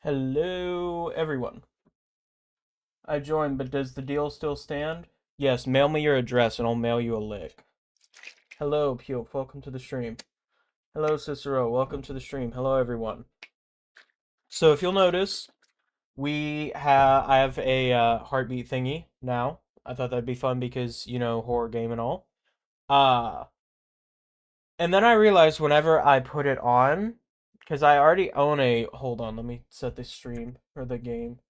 Hello, everyone. I joined, but does the deal still stand? Yes, mail me your address and I'll mail you a lick. Hello, Puke. Welcome to the stream. Hello, Cicero. Welcome to the stream. Hello, everyone. So, if you'll notice, I have a heartbeat thingy now. I thought that'd be fun because, horror game and all. Uh, and then I realized whenever I put it on, because I already own a. Hold on, let me set the stream or the game.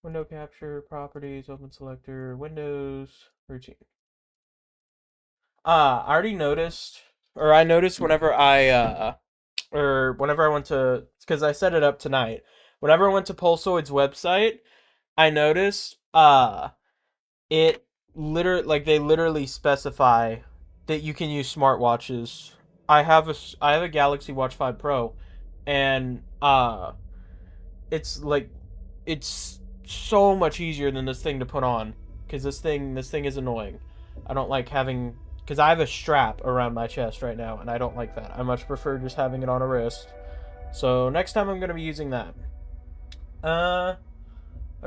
Window capture, properties, open selector, windows, routine. I already noticed, or I noticed whenever I went to, because I set it up tonight. Whenever I went to Pulsoid's website, I noticed, it they literally specify that you can use smartwatches. I have a Galaxy Watch 5 Pro, and, it's like, it's so much easier than this thing to put on because this thing is annoying. I don't like having because I have a strap around my chest right now and I don't like that. I much prefer just having it on a wrist. So next time I'm going to be using that. I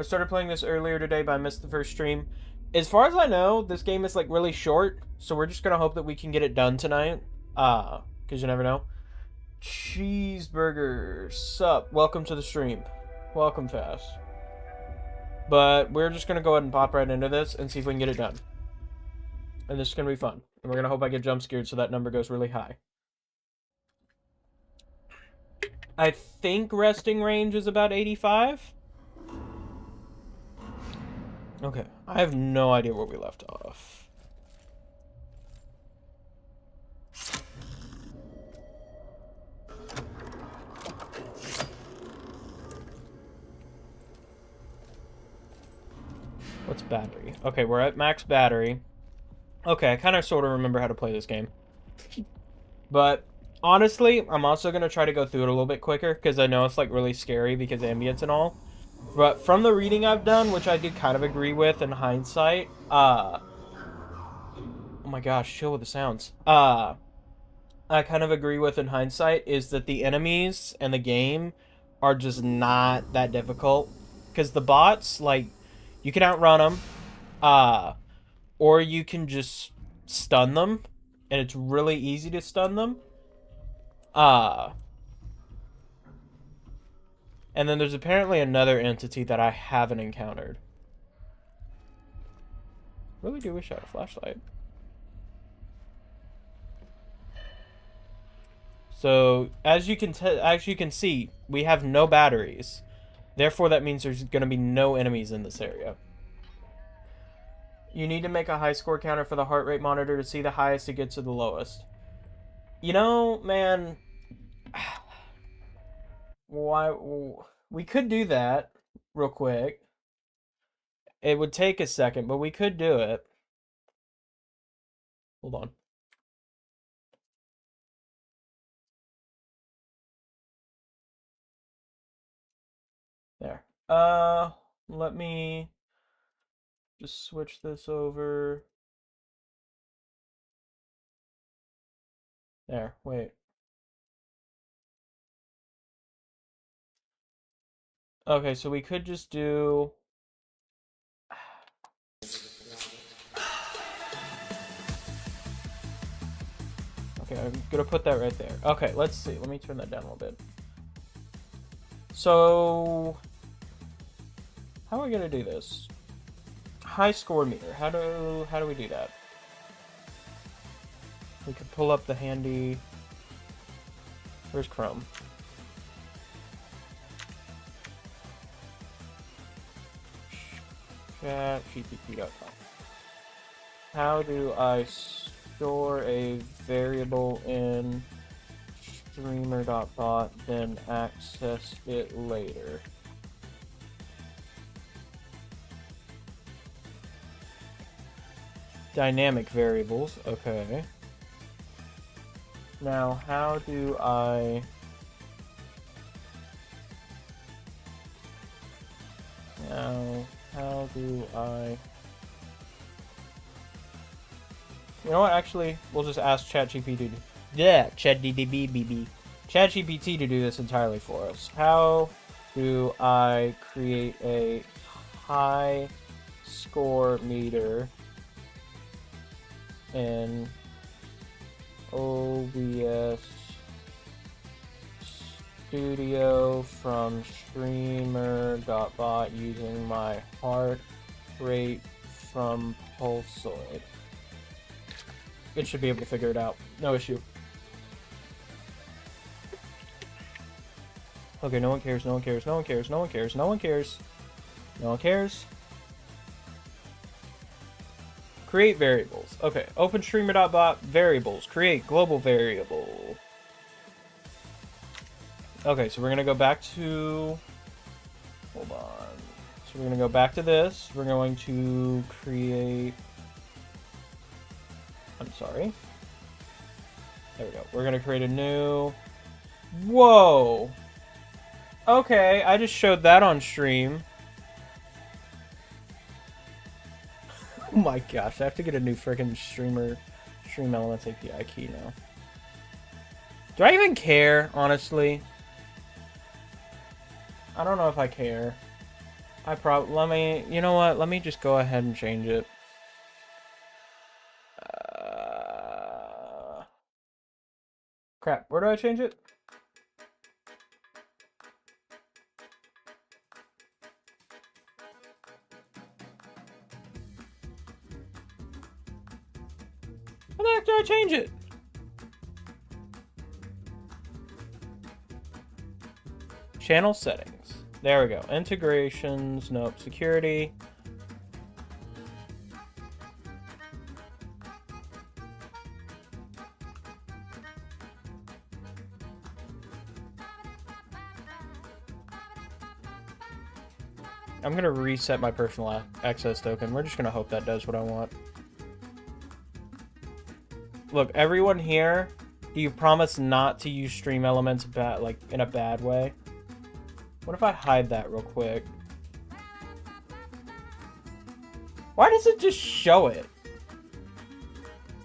started playing this earlier today but I missed the first stream. As far as I know, this game is like really short, so we're just going to hope that we can get it done tonight. Cuz you never know. Cheeseburger, sup? Welcome to the stream. Welcome fast. But we're just going to go ahead and pop right into this and see if we can get it done. And this is going to be fun. And we're going to hope I get jump scared so that number goes really high. I think resting range is about 85. Okay. I have no idea where we left off. What's battery? Okay, we're at max battery. Okay, I kind of sort of remember how to play this game. But honestly, I'm also going to try to go through it a little bit quicker because I know it's like really scary because ambience and all. But from the reading I've done, which I do kind of agree with in hindsight, oh my gosh, chill with the sounds. I kind of agree with in hindsight is that the enemies and the game are just not that difficult because the bots, like, you can outrun them, or you can just stun them, and it's really easy to stun them. And then there's apparently another entity that I haven't encountered. Really do wish I had a flashlight. So as you can see, we have no batteries. Therefore, that means there's going to be no enemies in this area. You need to make a high score counter for the heart rate monitor to see the highest it gets to the lowest. You know, man, why we could do that real quick. It would take a second, but we could do it. Hold on. There. Let me just switch this over. There, wait. Okay, so we could just do... Okay, I'm gonna put that right there. Okay, let's see. Let me turn that down a little bit. So... how are we gonna do this? High score meter. How do we do that? We could pull up the handy... Where's Chrome? ChatGPT.com. How do I store a variable in streamer.bot, then access it later? Dynamic variables, okay. Now, how do I... Now, how do I... You know what, actually, we'll just ask ChatGPT to... Yeah, ChatGPT to do this entirely for us. How do I create a high score meter in OBS Studio from streamer.bot using my heart rate from Pulsoid. It should be able to figure it out. No issue. Okay, no one cares, no one cares, no one cares, no one cares, no one cares. No one cares. Create variables. Okay, OpenStreamer.bot variables. Create global variable. Okay, so we're going to go back to... Hold on. So we're going to go back to this. We're going to create... I'm sorry. There we go. We're going to create a new... Whoa! Okay, I just showed that on stream. Oh my gosh, I have to get a new freaking Stream Elements API key now. Do I even care, honestly? I don't know if I care. You know what? Let me just go ahead and change it. Crap, where do I change it? How the heck do I change it? Channel settings. There we go. Integrations. Nope. Security. I'm going to reset my personal access token. We're just going to hope that does what I want. Look, everyone here, do you promise not to use Stream Elements in a bad way? What if I hide that real quick? Why does it just show it?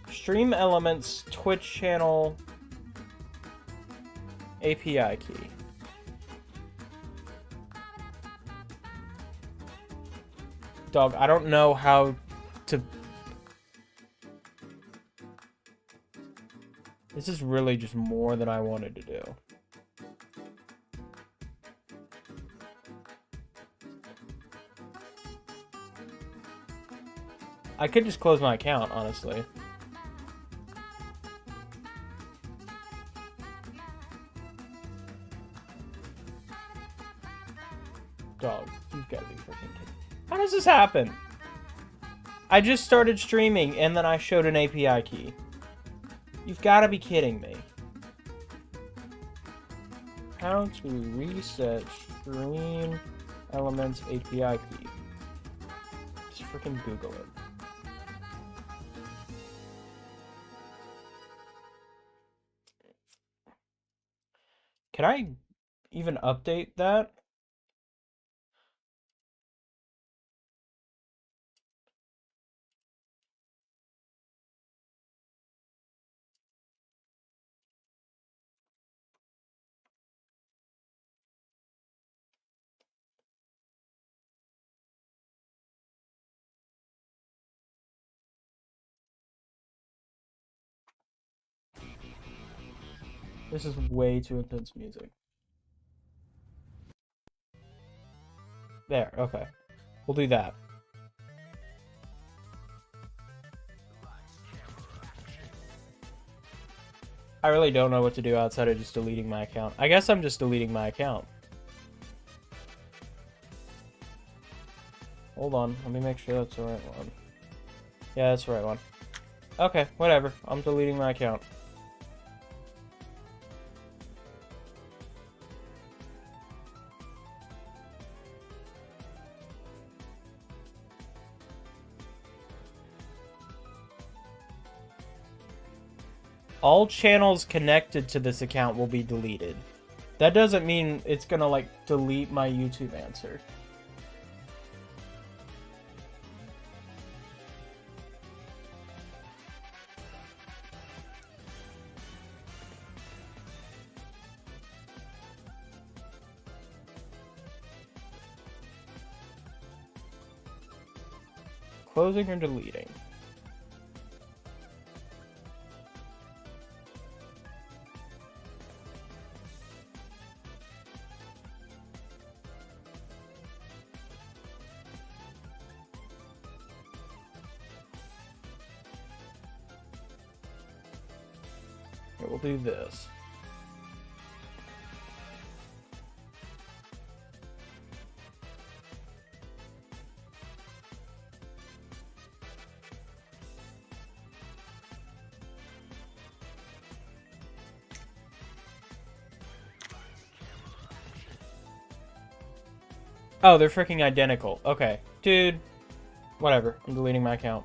Stream Elements Twitch channel API key. Dog, I don't know how to... This is really just more than I wanted to do. I could just close my account, honestly. Dog, you've got to be freaking kidding. How does this happen? I just started streaming and then I showed an API key. You've got to be kidding me. How to reset Stream Elements API key. Just freaking Google it. Can I even update that? This is way too intense music. There, okay. We'll do that. I really don't know what to do outside of just deleting my account. I guess I'm just deleting my account. Hold on, let me make sure that's the right one. Yeah, that's the right one. Okay, whatever. I'm deleting my account. All channels connected to this account will be deleted. That doesn't mean it's gonna, like, delete my YouTube answer. closing or deleting? Okay, we'll do this. Oh, they're freaking identical. Okay. Dude. Whatever. I'm deleting my account.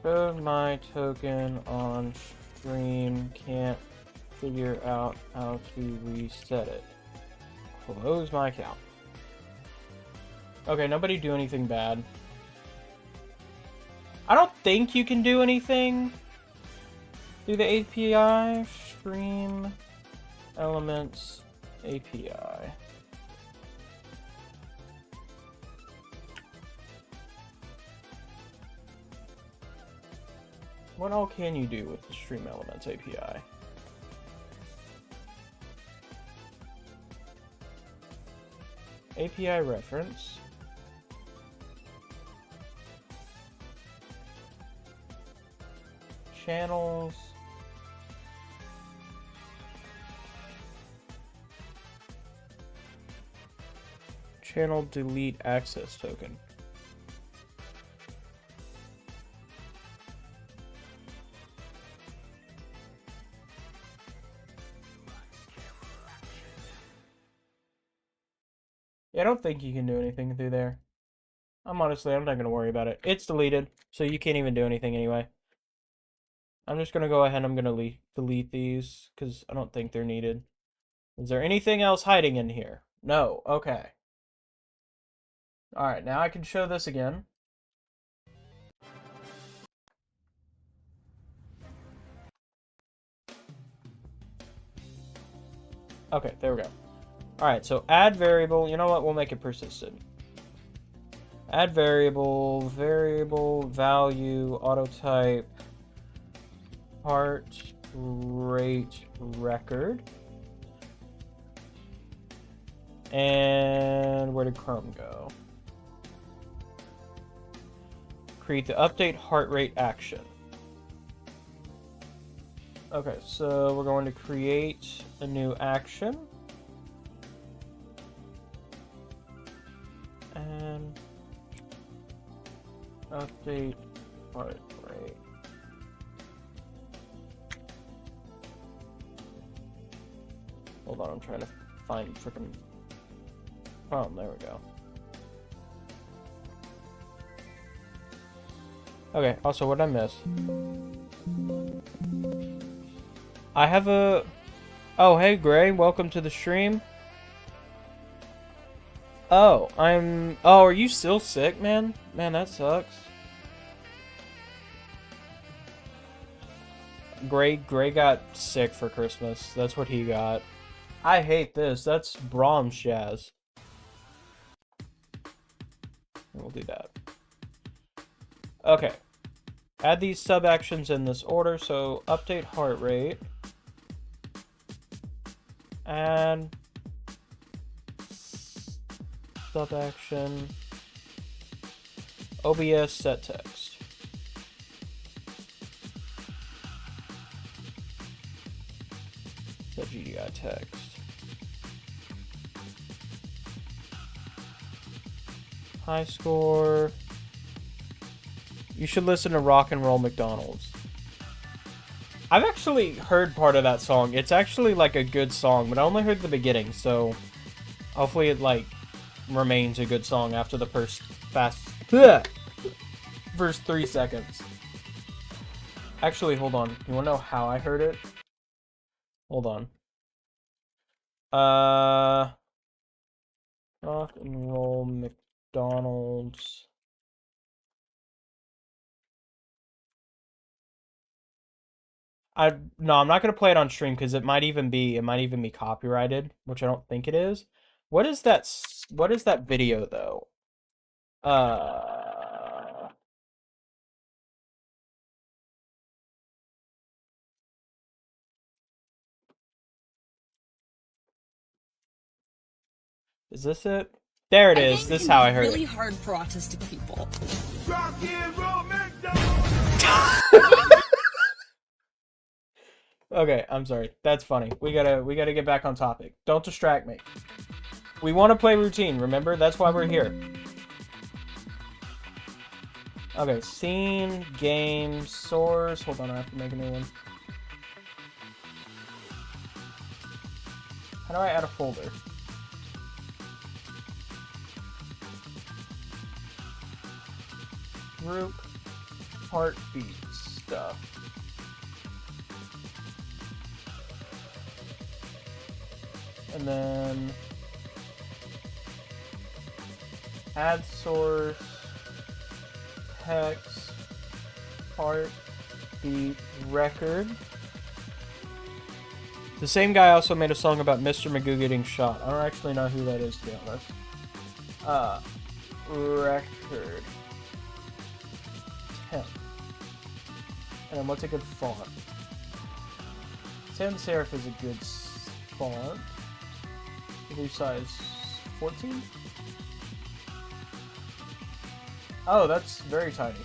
Showed my token on stream. Can't figure out how to reset it. Close my account. Okay, nobody do anything bad. I don't think you can do anything through the API. Stream elements API. What all can you do with the stream elements API? API reference. Channels. Channel delete access token. Yeah, I don't think you can do anything through there. I'm not gonna worry about it. It's deleted, so you can't even do anything anyway. I'm just gonna go ahead and I'm gonna delete these because I don't think they're needed. Is there anything else hiding in here? No. Okay. Alright, now I can show this again. Okay, there we go. Alright, so add variable. You know what? We'll make it persistent. Add variable, value, auto type, heart rate record. And where did Chrome go? Create the update heart rate action. Okay, so we're going to create a new action. And update heart rate. Hold on, I'm trying to find frickin' Chrome. There we go. Okay, also, what did I miss? I have a... Oh, hey, Gray. Welcome to the stream. Oh, Oh, are you still sick, man? Man, that sucks. Gray got sick for Christmas. That's what he got. I hate this. That's Brahms jazz. We'll do that. Okay. Add these sub-actions in this order. So, update heart rate. And sub-action. OBS set text. Set GDI text. High score. You should listen to Rock and Roll McDonald's. I've actually heard part of that song. It's actually like a good song, but I only heard the beginning, so hopefully it like remains a good song after the first 3 seconds. Actually, hold on. You wanna know how I heard it? Hold on. Rock and Roll McDonald's. No, I'm not gonna play it on stream because it might even be copyrighted, which I don't think it is. What is that? What is that video though? Uh, is this it? There it is. This is how I heard really it. hard for autistic people. Okay, I'm sorry. That's funny. We gotta get back on topic. Don't distract me. We want to play routine, remember? That's why we're here. Okay, scene, game, source. Hold on, I have to make a new one. How do I add a folder? Group, heartbeat stuff. And then add source, text, heartbeat, record. The same guy also made a song about Mr. Magoo getting shot. I don't actually know who that is, to be honest. Record. Temp. And then what's a good font? Sans serif is a good font. Do size 14? Oh, that's very tiny.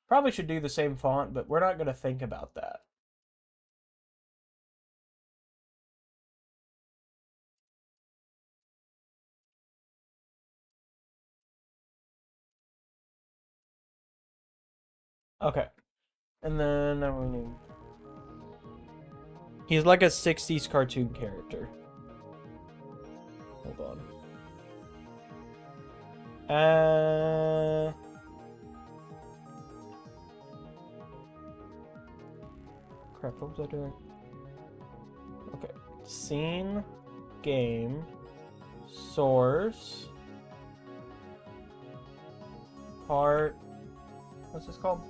Probably should do the same font, but we're not going to think about that. Okay. And then we need... He's like a 60s cartoon character. Hold on. Crap, what was I doing? Okay. Scene, game, source, part. What's this called?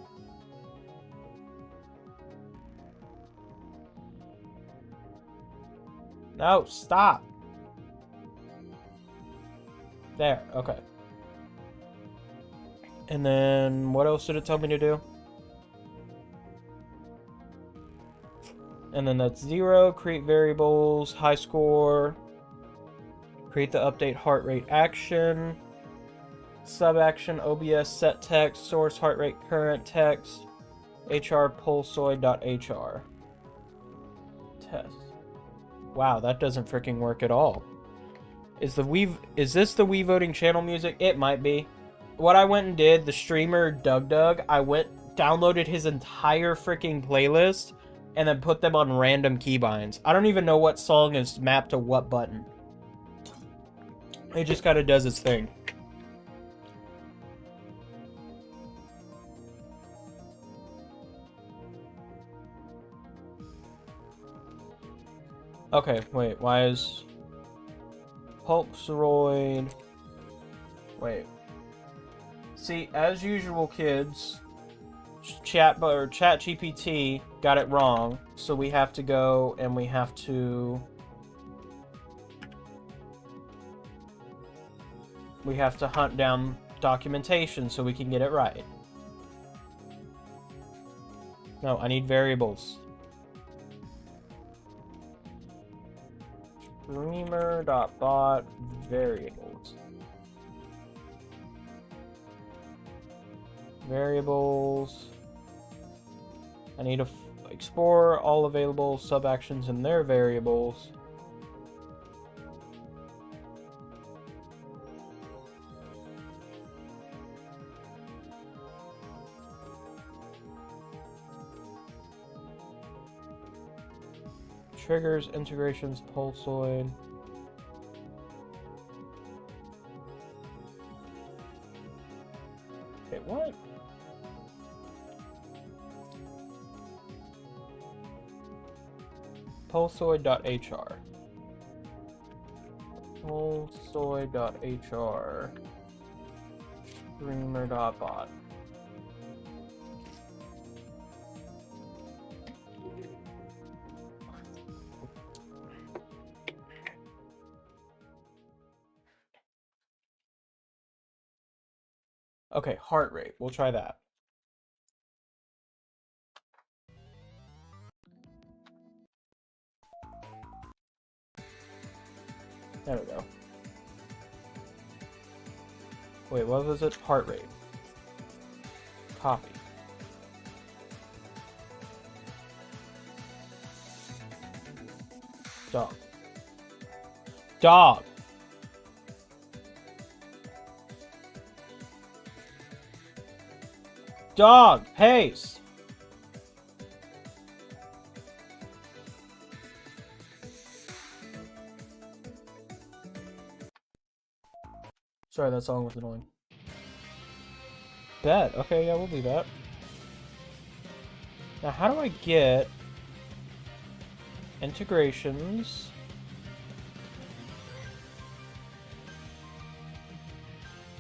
No, stop. There, okay. And then what else did it tell me to do? And then that's 0, create variables, high score, create the update heart rate action, sub action, OBS set text, source heart rate current text, hr pulsoid.hr. Test. Wow, that doesn't freaking work at all. Is this the Wii voting channel music? It might be. What I went and did, the streamer Doug, I downloaded his entire freaking playlist and then put them on random keybinds. I don't even know what song is mapped to what button. It just kind of does its thing. Okay, wait, why is... Pulpsoroid... Wait. See, as usual, kids, ChatGPT got it wrong, so we have to go and we have to hunt down documentation so we can get it right. No, I need variables. Streamer.bot variables. Variables. I need to explore all available sub-actions in their variables. Triggers, integrations, pulsoid. Wait, what? Pulsoid.hr. Pulsoid.hr. Streamer.bot. Okay, heart rate. We'll try that. There we go. Wait, what was it? Heart rate. Copy. Dog. Dog! Dog! Pace! Sorry, that song was annoying. Bet. Okay, yeah, we'll do that. Now, how do I get integrations?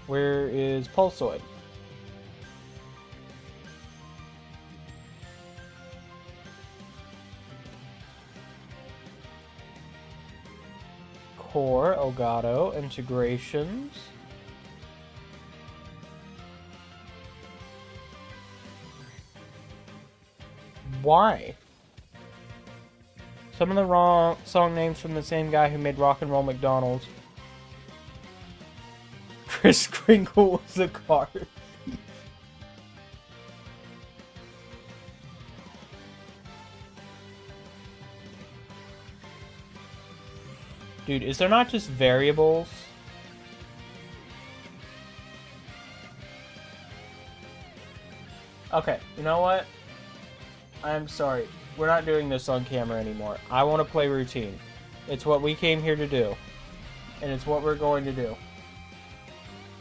Where is Pulsoid? Core, Elgato, integrations. Why? Some of the wrong song names from the same guy who made Rock and Roll McDonald's. Kris Kringle was a car. Dude, is there not just variables? Okay, you know what? I'm sorry. We're not doing this on camera anymore. I want to play routine. It's what we came here to do. And it's what we're going to do.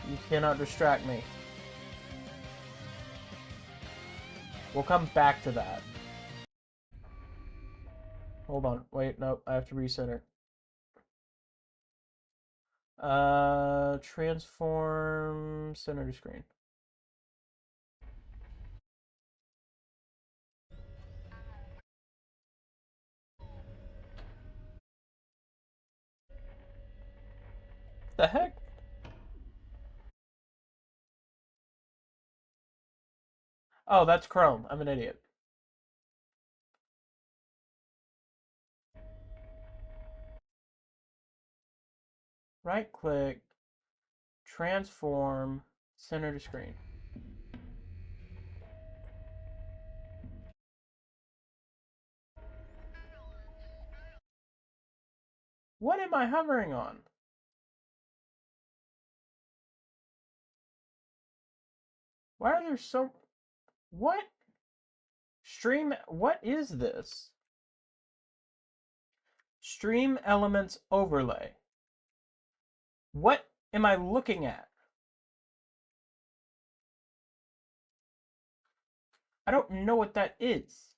You cannot distract me. We'll come back to that. Hold on. Wait, nope. I have to recenter. Transform center to screen. The heck? Oh, that's Chrome. I'm an idiot. Right click, transform, center to screen. What am I hovering on? Why are there so... What? Stream... What is this? Stream Elements Overlay. What am I looking at? I don't know what that is.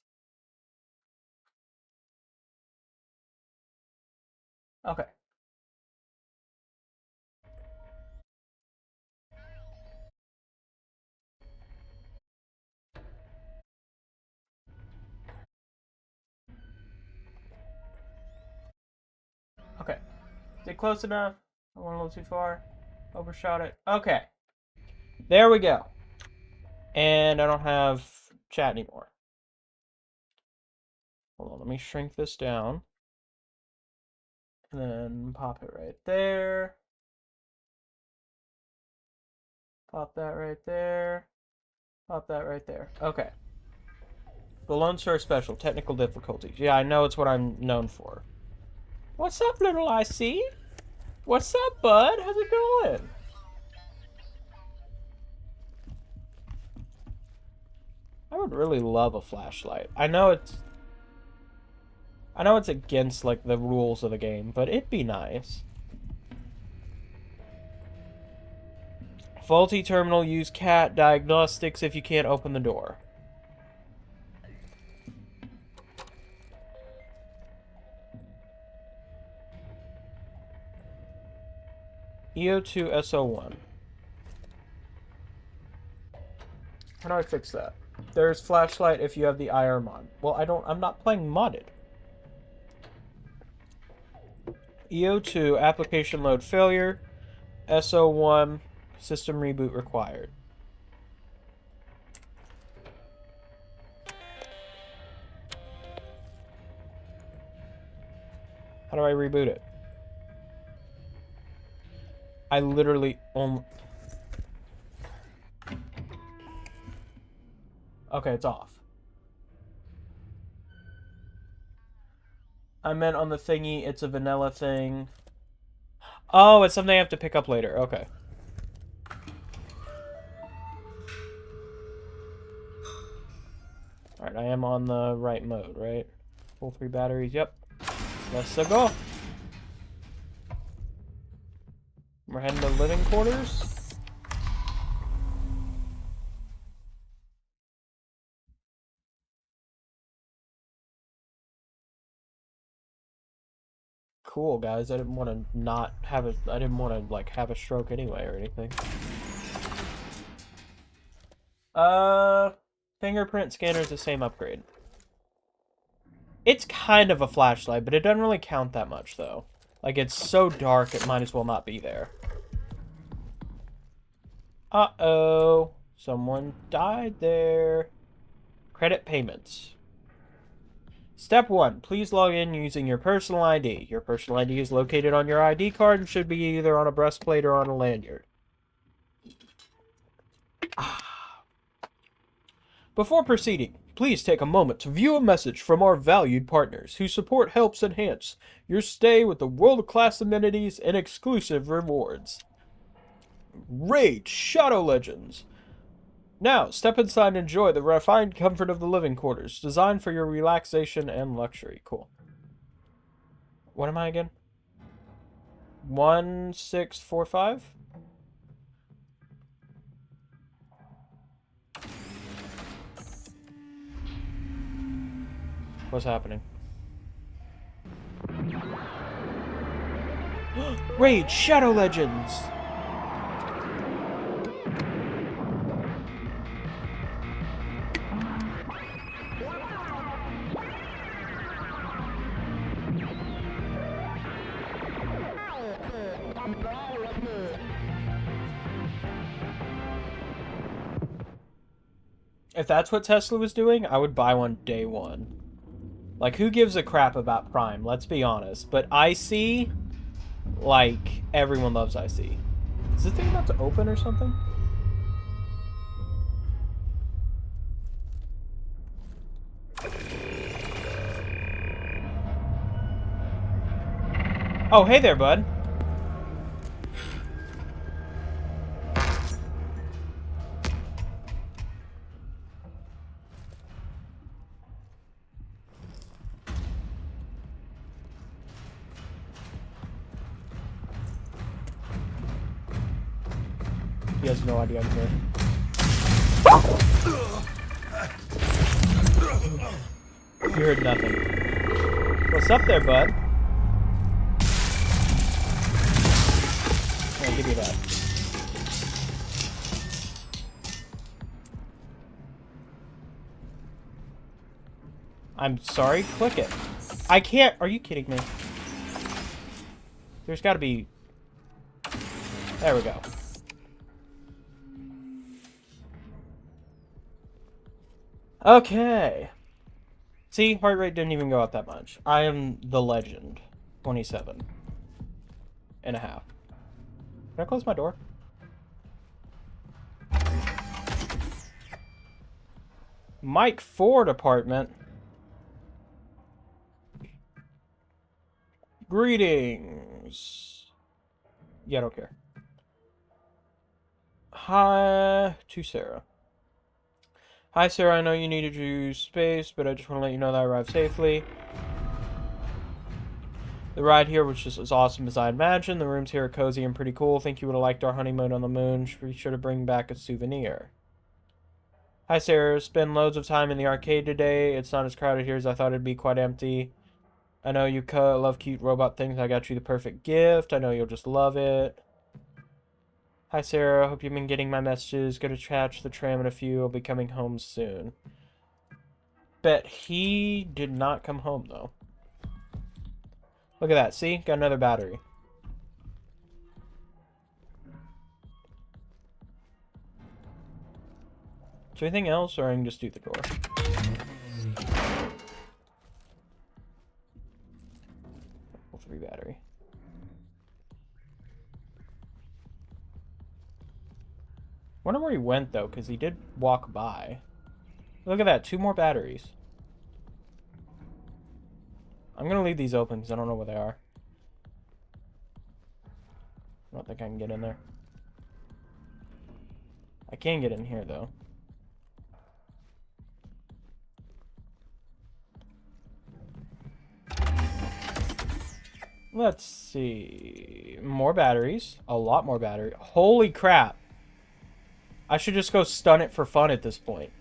Okay. Okay. Is it close enough? I went a little too far. Overshot it. Okay. There we go. And I don't have chat anymore. Hold on, let me shrink this down. And then pop it right there. Pop that right there. Pop that right there. Okay. The Lone Star Special, technical difficulties. Yeah, I know it's what I'm known for. What's up, little IC? What's up, bud? How's it going? I would really love a flashlight. I know it's against like the rules of the game, but it'd be nice. Faulty terminal, use cat diagnostics if you can't open the door. EO2 SO1. How do I fix that? There's flashlight if you have the IR mod. Well, I'm not playing modded. EO2, application load failure. SO1, system reboot required. How do I reboot it? I literally only... Okay, it's off. I meant on the thingy, it's a vanilla thing. Oh, it's something I have to pick up later. Okay. Alright, I am on the right mode, right? Full 3 batteries, yep. Let's go. We're heading to living quarters. Cool, guys. I didn't want to not have a... I didn't want to, like, have a stroke anyway or anything. Fingerprint scanner is the same upgrade. It's kind of a flashlight, but it doesn't really count that much, though. Like, it's so dark, it might as well not be there. Uh-oh. Someone died there. Credit payments. Step 1. Please log in using your personal ID. Your personal ID is located on your ID card and should be either on a breastplate or on a lanyard. Before proceeding, please take a moment to view a message from our valued partners whose support helps enhance your stay with the world-class amenities and exclusive rewards. Raid Shadow Legends. Now, step inside and enjoy the refined comfort of the living quarters, designed for your relaxation and luxury. Cool. What am I again? 1645? What's happening? Raid Shadow Legends! If that's what Tesla was doing, I would buy one day one. Like, who gives a crap about Prime? Let's be honest. But IC, like, everyone loves IC. Is this thing about to open or something? Oh, hey there, bud. He has no idea I'm here. You heard nothing. What's up there, bud? I'll give you that. I'm sorry, click it. I can't. Are you kidding me? There's got to be... There we go. Okay. See, heart rate didn't even go up that much. I am the legend. 27 and a half. Can I close my door? Mike Ford apartment. Greetings. Yeah, I don't care. Hi to Sarah. Hi, Sarah. I know you needed to use space, but I just want to let you know that I arrived safely. The ride here was just as awesome as I imagined. The rooms here are cozy and pretty cool. Think you would have liked our honeymoon on the moon. Be sure to bring back a souvenir. Hi, Sarah. Spend loads of time in the arcade today. It's not as crowded here as I thought it'd be. Quite empty. I know you love cute robot things. I got you the perfect gift. I know you'll just love it. Hi, Sarah. Hope you've been getting my messages. Go to catch the tram in a few. I'll be coming home soon. Bet he did not come home, though. Look at that. See? Got another battery. Is there anything else, or I can just do the door? Level 3 battery. Wonder where he went, though, because he did walk by. Look at that. 2 more batteries. I'm going to leave these open because I don't know where they are. I don't think I can get in there. I can get in here, though. Let's see. More batteries. A lot more battery. Holy crap. I should just go stun it for fun at this point.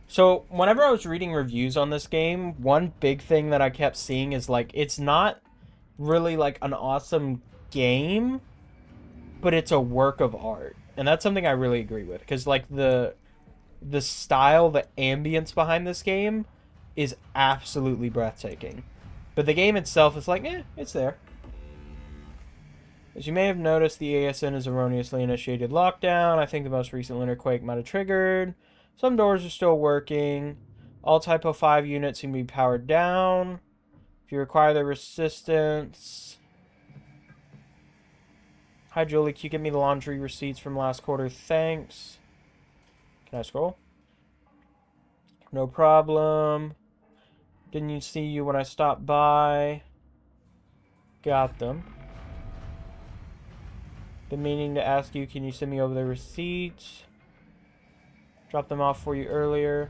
So, whenever I was reading reviews on this game, one big thing that I kept seeing is, like, it's not really, like, an awesome game, but it's a work of art. And that's something I really agree with. Because, like, the style, the ambience behind this game is absolutely breathtaking. But the game itself is like, it's there. As you may have noticed, the ASN has erroneously initiated lockdown. I think the most recent lunar quake might have triggered. Some doors are still working. All Typo 5 units seem to be powered down. If you require the resistance... Hi, Julie. Can you get me the laundry receipts from last quarter? Thanks. Can I scroll? No problem. Didn't see you when I stopped by. Got them. Been meaning to ask you, can you send me over the receipts? Dropped them off for you earlier.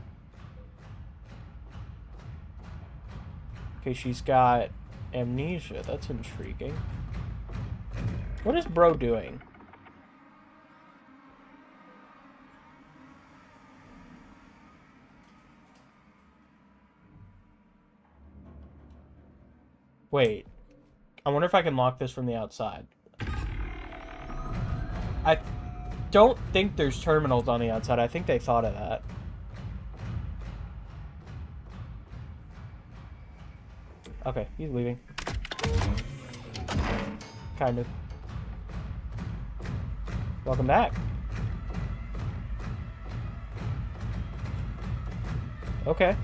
Okay, she's got amnesia. That's intriguing. What is bro doing? Wait. I wonder if I can lock this from the outside. I don't think there's terminals on the outside. I think they thought of that. Okay, he's leaving. Kind of. Welcome back. Okay.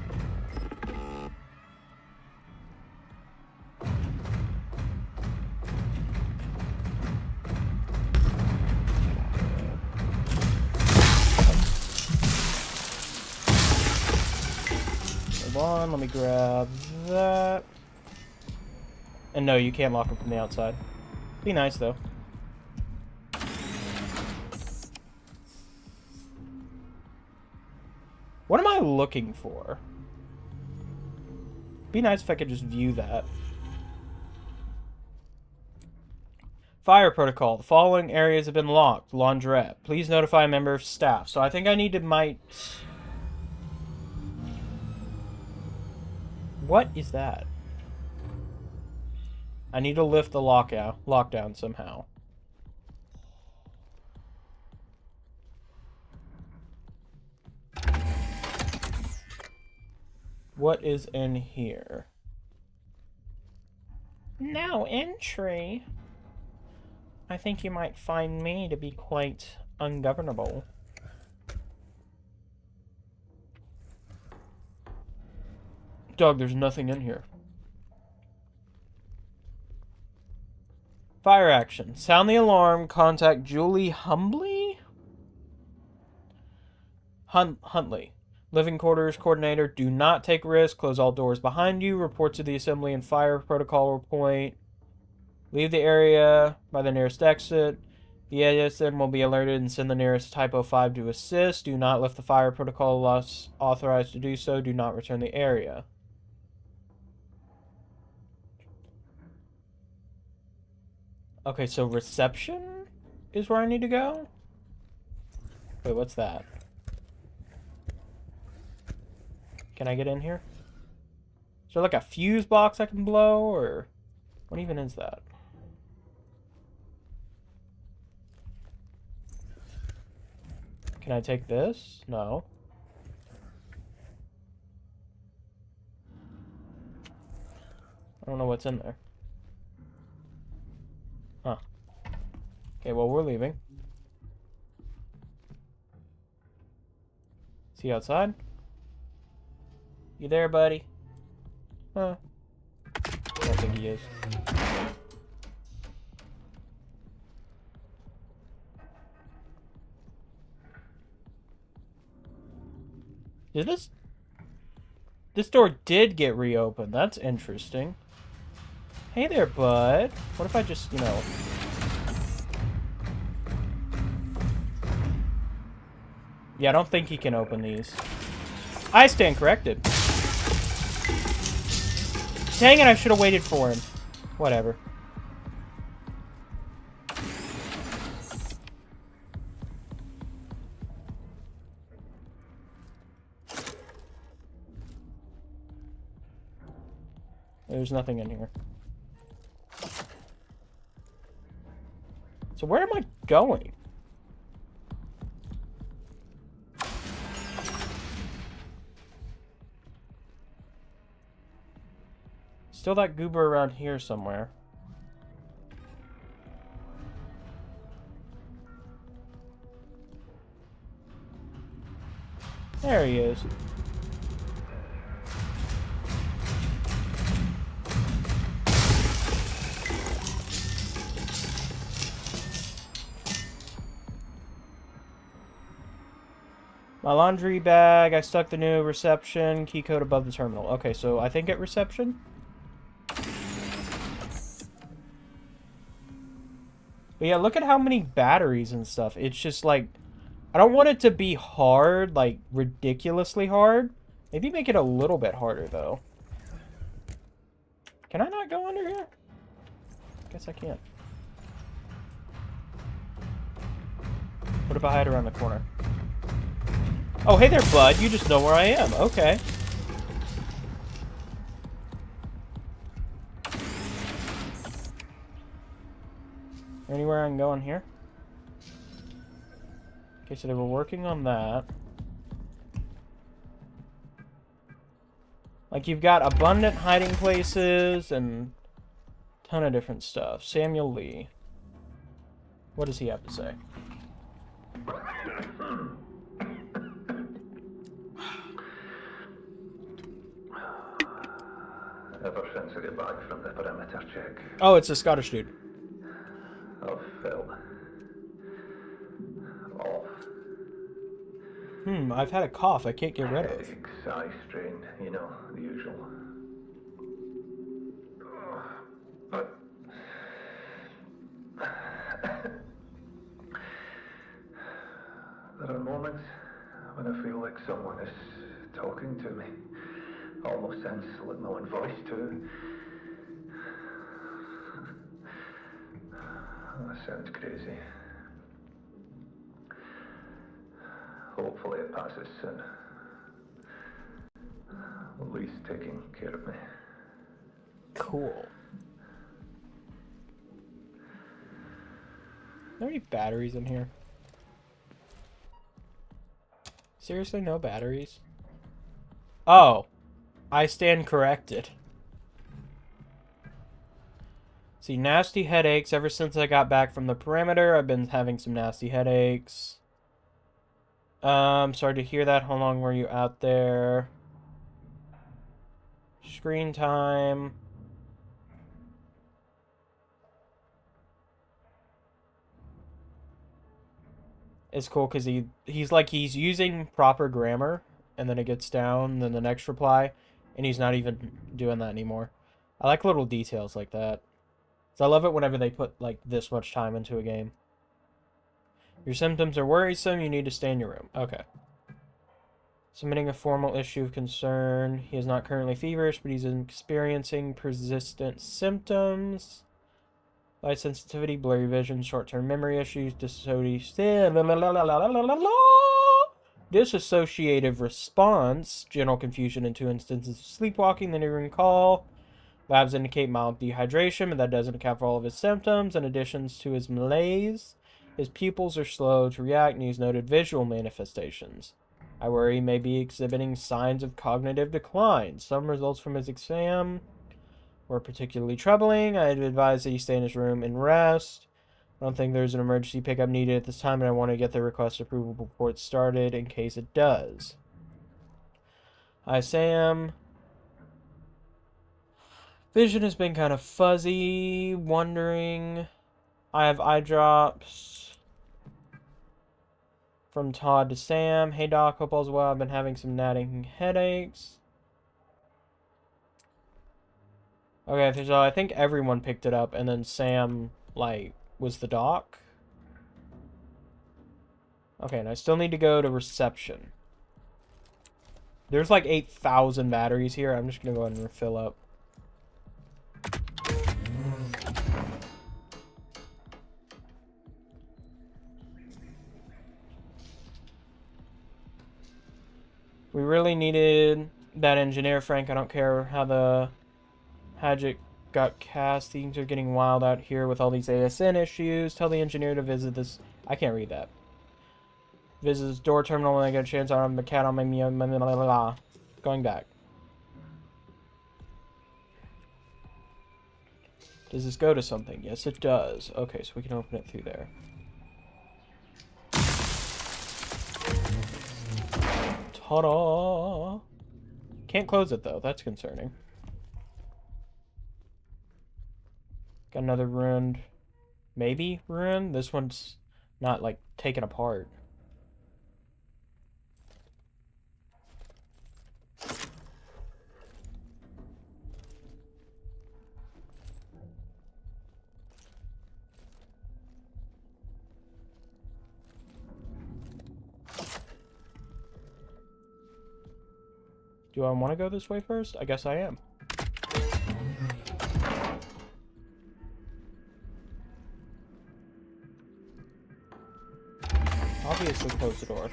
Hold on, let me grab that. And no, you can't lock them from the outside. Be nice, though. What am I looking for? Be nice if I could just view that. Fire protocol. The following areas have been locked. Laundrette. Please notify a member of staff. So I think I need to What is that? I need to lift the lockdown somehow. What is in here? No entry. I think you might find me to be quite ungovernable. Dog, there's nothing in here. Fire action. Sound the alarm. Contact Julie Huntley? Huntley. Living quarters coordinator. Do not take risks. Close all doors behind you. Report to the assembly and fire protocol point. Leave the area by the nearest exit. The ASN will be alerted and send the nearest Typo 5 to assist. Do not lift the fire protocol unless authorized to do so. Do not return the area. Okay, so reception is where I need to go? Wait, what's that? Can I get in here? Is there like a fuse box I can blow, or what even is that? Can I take this? No. I don't know what's in there. Huh. Okay, well, we're leaving. Is he outside? You there, buddy? Huh. I don't think he is. Did this... This door did get reopened. That's interesting. Hey there, bud. What if I just, you know... Yeah, I don't think he can open these. I stand corrected. Dang it, I should have waited for him. Whatever. There's nothing in here. So where am I going? Still that goober around here somewhere. There he is. My laundry bag. I stuck the new reception key code above the terminal. Okay, so I think at reception. But yeah, look at how many batteries and stuff. It's just like, I don't want it to be hard, like ridiculously hard. Maybe make it a little bit harder though. Can I not go under here? Guess I can't. What if I hide around the corner? Oh, hey there, bud. You just know where I am. Okay. Anywhere I can go in here? Okay, so they were working on that. Like, you've got abundant hiding places and a ton of different stuff. Samuel Lee. What does he have to say? Ever since I got back from the perimeter check, Oh, it's a Scottish dude. I've felt off. I've had a cough I can't get rid of. Headaches, eye strain, you know, the usual. But there are moments when I feel like someone is talking to me. Almost sounds like my own voice too. That sounds crazy. Hopefully it passes soon. At least taking care of me. Cool. Are there any batteries in here? Seriously, no batteries? Oh. I stand corrected. See, nasty headaches. Ever since I got back from the perimeter, I've been having some nasty headaches. Sorry to hear that. How long were you out there? Screen time. It's cool because he's using proper grammar, and then it gets down, then the next reply, and he's not even doing that anymore. I like little details like that. So I love it whenever they put like this much time into a game. Your symptoms are worrisome, you need to stay in your room. Okay. Submitting a formal issue of concern. He is not currently feverish, but he's experiencing persistent symptoms. Light sensitivity, blurry vision, short-term memory issues, dissociative response, general confusion in 2 instances of sleepwalking that he can recall. Labs indicate mild dehydration, but that doesn't account for all of his symptoms. In addition to his malaise, His pupils are slow to react, and he's noted visual manifestations. I worry he may be exhibiting signs of cognitive decline. Some results from his exam were particularly troubling. I'd advise that he stay in his room and rest. I don't think there's an emergency pickup needed at this time, and I want to get the request approval before it started in case it does. Hi, Sam. Vision has been kind of fuzzy. Wondering. I have eye drops. From Todd to Sam. Hey, Doc. Hope all's well. I've been having some nagging headaches. Okay, so I think everyone picked it up, and then Sam, like, was the doc. Okay, and I still need to go to reception. There's like 8,000 batteries here. I'm just gonna go ahead and refill up. We really needed that engineer, Frank. I don't care how the Hadget got cast. Things are getting wild out here with all these ASN issues. Tell the engineer to visit this. I can't read that. Visit this door terminal when I get a chance. I'm the cat on my going back. Does this go to something? Yes, it does. Okay, so we can open it through there. Ta-da! Can't close it, though. That's concerning. Got another ruined... Maybe ruined? This one's not, like, taken apart. Do I want to go this way first? I guess I am. Obviously close the door.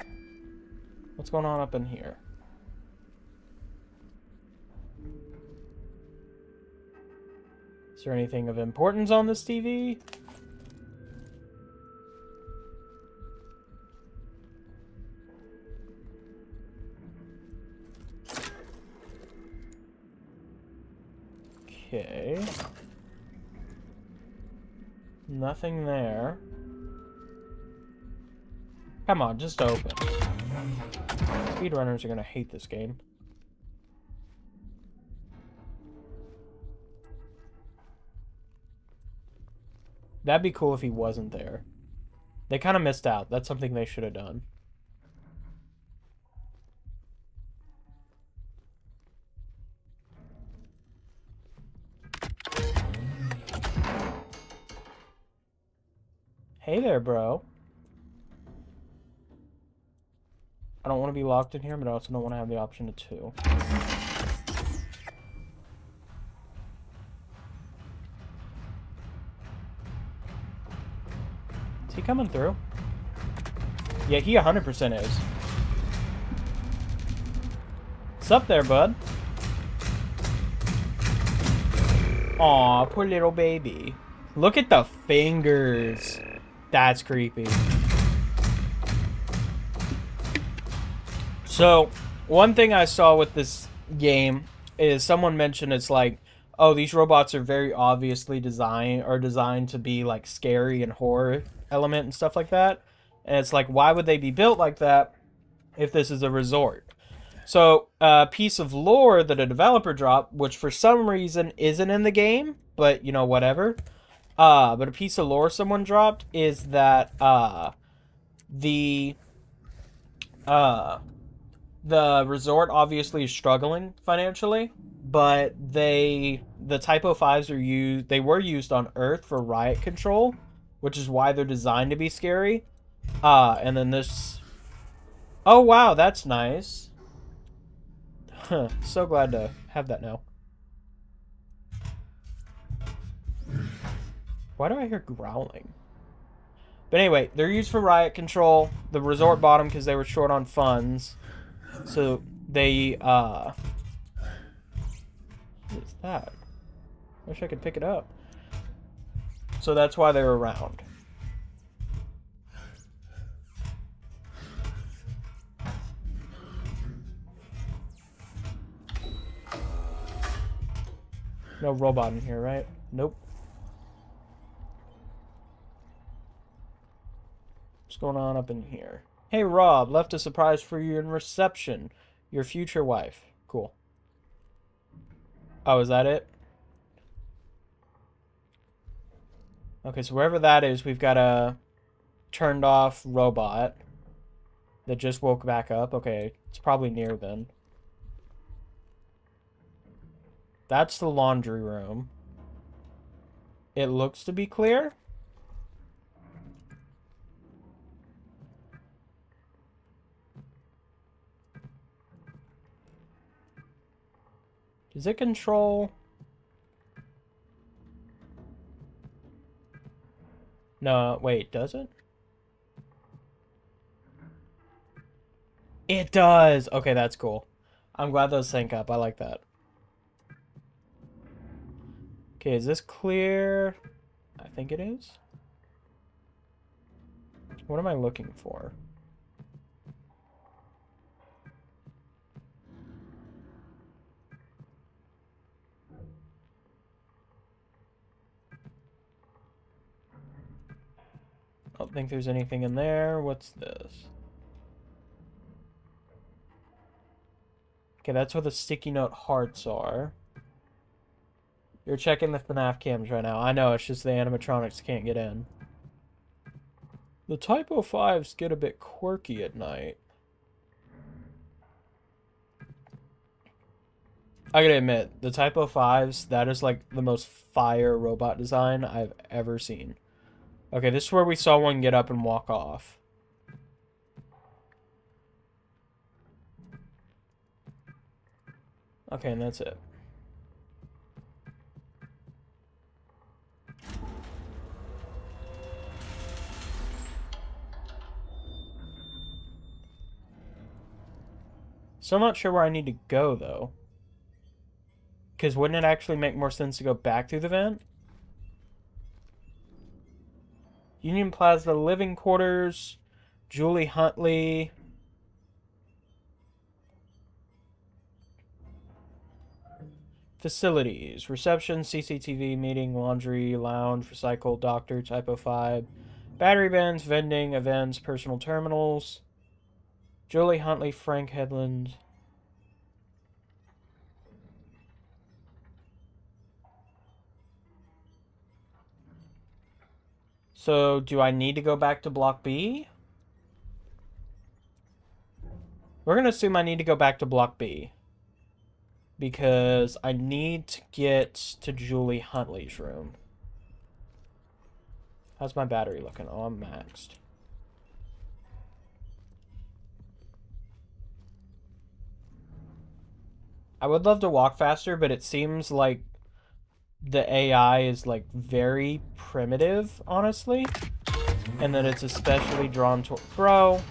What's going on up in here? Is there anything of importance on this TV? Okay. Nothing there. Come on, just open. Speedrunners are gonna hate this game. That'd be cool if he wasn't there. They kind of missed out. That's something they should have done. Hey there, bro. I don't want to be locked in here, but I also don't want to have the option of 2. Is he coming through? Yeah, he 100% is. What's up there, bud? Aw, poor little baby. Look at the fingers. That's creepy. So, one thing I saw with this game is someone mentioned it's like, oh, these robots are very obviously designed to be like scary and horror element and stuff like that. And it's like, why would they be built like that if this is a resort? So, a piece of lore that a developer dropped, which for some reason isn't in the game, but you know, whatever. But a piece of lore someone dropped is that the resort obviously is struggling financially, but the Typo 5s were used on Earth for riot control, which is why they're designed to be scary. And then this... Oh, wow, that's nice. Huh, so glad to have that now. Why do I hear growling? But anyway, they're used for riot control. The resort bought them because they were short on funds. So they, what is that? Wish I could pick it up. So that's why they're around. No robot in here, right? Nope. What's going on up in here? Hey, Rob, left a surprise for you in reception. Your future wife. Cool. Oh, is that it? Okay, so wherever that is, we've got a turned off robot that just woke back up. Okay, it's probably near then. That's the laundry room. It looks to be clear. Does it control? No, wait, does it? It does! Okay, that's cool. I'm glad those sync up. I like that. Okay, is this clear? I think it is. What am I looking for? I don't think there's anything in there. What's this? Okay, that's where the sticky note hearts are. You're checking the FNAF cams right now. I know, it's just the animatronics can't get in. The Typo 5s get a bit quirky at night. I gotta admit, the Typo 5s, that is like the most fire robot design I've ever seen. Okay, this is where we saw one get up and walk off. Okay, and that's it. Still not sure where I need to go, though. Because wouldn't it actually make more sense to go back through the vent? Union Plaza living quarters. Julie Huntley. Facilities. Reception, CCTV, meeting, laundry, lounge, recycle, doctor, Typo 5. Battery bins, vending, events, personal terminals. Julie Huntley, Frank Headland. So, do I need to go back to Block B? We're going to assume I need to go back to Block B. Because I need to get to Julie Huntley's room. How's my battery looking? Oh, I'm maxed. I would love to walk faster, but it seems like the AI is like very primitive, honestly. And that it's especially drawn to... Bro.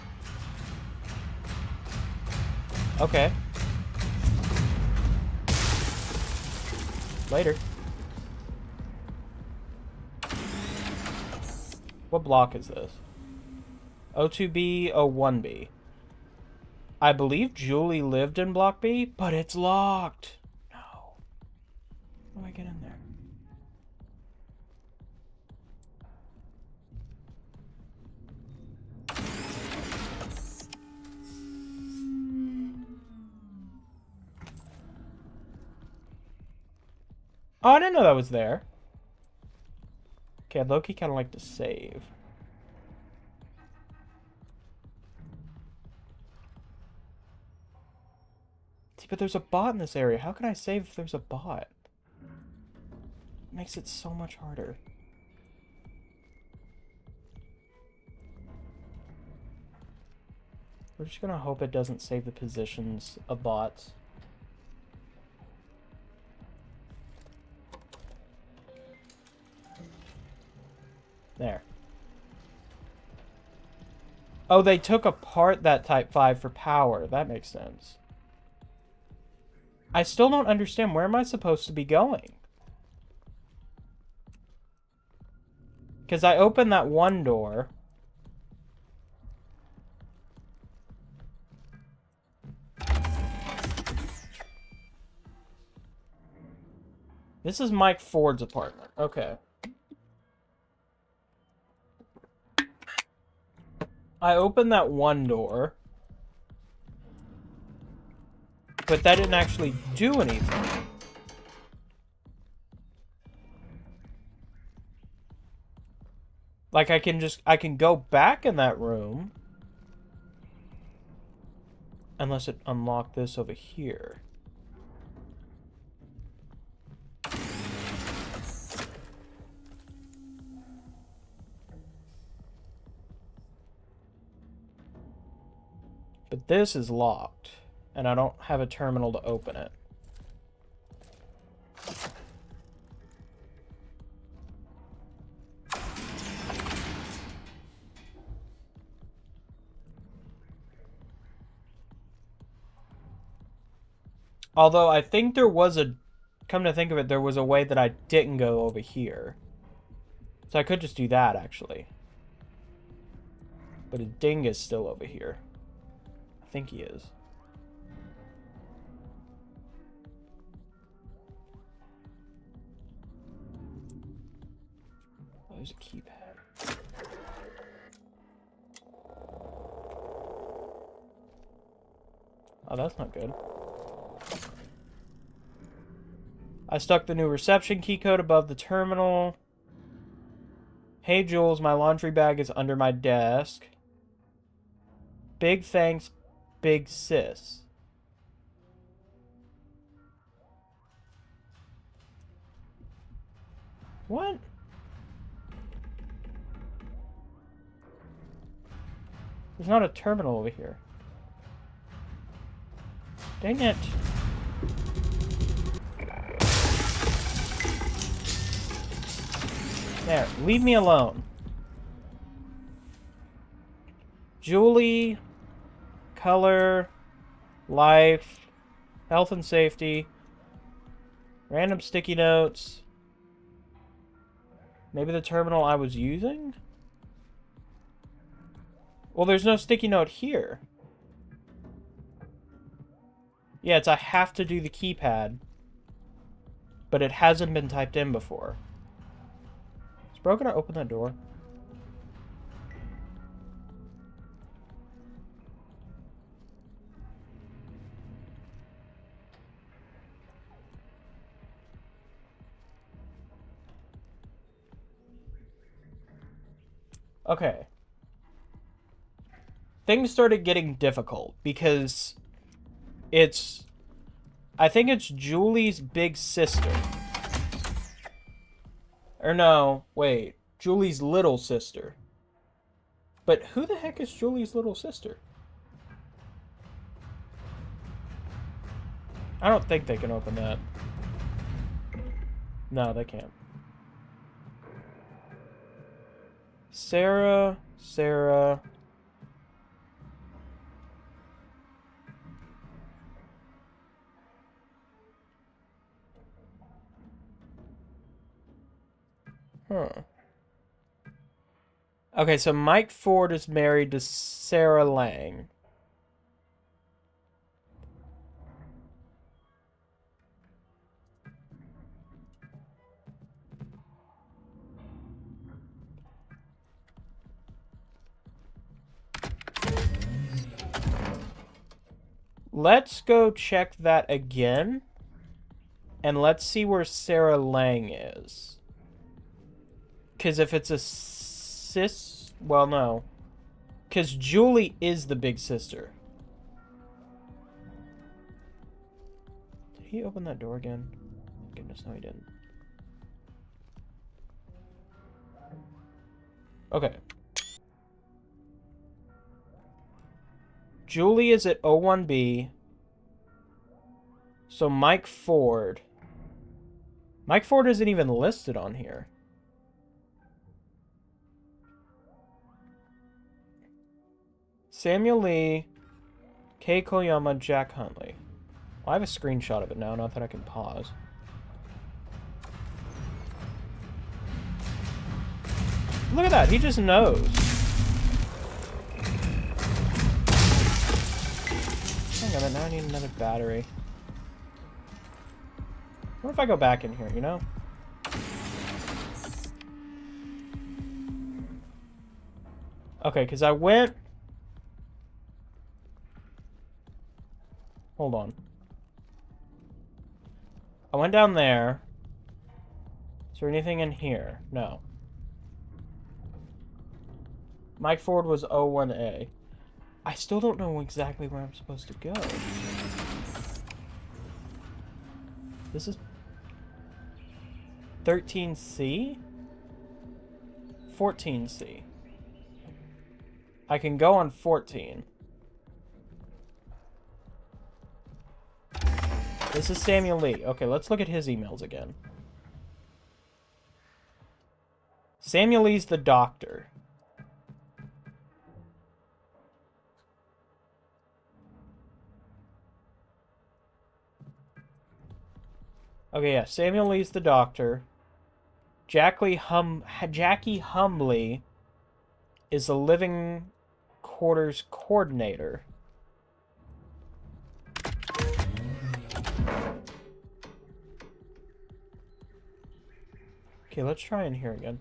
Okay. Later. What block is this? O2B, O1B. I believe Julie lived in Block B, but it's locked. No. How do I get in there? Oh, I didn't know that was there. Okay, I'd low-key kind of like to save. See, but there's a bot in this area. How can I save if there's a bot? It makes it so much harder. We're just gonna hope it doesn't save the positions of bots. There. Oh, they took apart that Type 5 for power. That makes sense. I still don't understand. Where am I supposed to be going? Because I opened that one door. This is Mike Ford's apartment. Okay. I opened that one door. But that didn't actually do anything. Like, I can go back in that room. Unless it unlocked this over here. But this is locked. And I don't have a terminal to open it. Although I think there was a... Come to think of it, there was a way that I didn't go over here. So I could just do that, actually. But a ding is still over here. I think he is. Oh, there's a keypad. Oh, that's not good. I stuck the new reception key code above the terminal. Hey, Jules, my laundry bag is under my desk. Big thanks, big sis. What? There's not a terminal over here. Dang it. There, leave me alone. Julie, color, life, health and safety, random sticky notes. Maybe the terminal I was using? Well, there's no sticky note here. Yeah, it's I have to do the keypad. But it hasn't been typed in before. Is bro gonna open that door? Okay. Things started getting difficult because it's... I think it's Julie's big sister. Or no, wait. Julie's little sister. But who the heck is Julie's little sister? I don't think they can open that. No, they can't. Sarah. Huh. Okay, so Mike Ford is married to Sarah Lang. Let's go check that again. And let's see where Sarah Lang is. Because if it's a sis... Well, no. Because Julie is the big sister. Did he open that door again? Goodness, no he didn't. Okay. Julie is at O1B. So Mike Ford. Mike Ford isn't even listed on here. Samuel Lee, Kei Koyama, Jack Huntley. Well, I have a screenshot of it now, not that I can pause. Look at that, he just knows. Hang on, now I need another battery. What if I go back in here, you know? Okay, because I went... Hold on. I went down there. Is there anything in here? No. Mike Ford was O1A. I still don't know exactly where I'm supposed to go. This is 13C? 14C. I can go on 14. This is Samuel Lee. Okay, let's look at his emails again. Samuel Lee's the doctor. Okay, yeah, Samuel Lee's the doctor. Jackie Humbly is the living quarters coordinator. Okay, let's try in here again.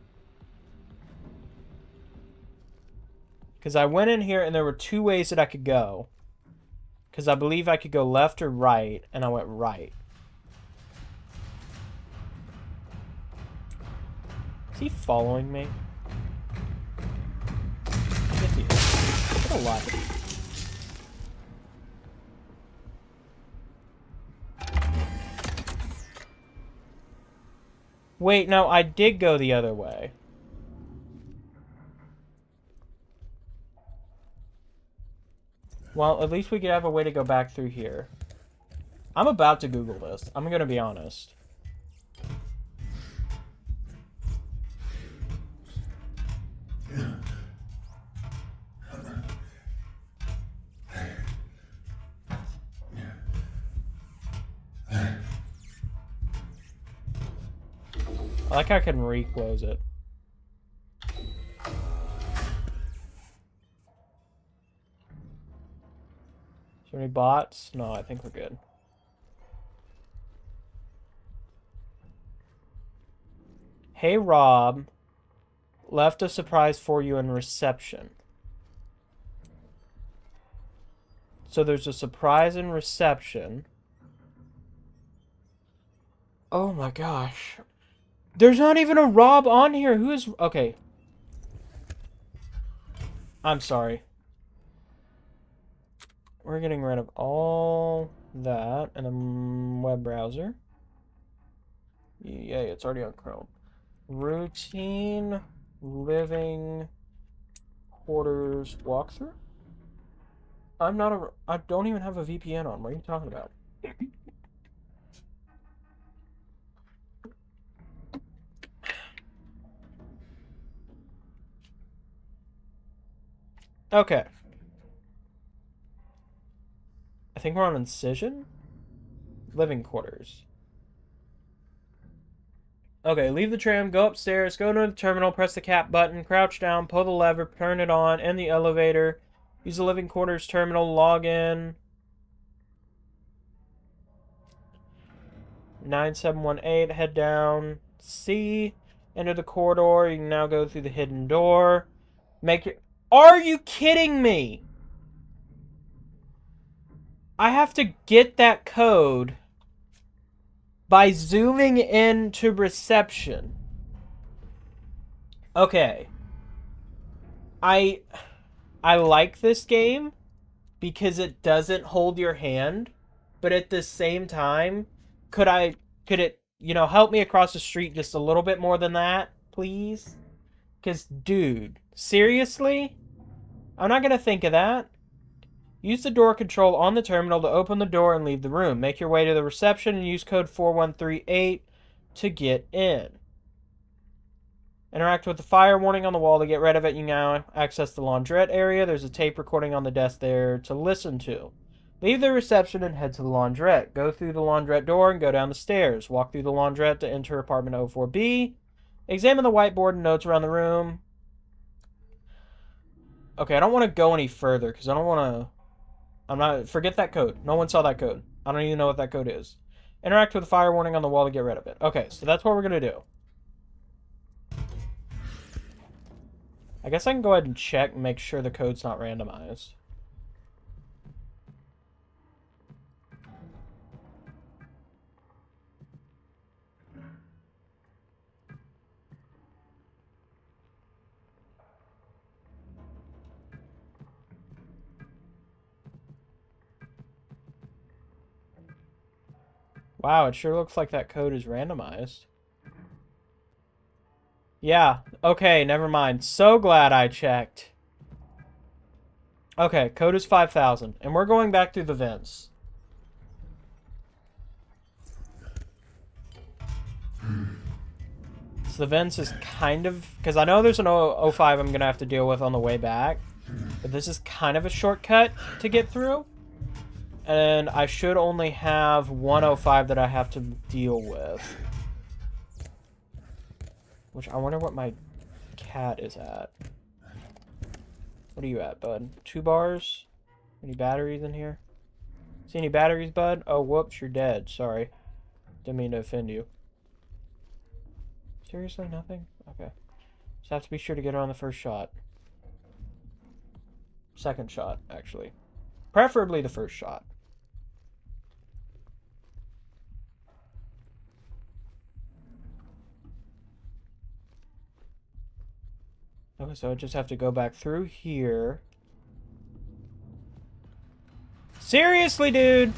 Because I went in here and there were two ways that I could go. Because I believe I could go left or right, and I went right. Is he following me? Yes, he is. Get a lot. Wait, no, I did go the other way. Well, at least we could have a way to go back through here. I'm about to Google this. I'm gonna be honest. I like how I can reclose it. Is there any bots? No, I think we're good. Hey, Rob. Left a surprise for you in reception. So there's a surprise in reception. Oh my gosh. There's not even a Rob on here. Who is... Okay. I'm sorry. We're getting rid of all that in a web browser. Yay, it's already on Chrome. Routine living quarters walkthrough? I don't even have a VPN on. What are you talking about? Okay. I think we're on Incision? Living quarters. Okay, leave the tram, go upstairs, go to the terminal, press the cap button, crouch down, pull the lever, turn it on, end the elevator, use the living quarters terminal, log in. 9718, head down, C, enter the corridor, you can now go through the hidden door. Make it... Are you kidding me? I have to get that code by zooming into reception. Okay. I like this game because it doesn't hold your hand, but at the same time, could it, you know, help me across the street just a little bit more than that, please? Because, dude, seriously? I'm not going to think of that. Use the door control on the terminal to open the door and leave the room. Make your way to the reception and use code 4138 to get in. Interact with the fire warning on the wall to get rid of it. You now access the laundrette area. There's a tape recording on the desk there to listen to. Leave the reception and head to the laundrette. Go through the laundrette door and go down the stairs. Walk through the laundrette to enter apartment 04B. Examine the whiteboard and notes around the room. Okay, I don't want to go any further because I don't want to... forget that code. No one saw that code. I don't even know what that code is. Interact with the fire warning on the wall to get rid of it. Okay, so that's what we're going to do. I guess I can go ahead and check and make sure the code's not randomized. Wow, it sure looks like that code is randomized. Yeah, okay, never mind. So glad I checked. Okay, code is 5,000. And we're going back through the vents. So the vents is kind of... Because I know there's an 05 I'm going to have to deal with on the way back. But this is kind of a shortcut to get through. And I should only have 105 that I have to deal with. Which I wonder what my cat is at. What are you at, bud? 2 bars? Any batteries in here? See any batteries, bud? Oh, whoops, you're dead. Sorry. Didn't mean to offend you. Seriously, nothing? Okay. Just have to be sure to get her on the first shot. Second shot, actually. Preferably the first shot. Okay, so I just have to go back through here. Seriously, dude!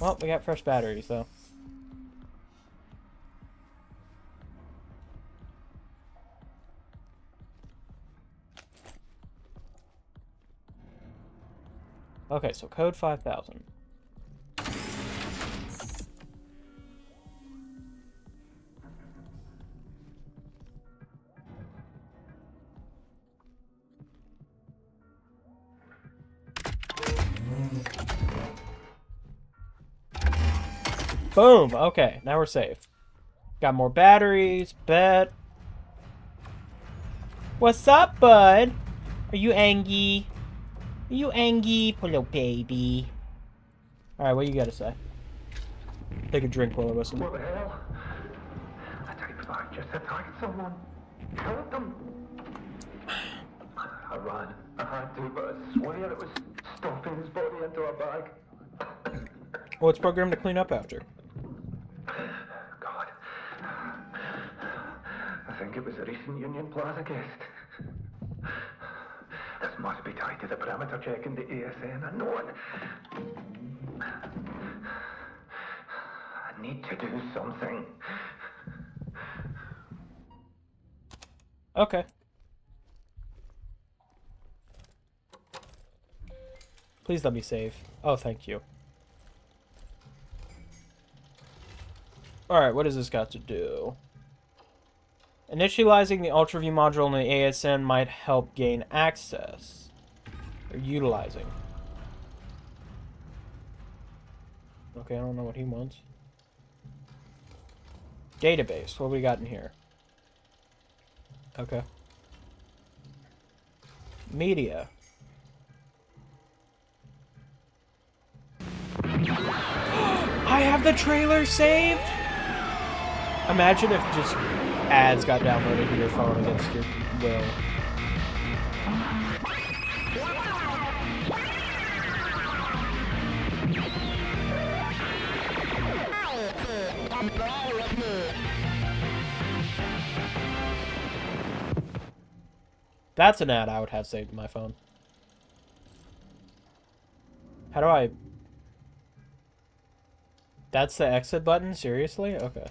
Well, we got fresh batteries, though. Okay, so code 5,000. Boom! Okay, now we're safe. Got more batteries, bet. What's up, bud? Are you angry? Are you angry, poor little baby? Alright, what you gotta say? Take a drink while I listen. What the hell? A type 5 just attacked someone. Killed them. I ran. I had to, but I swear it was stuffing his body into a bag. Well, it's programmed to clean up after. God. I think it was a recent Union Plaza guest. This must be tied to the perimeter check in the ASN. I know it. I need to do something. Okay. Please let me save. Oh, thank you. Alright, what does this got to do? Initializing the UltraView module in the ASN might help gain access. Or utilizing. Okay, I don't know what he wants. Database. What we got in here? Okay. Media. I have the trailer saved? Imagine if just ads got downloaded to your phone against your will. That's an ad I would have saved in my phone. How do I... That's the exit button? Seriously? Okay.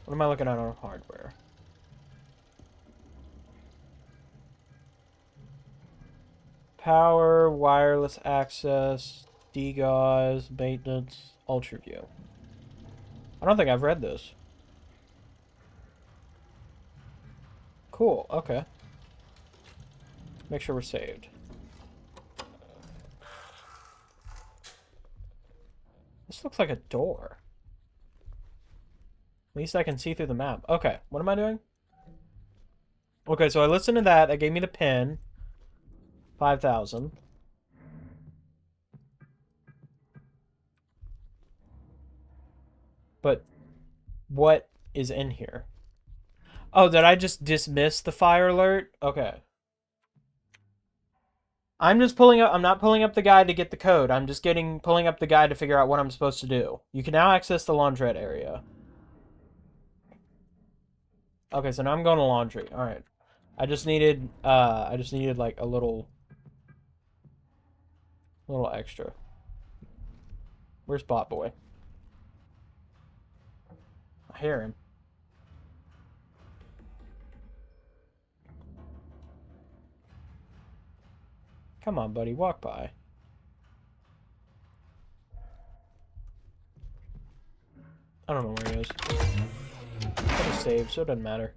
What am I looking at on hardware? Power, wireless access, DGAUZ, maintenance, UltraView. I don't think I've read this. Cool, okay. Make sure we're saved. This looks like a door. At least I can see through the map. Okay, what am I doing? Okay, so I listened to that. That gave me the pin. 5,000. But what is in here? Oh, did I just dismiss the fire alert? Okay. I'm just pulling up. I'm not pulling up the guide to get the code. I'm just pulling up the guide to figure out what I'm supposed to do. You can now access the laundrette area. Okay, so now I'm going to laundry. All right. I just needed like a little extra. Where's Bot Boy? I hear him. Come on, buddy, walk by. I don't know where he is. I just saved, so it doesn't matter.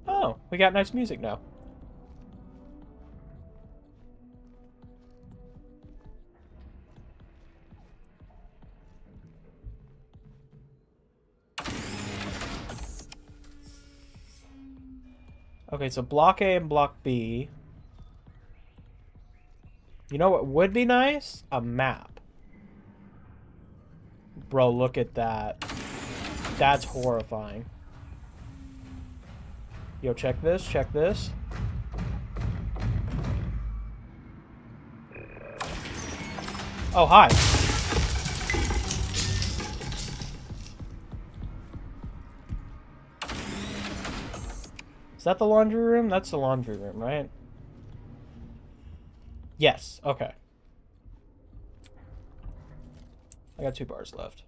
Oh, we got nice music now. Okay, so block A and block B. You know what would be nice? A map. Bro, look at that. That's horrifying. Yo, check this, check this. Oh, hi. Is that the laundry room? That's the laundry room, right? Yes, okay. I got 2 bars left.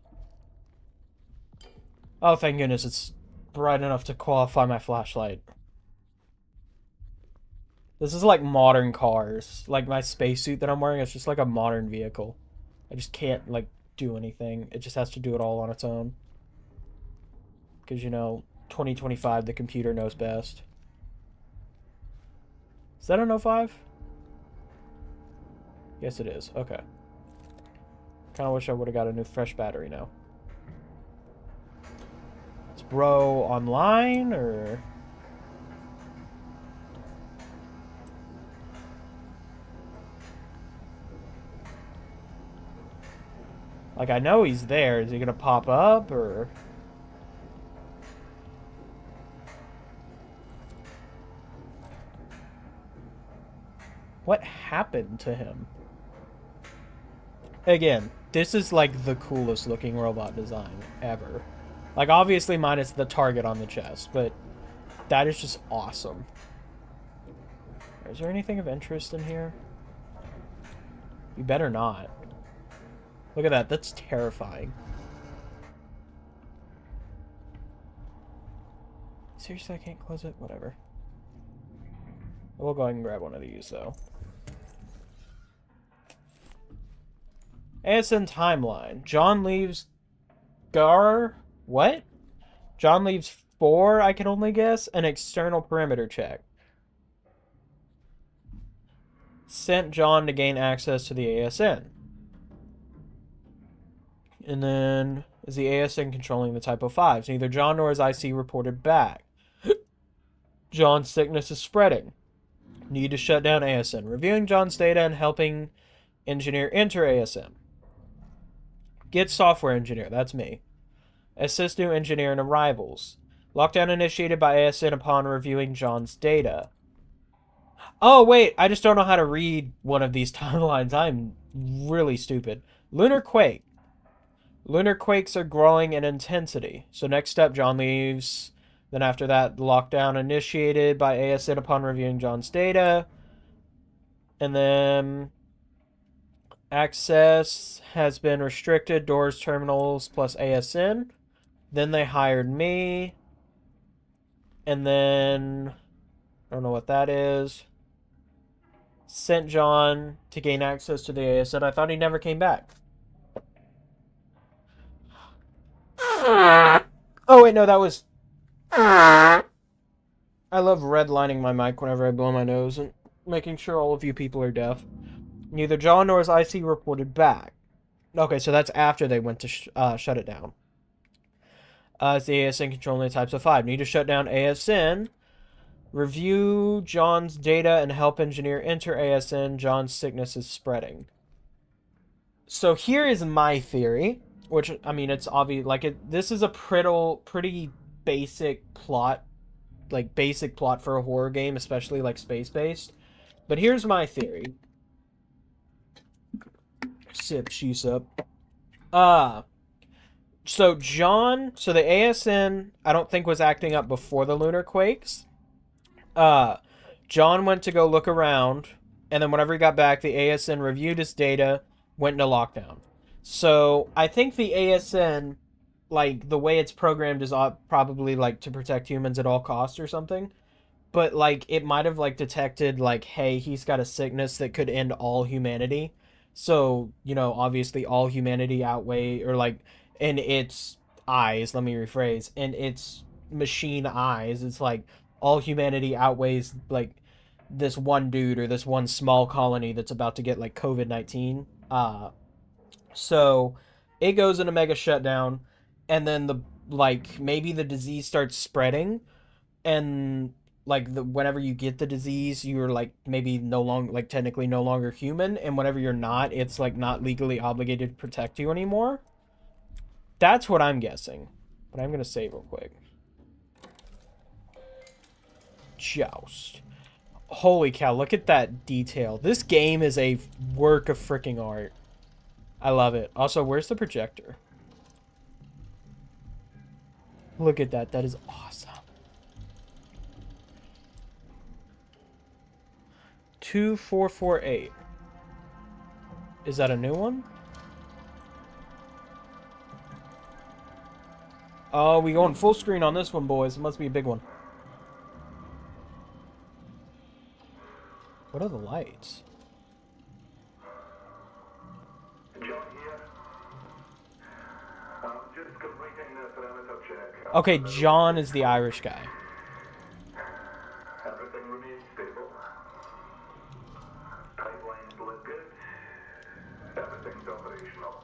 Oh, thank goodness it's bright enough to qualify my flashlight. This is like modern cars. Like my spacesuit that I'm wearing is just like a modern vehicle. I just can't like do anything. It just has to do it all on its own. Because, you know, 2025, the computer knows best. Is that an 05? Yes, it is. Okay. Kind of wish I would have got a new fresh battery now. Is bro online, or... Like, I know he's there. Is he gonna pop up, or... What happened to him? Again, this is like the coolest looking robot design ever. Like, obviously minus the target on the chest, but that is just awesome. Is there anything of interest in here? You better not. Look at that. That's terrifying. Seriously, I can't close it? Whatever. We'll go ahead and grab one of these, though. ASN timeline. John leaves Gar... What? John leaves 4, I can only guess. An external perimeter check. Sent John to gain access to the ASN. And then, is the ASN controlling the Typo 5s? Neither John nor his IC reported back. John's sickness is spreading. Need to shut down ASN. Reviewing John's data and helping engineer enter ASN. Get software engineer. That's me. Assist new engineer in arrivals. Lockdown initiated by ASN upon reviewing John's data. Oh, wait. I just don't know how to read one of these timelines. I'm really stupid. Lunar quake. Lunar quakes are growing in intensity. So next step, John leaves. Then after that, lockdown initiated by ASN upon reviewing John's data. And then access has been restricted. Doors, terminals, plus ASN. Then they hired me. And then, I don't know what that is. Sent John to gain access to the ASN. I thought he never came back. Oh, wait, no, that was... I love redlining my mic whenever I blow my nose and making sure all of you people are deaf. Neither John nor his IC reported back. Okay, so that's after they went to shut it down. Is the ASN controlling the types of 5? Need to shut down ASN. Review John's data and help engineer enter ASN. John's sickness is spreading. So here is my theory, which, I mean, it's obvious. Like, this is a pretty basic plot, like, basic plot for a horror game, especially, like, space-based. But here's my theory. Sip, she's up. So the ASN, I don't think was acting up before the lunar quakes. John went to go look around, and then whenever he got back, the ASN reviewed his data, went into lockdown. So I think the ASN, like, the way it's programmed is probably, like, to protect humans at all costs or something. But, like, it might have, like, detected, like, hey, he's got a sickness that could end all humanity. So, you know, obviously all humanity outweigh, or, like, in its eyes, let me rephrase, in its machine eyes, it's like all humanity outweighs, like, this one dude or this one small colony that's about to get, like, COVID-19. So it goes in a mega shutdown, and then like, maybe the disease starts spreading, and like whenever you get the disease, you're like maybe no longer, like, technically no longer human, and whenever you're not, it's like not legally obligated to protect you anymore. That's what I'm guessing. But I'm gonna save real quick. Joust. Holy cow, look at that detail. This game is a work of freaking art. I love it. Also, where's the projector? Look at that. That is awesome. 2448. Is that a new one? Oh, we going full screen on this one, boys. It must be a big one. What are the lights? John here. I'm just completing the perimeter check. Okay, John is the Irish guy. Everything remains stable. Pipelines look good. Everything's operational.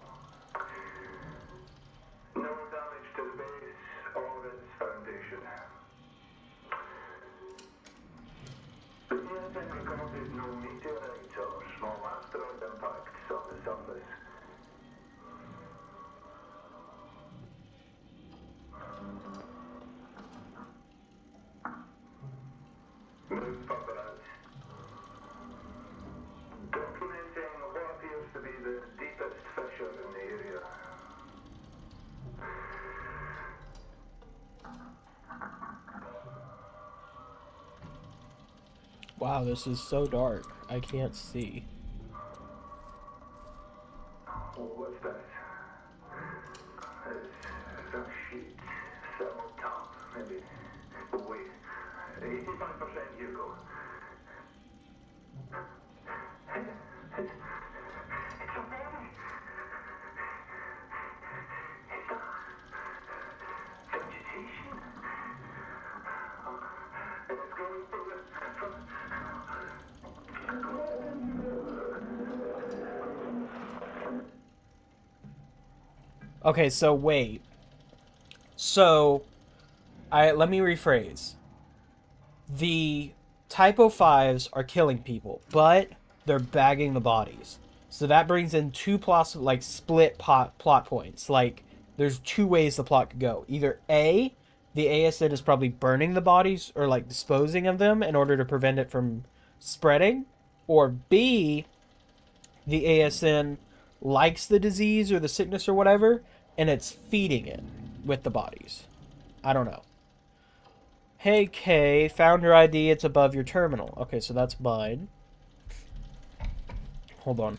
No damage to the base or its foundation. The ESN recorded no meteorite or small asteroid impacts on the surface. Move further out. Documenting what appears to be the deepest fissure in the area. Wow, this is so dark. I can't see. What's that? It's a sheet. Thermal top, maybe. Oh, wait. 85% Hugo. It's a body. It's a vegetation. And it's going from Okay, so wait. So, let me rephrase. The Typo 5s are killing people, but they're bagging the bodies. So that brings in two possible, like, split plot points. Like, there's two ways the plot could go. Either A, the ASN is probably burning the bodies or, like, disposing of them in order to prevent it from spreading. Or B, the ASN likes the disease or the sickness or whatever, and it's feeding it with the bodies. I don't know. Hey, Kay, found your ID. It's above your terminal. Okay, so that's mine. Hold on.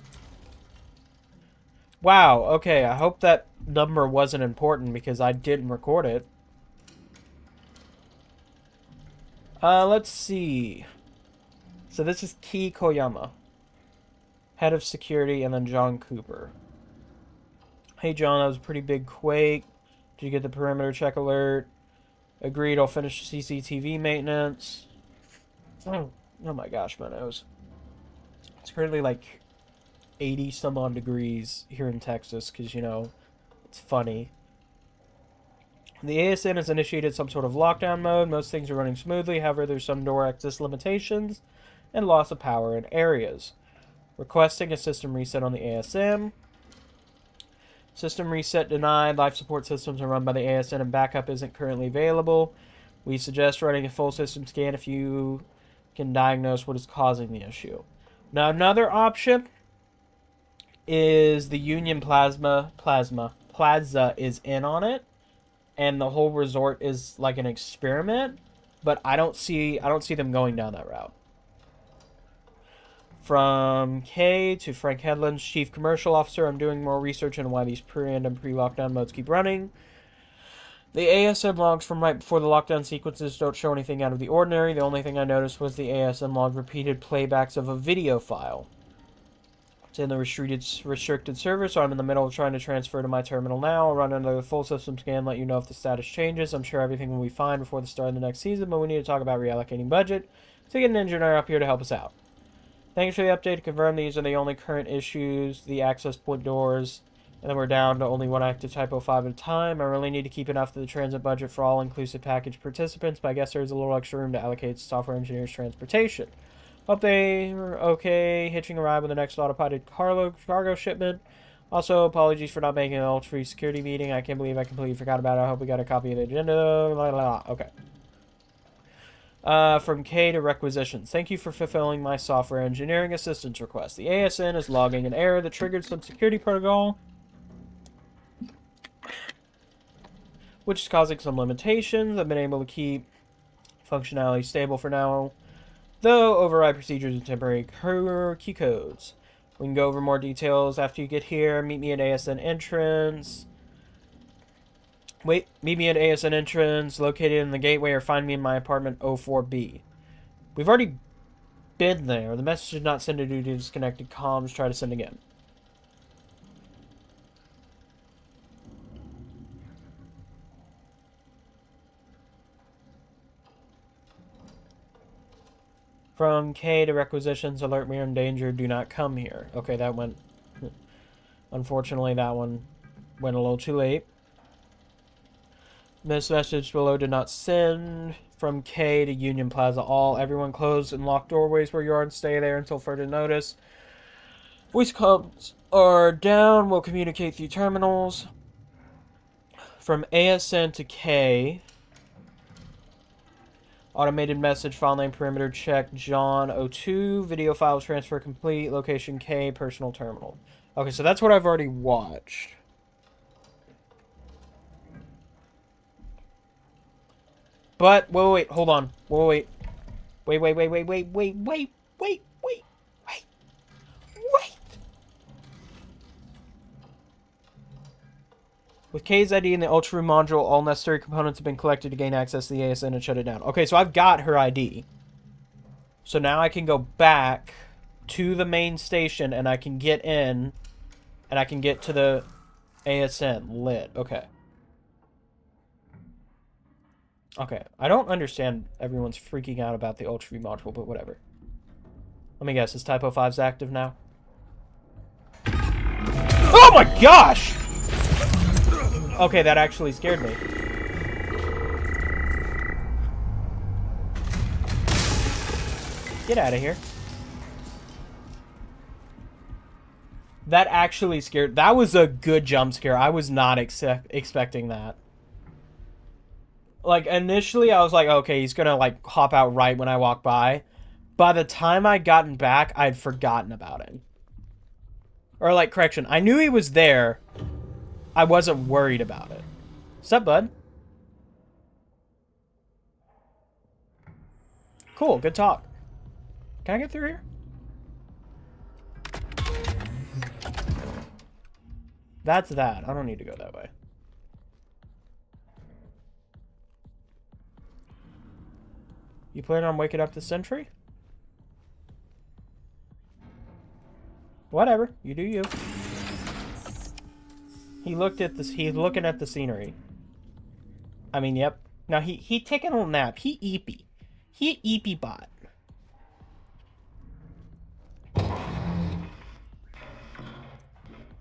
Wow, okay, I hope that number wasn't important because I didn't record it. Let's see. So this is Key Koyama, head of security, and then John Cooper. Hey, John, that was a pretty big quake. Did you get the perimeter check alert? Agreed, I'll finish CCTV maintenance. Oh my gosh, my nose. It's currently like 80 some odd degrees here in Texas because, you know, it's funny. The ASN has initiated some sort of lockdown mode. Most things are running smoothly. However, there's some door access limitations and loss of power in areas. Requesting a system reset on the ASM. System reset denied. Life support systems are run by the ASN and backup isn't currently available. We suggest running a full system scan if you can diagnose what is causing the issue. Now, another option is the Union Plaza is in on it, and the whole resort is like an experiment. But I don't see them going down that route. From K to Frank Headlands, Chief Commercial Officer. I'm doing more research into why these pre-random pre-lockdown modes keep running. The ASM logs from right before the lockdown sequences don't show anything out of the ordinary. The only thing I noticed was the ASM log repeated playbacks of a video file. It's in the restricted server, so I'm in the middle of trying to transfer to my terminal now. I'll run another full system scan, let you know if the status changes. I'm sure everything will be fine before the start of the next season, but we need to talk about reallocating budget. So get an engineer up here to help us out. Thanks for the update. To confirm, these are the only current issues, the access point doors, and then we're down to only one active Typo 5 at a time. I really need to keep enough of the transit budget for all-inclusive package participants, but I guess there's a little extra room to allocate to software engineers' transportation. Hope they were okay hitching a ride with the next autopilot cargo shipment. Also, apologies for not making an ultra-free security meeting. I can't believe I completely forgot about it. I hope we got a copy of the agenda. Okay. From K to requisitions. Thank you for fulfilling my software engineering assistance request. The ASN is logging an error that triggered some security protocol, which is causing some limitations. I've been able to keep functionality stable for now, though override procedures and temporary key codes. We can go over more details after you get here. Meet me at ASN entrance. Meet me at ASN entrance, located in the gateway, or find me in my apartment 04B. We've already been there. The message did not send due to disconnected comms. Try to send again. From K to requisitions, alert we are in danger, do not come here. Okay, that went... Unfortunately, that one went a little too late. This message below did not send. From K to Union Plaza all. Everyone close and lock doorways where you are and stay there until further notice. Voice comms are down. We'll communicate through terminals. From ASN to K... Automated message, file name, perimeter check, John02, video file transfer complete, location K, personal terminal. Okay, so that's what I've already watched. But, wait, hold on. Wait. With K's ID and the Ultra module, all necessary components have been collected to gain access to the ASN and shut it down. Okay, so I've got her ID. So now I can go back to the main station and I can get in and I can get to the ASN lit. Okay. Okay, I don't understand everyone's freaking out about the Ultra module, but whatever. Let me guess, is Typo 5's active now? Oh my gosh! Okay, that actually scared me. Get out of here. That actually scared... That was a good jump scare. I was not expecting that. Like, initially, I was like, okay, he's gonna, like, hop out right when I walk by. By the time I'd gotten back, I'd forgotten about him. Or, like, correction, I knew he was there. I wasn't worried about it. What's up, bud? Cool, good talk. Can I get through here? That's that. I don't need to go that way. You plan on waking up the sentry? Whatever. You do you. He looked at this. He's looking at the scenery. I mean, yep. Now he taking a little nap. He eepy. He eepy bot.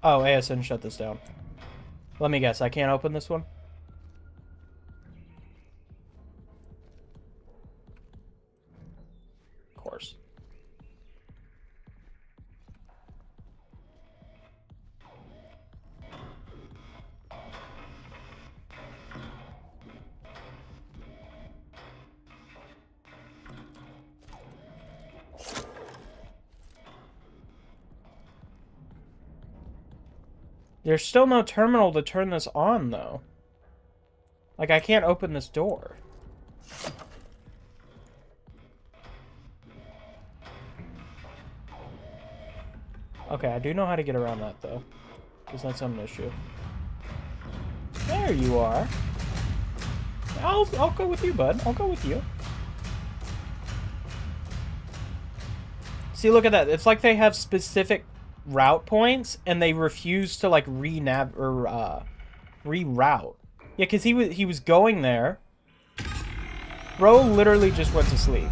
Oh, ASN shut this down. Let me guess. I can't open this one. There's still no terminal to turn this on, though. Like, I can't open this door. Okay, I do know how to get around that, though. Because that's not an issue. There you are. I'll go with you, bud. I'll go with you. See, look at that. It's like they have specific route points, and they refuse to, like, reroute. Yeah, because he was going there. Bro literally just went to sleep.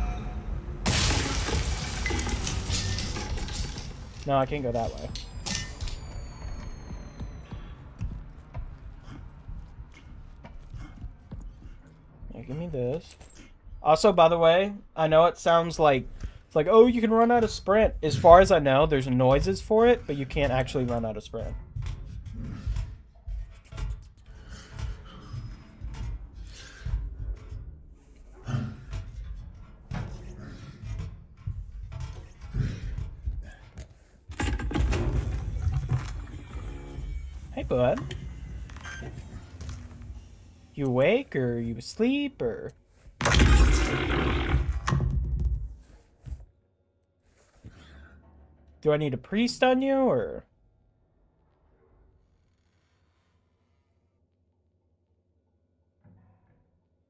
No, I can't go that way. Yeah, give me this. Also, by the way, I know it sounds like it's like, oh, you can run out of sprint. As far as I know, there's noises for it, but you can't actually run out of sprint. Hey, bud. You awake, or you asleep, or... Do I need a priest on you, or...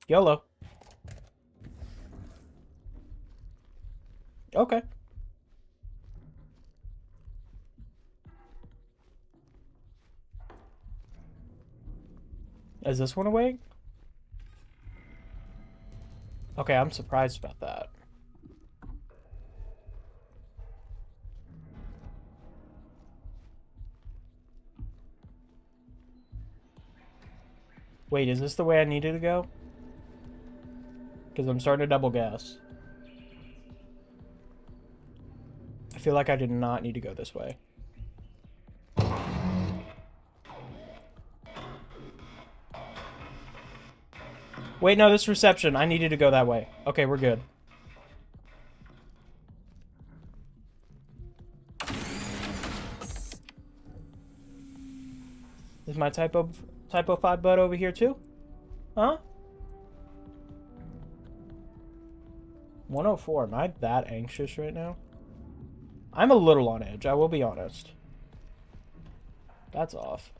YOLO. Okay. Is this one awake? Okay, I'm surprised about that. Wait, is this the way I needed to go? Because I'm starting to double guess. I feel like I did not need to go this way. Wait, no, this reception. I needed to go that way. Okay, we're good. Is my typo 5 bud over here too? Huh? 104. Am I that anxious right now? I'm a little on edge, I will be honest. That's off.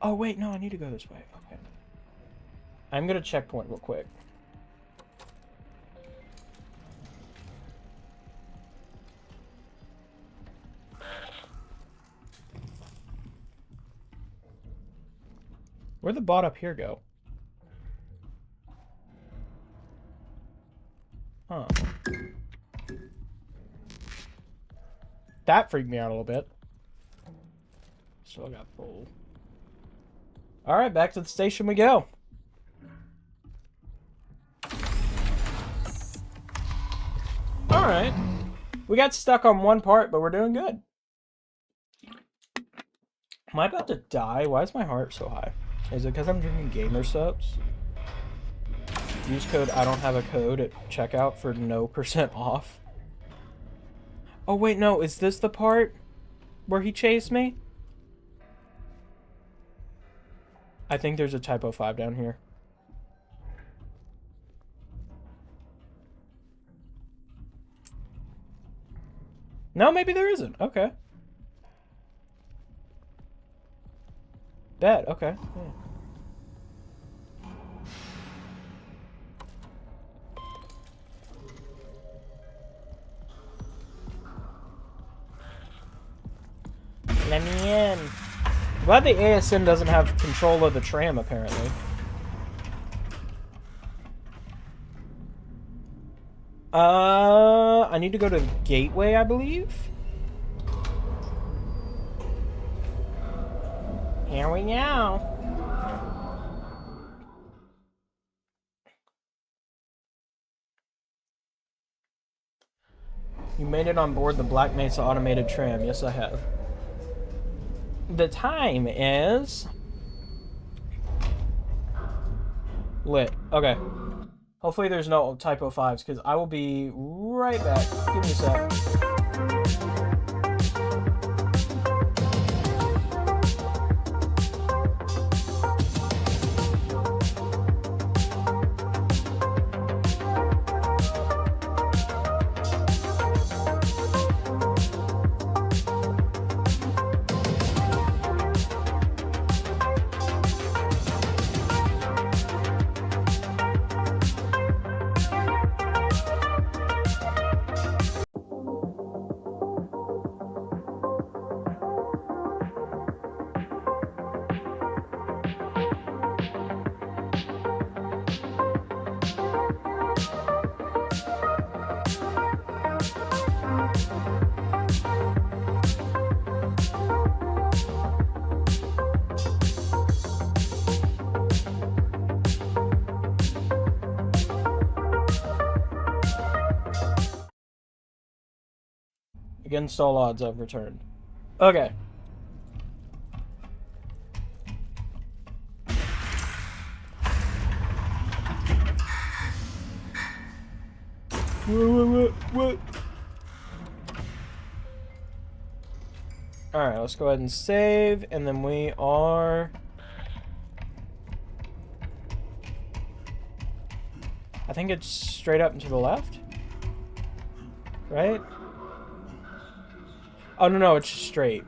Oh, wait, no, I need to go this way. Okay. I'm gonna checkpoint real quick. Where'd the bot up here go? Huh. That freaked me out a little bit. Still got full. Alright, back to the station we go. Alright. We got stuck on one part, but we're doing good. Am I about to die? Why is my heart so high? Is it because I'm drinking gamer subs? Use code I don't have a code at checkout for no % off. Oh wait, no, is this the part where he chased me? I think there's a typo 5 down here. No, maybe there isn't. Okay. Bet, okay. Yeah. Let me in. Glad the ASM doesn't have control of the tram, apparently. I need to go to the gateway, I believe. Here we go. You made it on board the Black Mesa automated tram. Yes, I have. The time is... lit. Okay. Hopefully there's no typo 5s, because I will be right back. Give me a sec. Against all odds, I've returned. Okay. What? Alright, let's go ahead and save, and then we are... I think it's straight up and to the left? Right? Oh, no, it's just straight.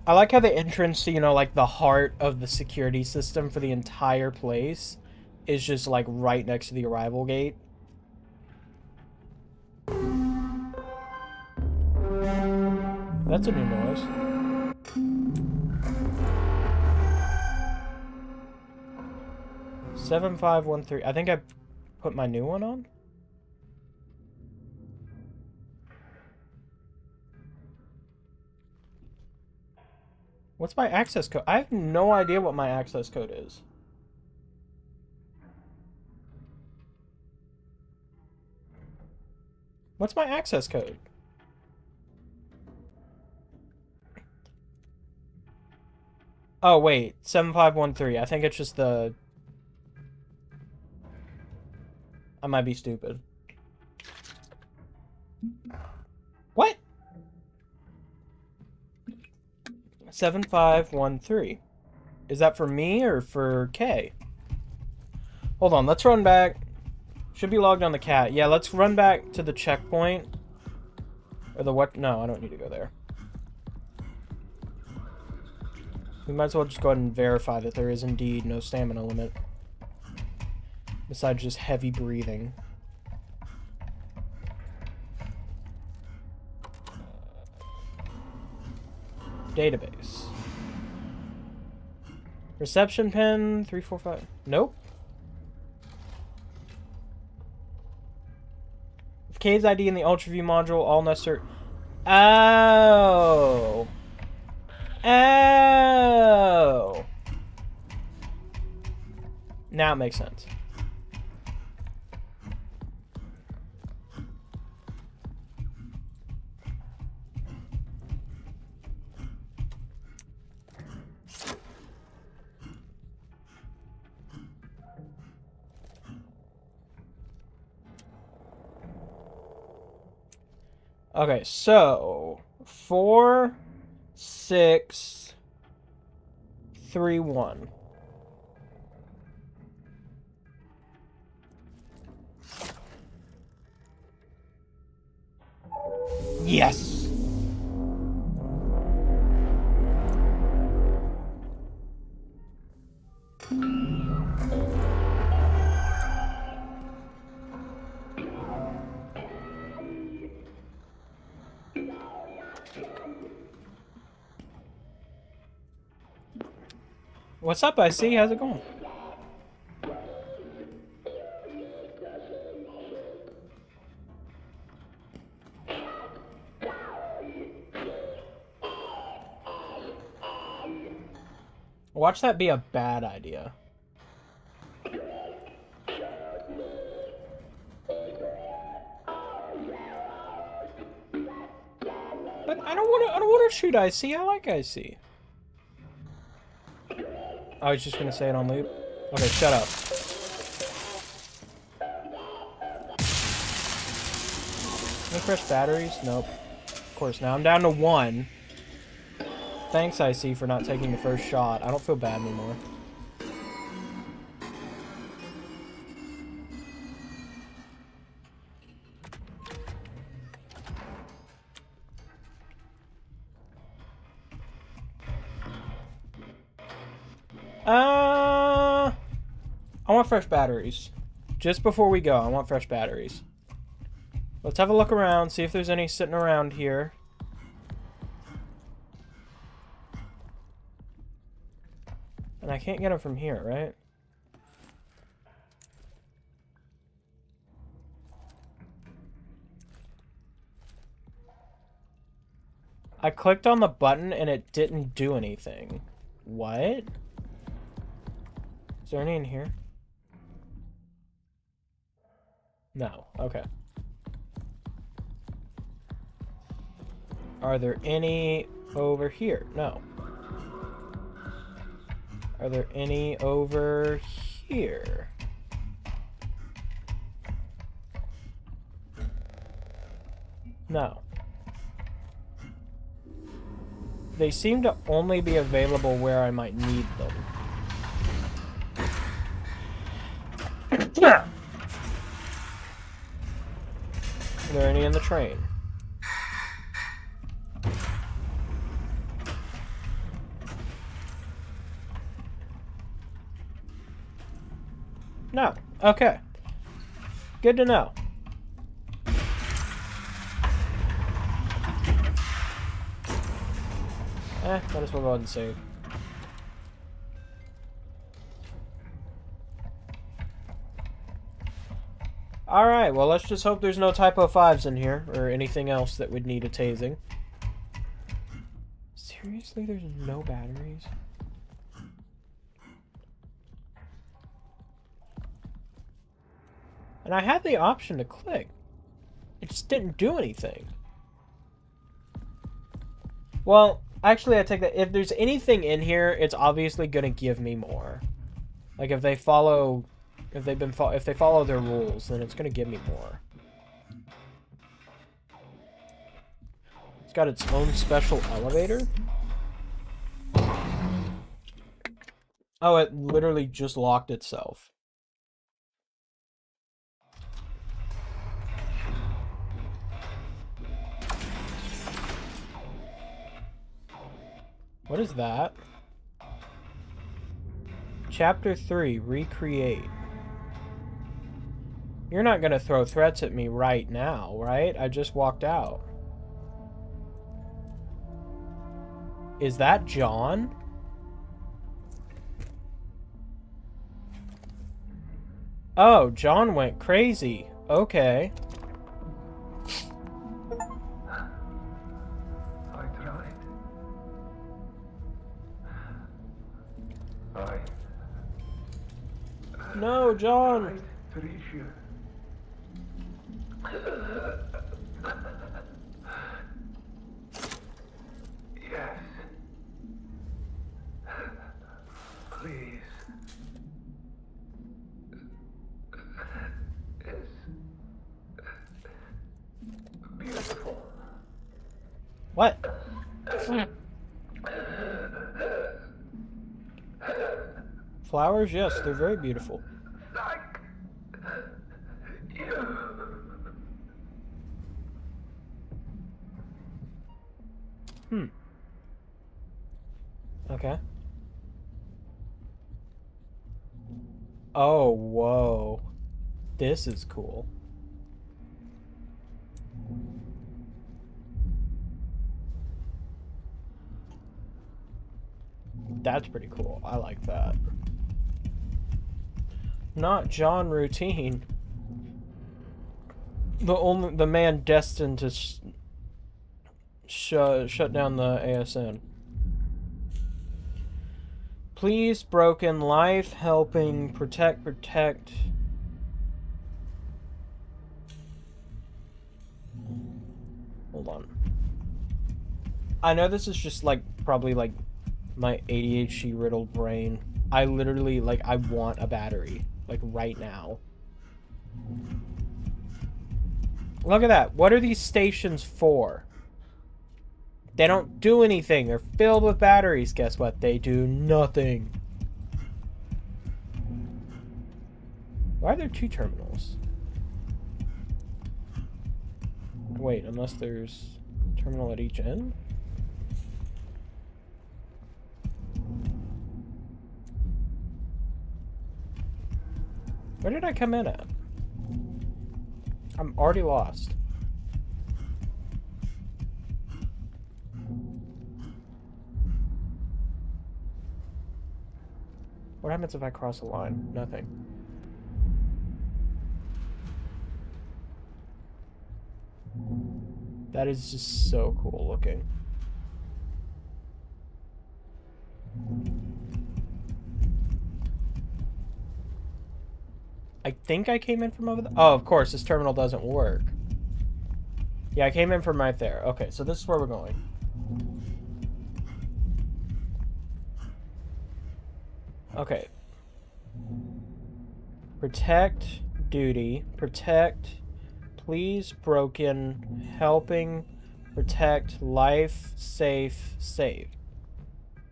I like how the entrance to, you know, like, the heart of the security system for the entire place is just, like, right next to the arrival gate. That's a new noise. Seven, 5, 1, 3. I think I put my new one on. What's my access code? I have no idea what my access code is. What's my access code? Oh, wait. 7513. I think it's just the... I might be stupid. What? 7513. Is that for me or for K? Hold on, let's run back. Should be logged on the cat. Yeah, let's run back to the checkpoint. Or the what? No, I don't need to go there. We might as well just go ahead and verify that there is indeed no stamina limit. Besides just heavy breathing. Database. Reception pin, 345. Nope. With K's ID in the UltraView module, all necessary... Oh. Oh. Now it makes sense. Okay, so 4, 6, 3, 1. Yes. What's up, I see? How's it going? Watch that be a bad idea. But I don't want to shoot IC. I like IC. I was just gonna say it on loop. Okay, shut up. Any fresh batteries? Nope. Of course, now I'm down to 1. Thanks, IC, for not taking the first shot. I don't feel bad anymore. I want fresh batteries. Just before we go, I want fresh batteries. Let's have a look around, see if there's any sitting around here. And I can't get them from here, right? I clicked on the button and it didn't do anything. What? Is there any in here? No. Okay. Are there any over here? No. Are there any over here? No. They seem to only be available where I might need them. Are there any in the train? No. Okay. Good to know. Might as well go ahead and save. Alright, well, let's just hope there's no typo 5s in here, or anything else that would need a tasing. Seriously, there's no batteries? And I had the option to click. It just didn't do anything. Well, actually, I take that. If there's anything in here, it's obviously gonna give me more. Like if they follow, if they follow their rules, then it's gonna give me more. It's got its own special elevator. Oh, it literally just locked itself. What is that? Chapter 3, Recreate. You're not gonna throw threats at me right now, right? I just walked out. Is that John? Oh, John went crazy. Okay. I tried. I No, John. tried to reach you. Yes. Please. It's beautiful. What? Flowers? Yes, they're very beautiful. Thank you. Okay. Oh, whoa. This is cool. That's pretty cool. I like that. Not John Routine. The man destined to shut down the ASN. Please, broken life, helping protect. Hold on. I know this is just like probably like my ADHD riddled brain. I literally like I want a battery like right now. Look at that. What are these stations for? They don't do anything. They're filled with batteries. Guess what? They do nothing. Why are there two terminals? Wait, unless there's a terminal at each end? Where did I come in at? I'm already lost. What happens if I cross a line? Nothing. That is just so cool looking. I think I came in from over there. Oh, of course, this terminal doesn't work. Yeah, I came in from right there. Okay, so this is where we're going. Okay. Protect, duty, protect, please, broken, helping, protect, life, safe, save.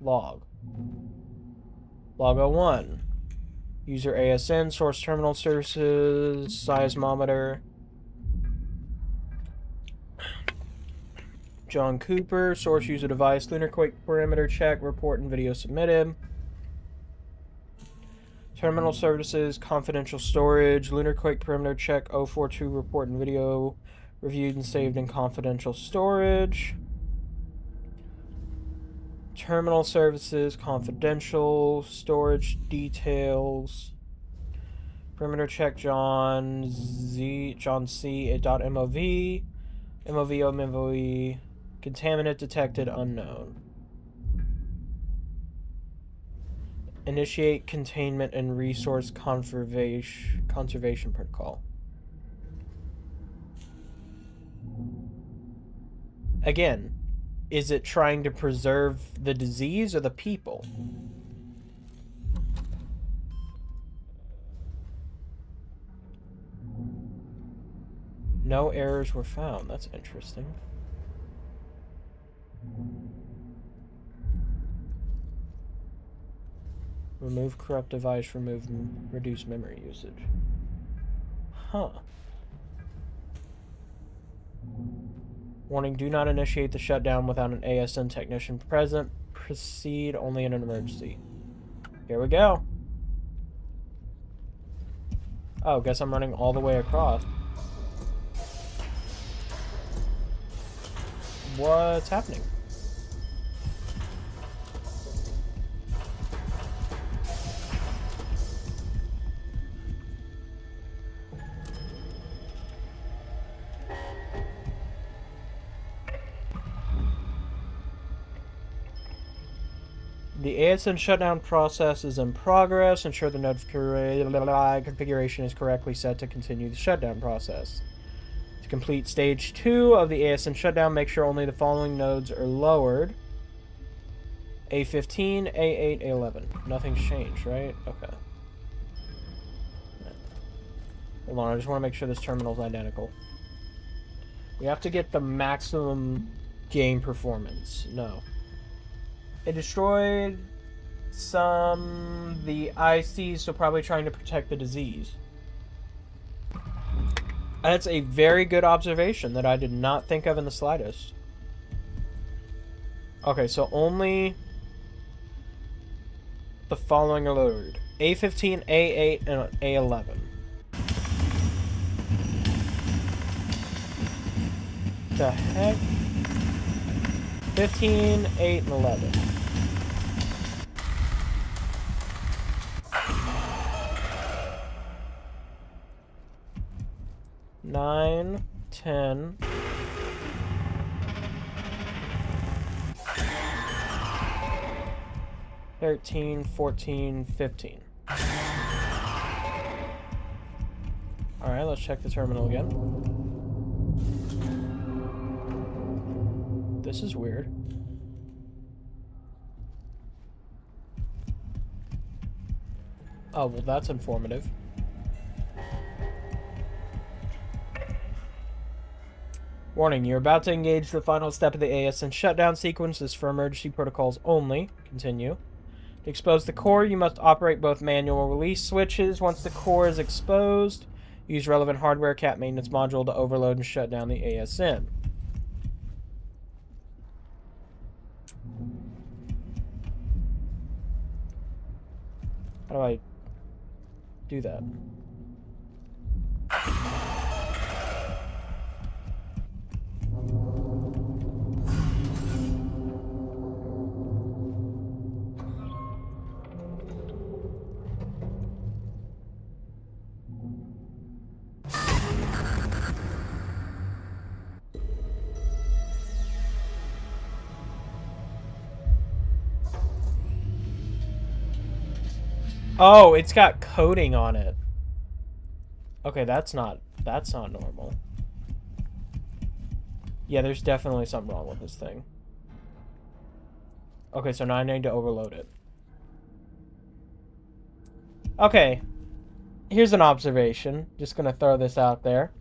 Log. Log 01. User ASN, source terminal services, seismometer. John Cooper, source user device, lunar quake perimeter check, report and video submitted. Terminal services, confidential storage, lunar quake perimeter check, 042 report and video reviewed and saved in confidential storage. Terminal services, confidential storage details. Perimeter check, John C. .mov, MOV, contaminant detected, unknown. Initiate containment and resource conservation protocol. Again, is it trying to preserve the disease or the people? No errors were found. That's interesting. Remove corrupt device, reduce memory usage. Huh. Warning, do not initiate the shutdown without an ASN technician present. Proceed only in an emergency. Here we go. Oh, guess I'm running all the way across. What's happening? The ASN shutdown process is in progress. Ensure the node configuration is correctly set to continue the shutdown process. To complete stage 2 of the ASN shutdown, make sure only the following nodes are lowered. A15, A8, A11. Nothing's changed, right? Okay. Hold on, I just want to make sure this terminal's identical. We have to get the maximum game performance. No. It destroyed the ICs, so probably trying to protect the disease. That's a very good observation that I did not think of in the slightest. Okay, so only the following are lowered. A15, A8, and A11. The heck? 15, 8, and 11. Nine, 10. 13, 14, 15. Alright, let's check the terminal again. This is weird. Oh, well, that's informative. Warning, you're about to engage the final step of the ASN shutdown sequence. This is for emergency protocols only. Continue. To expose the core, you must operate both manual release switches. Once the core is exposed, use relevant hardware cat maintenance module to overload and shut down the ASN. How do I do that? Oh, it's got coding on it. Okay, that's not normal. Yeah, there's definitely something wrong with this thing. Okay, so now I need to overload it. Okay, here's an observation. Just gonna throw this out there.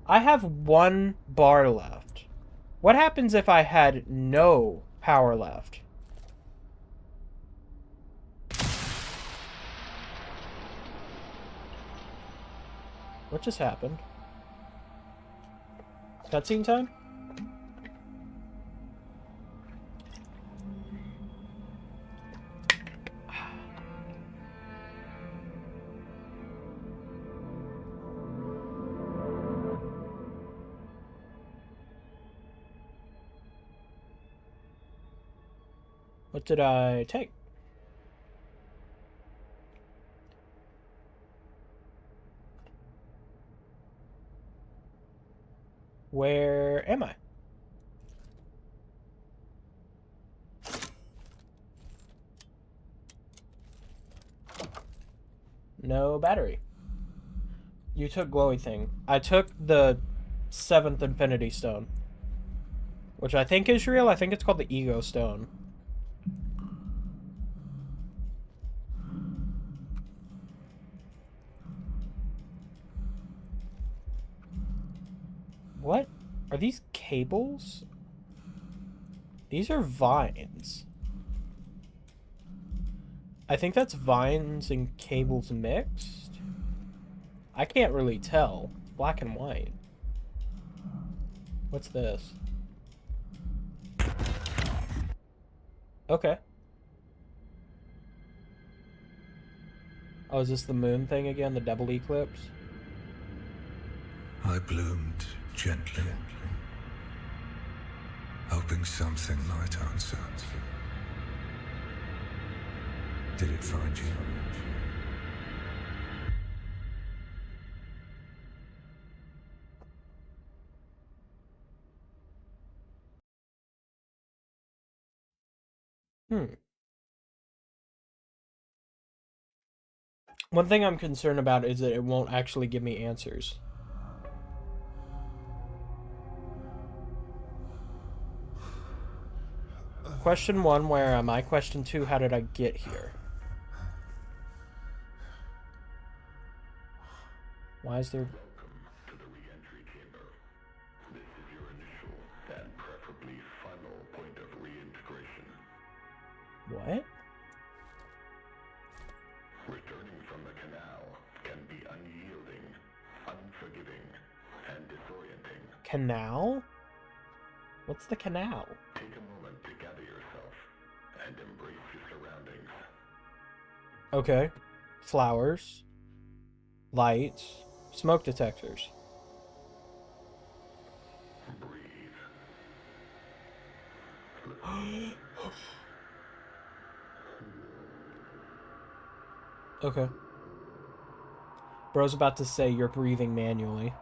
I have 1 bar left. What happens if I had no power left? What just happened? Cutscene time? What did I take? Where am I? No battery. You took glowy thing. I took the 7th Infinity Stone. Which I think is real. I think it's called the Ego Stone. What? Are these cables? These are vines. I think that's vines and cables mixed. I can't really tell. Black and white. What's this? Okay. Oh, is this the moon thing again? The double eclipse? I bloomed gently, hoping something might answer. Did it find you? One thing I'm concerned about is that it won't actually give me answers. Question 1, where am I? Question 2, how did I get here? Why is there... Welcome to the re-entry chamber. This is your initial and preferably final point of reintegration. What? Returning from the canal can be unyielding, unforgiving, and disorienting. Canal? What's the canal? Take a moment to gather yourself and embrace your surroundings. Okay. Flowers. Lights. Smoke detectors. Breathe. Okay. Bro's about to say you're breathing manually.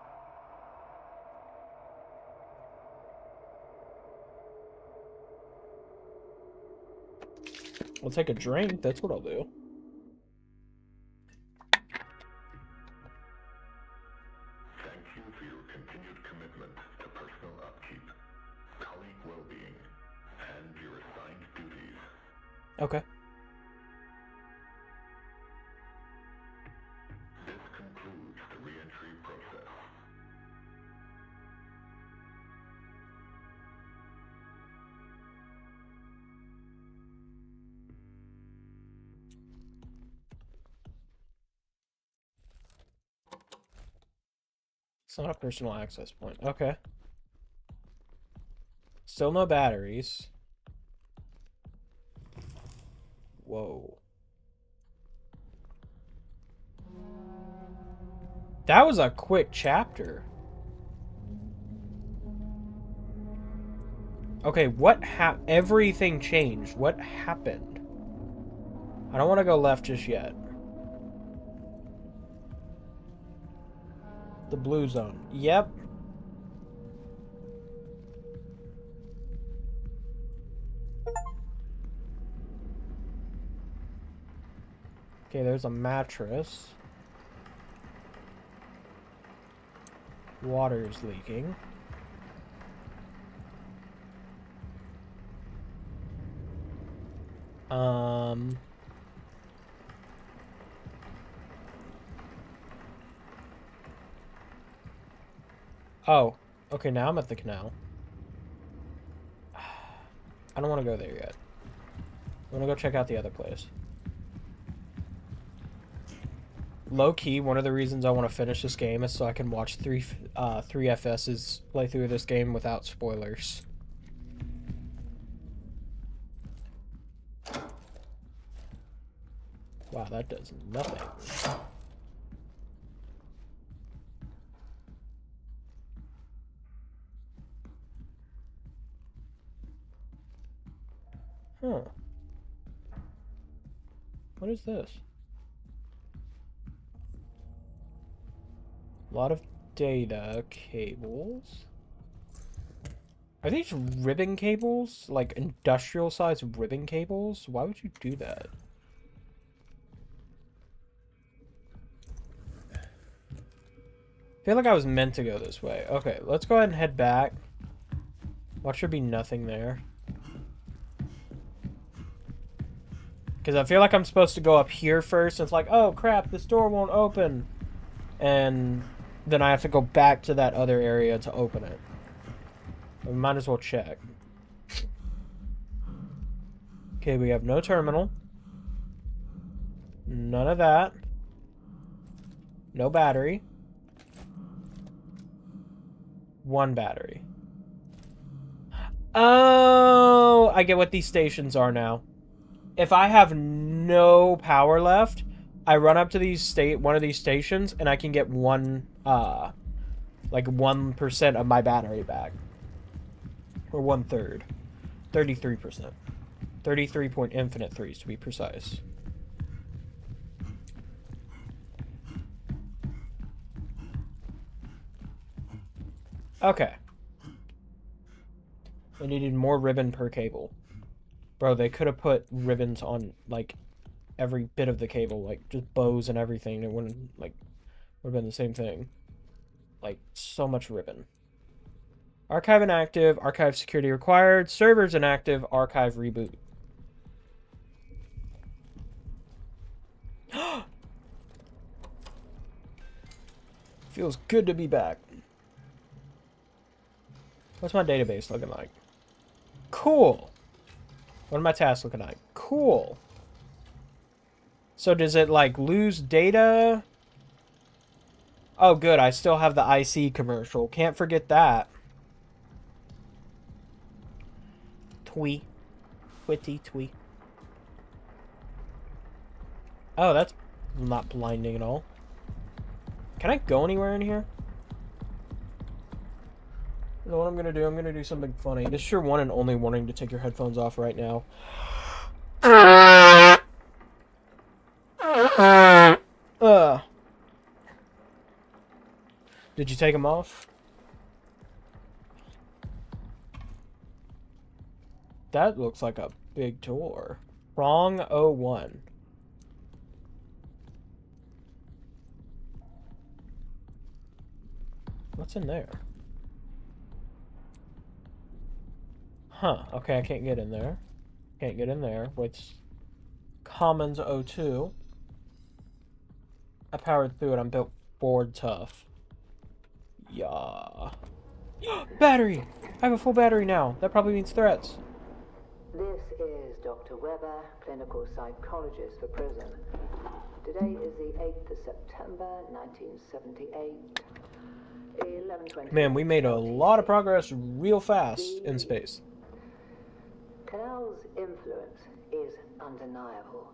I'll take a drink. That's what I'll do. Thank you for your continued commitment to personal upkeep, colleague well-being, and your assigned duties. Okay. This concludes the re-entry process. It's not a personal access point. Okay. Still no batteries. Whoa. That was a quick chapter. Okay, everything changed. What happened? I don't want to go left just yet. The blue zone. Yep. Okay, there's a mattress. Water's leaking. Oh, okay, now I'm at the canal. I don't want to go there yet. I want to go check out the other place. Low-key, one of the reasons I want to finish this game is so I can watch 3FS's play through this game without spoilers. Wow, that does nothing. Huh. What is this? A lot of data cables. Are these ribbon cables? Like industrial size ribbon cables? Why would you do that? I feel like I was meant to go this way. Okay, let's go ahead and head back. Watch there be nothing there. Because I feel like I'm supposed to go up here first. And it's like, oh crap, this door won't open. And then I have to go back to that other area to open it. We might as well check. Okay, we have no terminal. None of that. No battery. One battery. Oh, I get what these stations are now. If I have no power left, I run up to one of these stations and I can get like 1% of my battery back. Or 1/3. 33%. 33.infinite3s to be precise. Okay. I needed more ribbon per cable. Bro, they could have put ribbons on, like, every bit of the cable. Like, just bows and everything. It wouldn't, like, would have been the same thing. Like, so much ribbon. Archive inactive. Archive security required. Servers inactive. Archive reboot. Feels good to be back. What's my database looking like? Cool. What are my tasks looking like? Cool. So does it, like, lose data? Oh, good. I still have the IC commercial. Can't forget that. Twee. Twitty twee. Oh, that's not blinding at all. Can I go anywhere in here? You know what I'm gonna do? I'm gonna do something funny. This is your one and only warning to take your headphones off right now. Did you take them off? That looks like a big door. Prong 01. What's in there? Huh, okay, I can't get in there. Can't get in there. What's Commons 02? I powered through it. I'm built Ford tough. Yeah. Battery! I have a full battery now. That probably means threats. This is Dr. Weber, clinical psychologist for prison. Today is the 8th of September, 1978. 11:20. Man, we made a lot of progress real fast in space. Canal's influence is undeniable.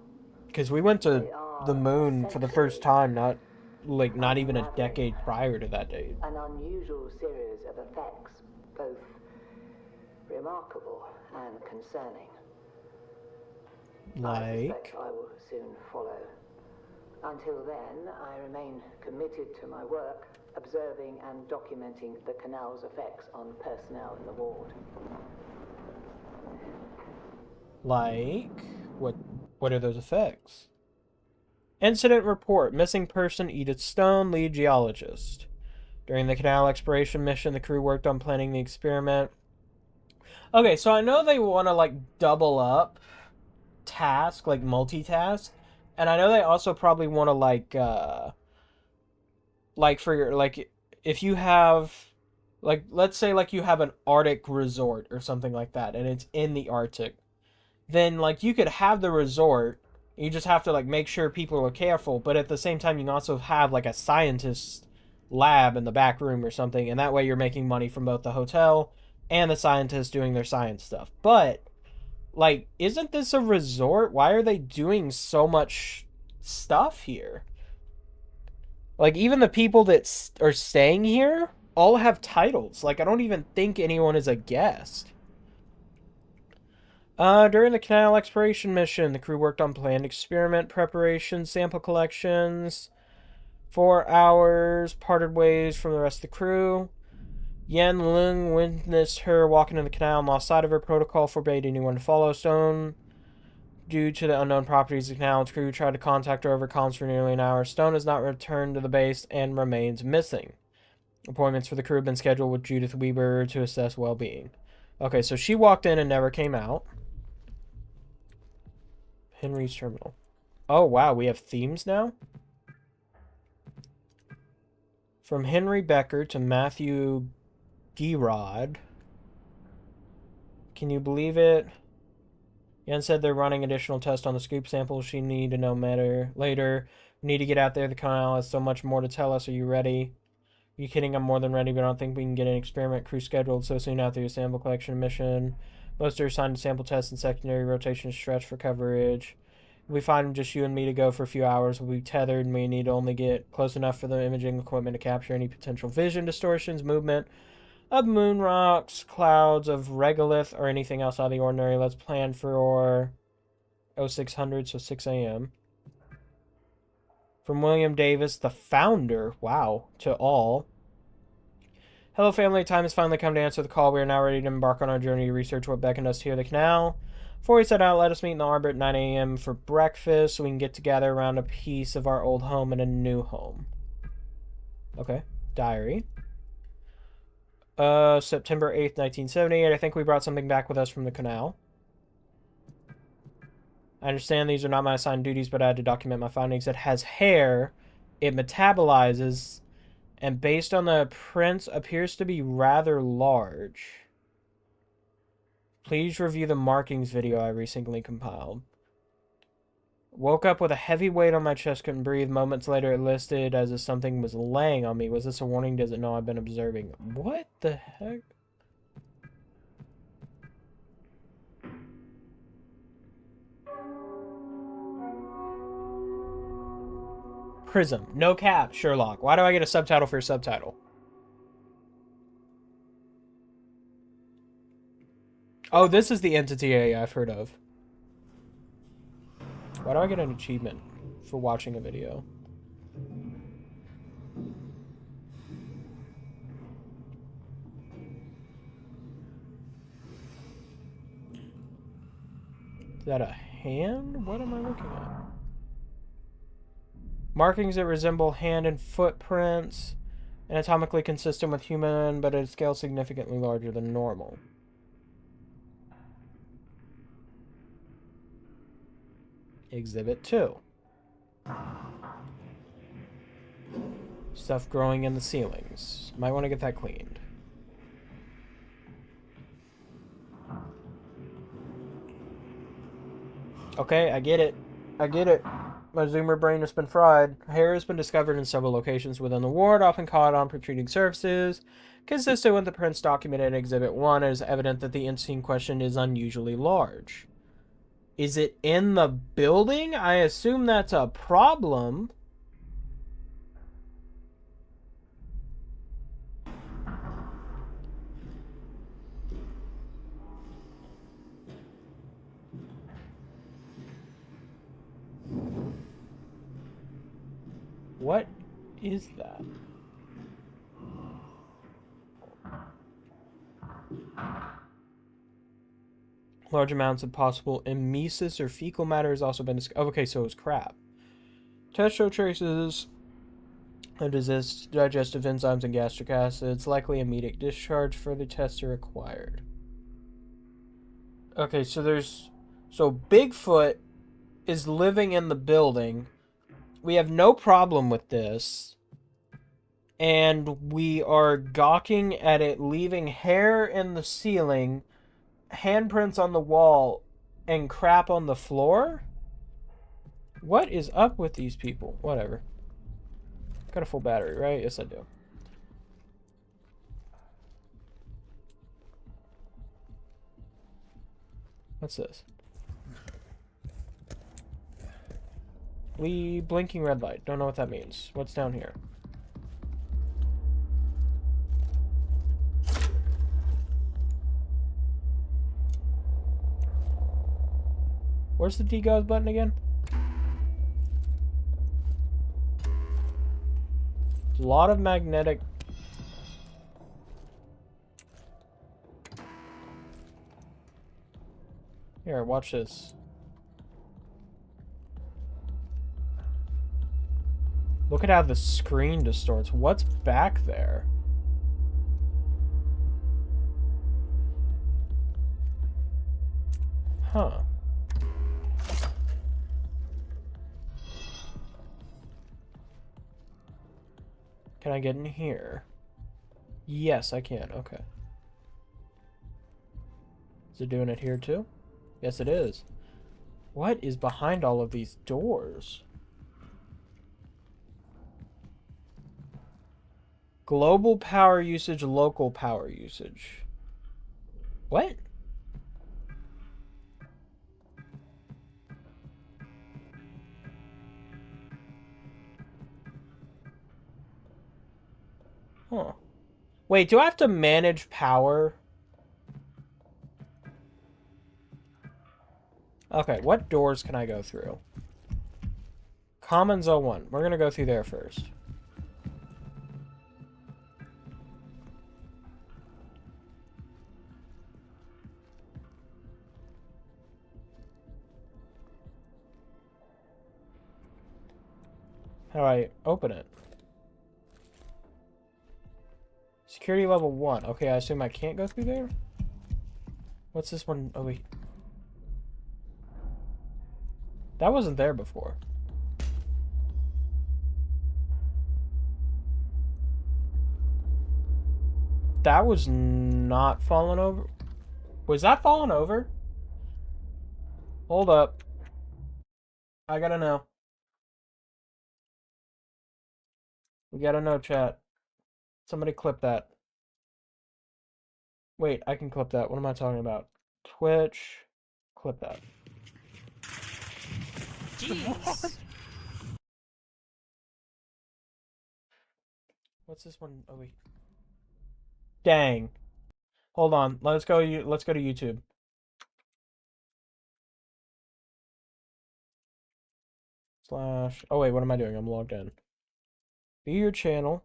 Because we went to the moon for the first time, not even a decade prior to that date. An unusual series of effects, both remarkable and concerning. I suspect I will soon follow. Until then, I remain committed to my work, observing and documenting the canal's effects on personnel in the ward. What are those effects? Incident report. Missing person Edith Stone, lead geologist. During the canal exploration mission, the crew worked on planning the experiment. Okay, so I know they want to, like, double up task, like, multitask. And I know they also probably want to, like, for your, like, if you have, like, let's say, like, you have an Arctic resort or something like that, and it's in the Arctic. Then, like, you could have the resort. You just have to, like, make sure people are careful. But at the same time, you can also have, like, a scientist lab in the back room or something. And that way you're making money from both the hotel and the scientists doing their science stuff. But, like, isn't this a resort? Why are they doing so much stuff here? Like, even the people that are staying here all have titles. Like, I don't even think anyone is a guest. During the canal exploration mission, the crew worked on planned experiment preparation, sample collections. 4 hours, parted ways from the rest of the crew. Yan Lung witnessed her walking in the canal and lost sight of her. Protocol forbade anyone to follow Stone. Due to the unknown properties of the canal, the crew tried to contact her over comms for nearly an hour. Stone has not returned to the base and remains missing. Appointments for the crew have been scheduled with Judith Weber to assess well-being. Okay, so she walked in and never came out. Henry's Terminal. Oh, wow, we have themes now? From Henry Becker to Matthew Gerard. Can you believe it? Yen said they're running additional tests on the scoop samples. She need to know better later. We need to get out there. The canal has so much more to tell us. Are you ready? Are you kidding? I'm more than ready, but I don't think we can get an experiment crew scheduled so soon after your sample collection mission. Most are assigned to sample tests and secondary rotation stretch for coverage. If we find just you and me to go for a few hours, we'll be tethered, and we need to only get close enough for the imaging equipment to capture any potential vision distortions, movement of moon rocks, clouds of regolith, or anything else out of the ordinary. Let's plan for 0600, so 6 a.m. From William Davis, the founder, wow, to all. Hello, family. Time has finally come to answer the call. We are now ready to embark on our journey to research what beckoned us here at the canal. Before we set out, let us meet in the arbor at 9 a.m. for breakfast so we can get together around a piece of our old home and a new home. Okay. Diary. September 8th, 1978. I think we brought something back with us from the canal. I understand these are not my assigned duties, but I had to document my findings. It has hair. It metabolizes. And based on the prints, appears to be rather large. Please review the markings video I recently compiled. Woke up with a heavy weight on my chest, couldn't breathe. Moments later, it listed as if something was laying on me. Was this a warning? Does it know I've been observing? What the heck? Prism. No cap, Sherlock. Why do I get a subtitle for a subtitle? Oh, this is the entity I've heard of. Why do I get an achievement for watching a video? Is that a hand? What am I looking at? Markings that resemble hand and footprints. Anatomically consistent with human, but at a scale significantly larger than normal. Exhibit 2. Stuff growing in the ceilings. Might want to get that cleaned. Okay, I get it. I get it. My zoomer brain has been fried. Hair has been discovered in several locations within the ward, often caught on protruding surfaces. Consistent with the prints documented in Exhibit 1, it is evident that the entity in question is unusually large. Is it in the building? I assume that's a problem. What is that? Large amounts of possible emesis or fecal matter has also been discovered. Oh, okay, so it was crap. Test show traces of digestive enzymes and gastric acids. Likely immediate discharge. Further tests are required. Okay, so Bigfoot is living in the building. We have no problem with this. And we are gawking at it leaving hair in the ceiling, handprints on the wall, and crap on the floor? What is up with these people? Whatever. Got a full battery, right? Yes, I do. What's this? Blinking red light. Don't know what that means. What's down here? Where's the degauss button again? A lot of magnetic... Here, watch this. Look at how the screen distorts. What's back there? Huh. Can I get in here? Yes, I can. Okay. Is it doing it here too? Yes, it is. What is behind all of these doors? Global power usage, local power usage. What? Huh. Wait, do I have to manage power? Okay, what doors can I go through? Commons 01. We're gonna go through there first. How do I open it? Security level 1. Okay, I assume I can't go through there? What's this one? Oh, wait. That wasn't there before. That was not fallen over. Was that fallen over? Hold up. I gotta know. We gotta know, chat. Somebody clip that. Wait, I can clip that. What am I talking about? Twitch. Clip that. Jeez. What's this one? Oh, wait. Dang. Hold on. Let's go to YouTube. Slash. Oh, wait. What am I doing? I'm logged in. Be your channel.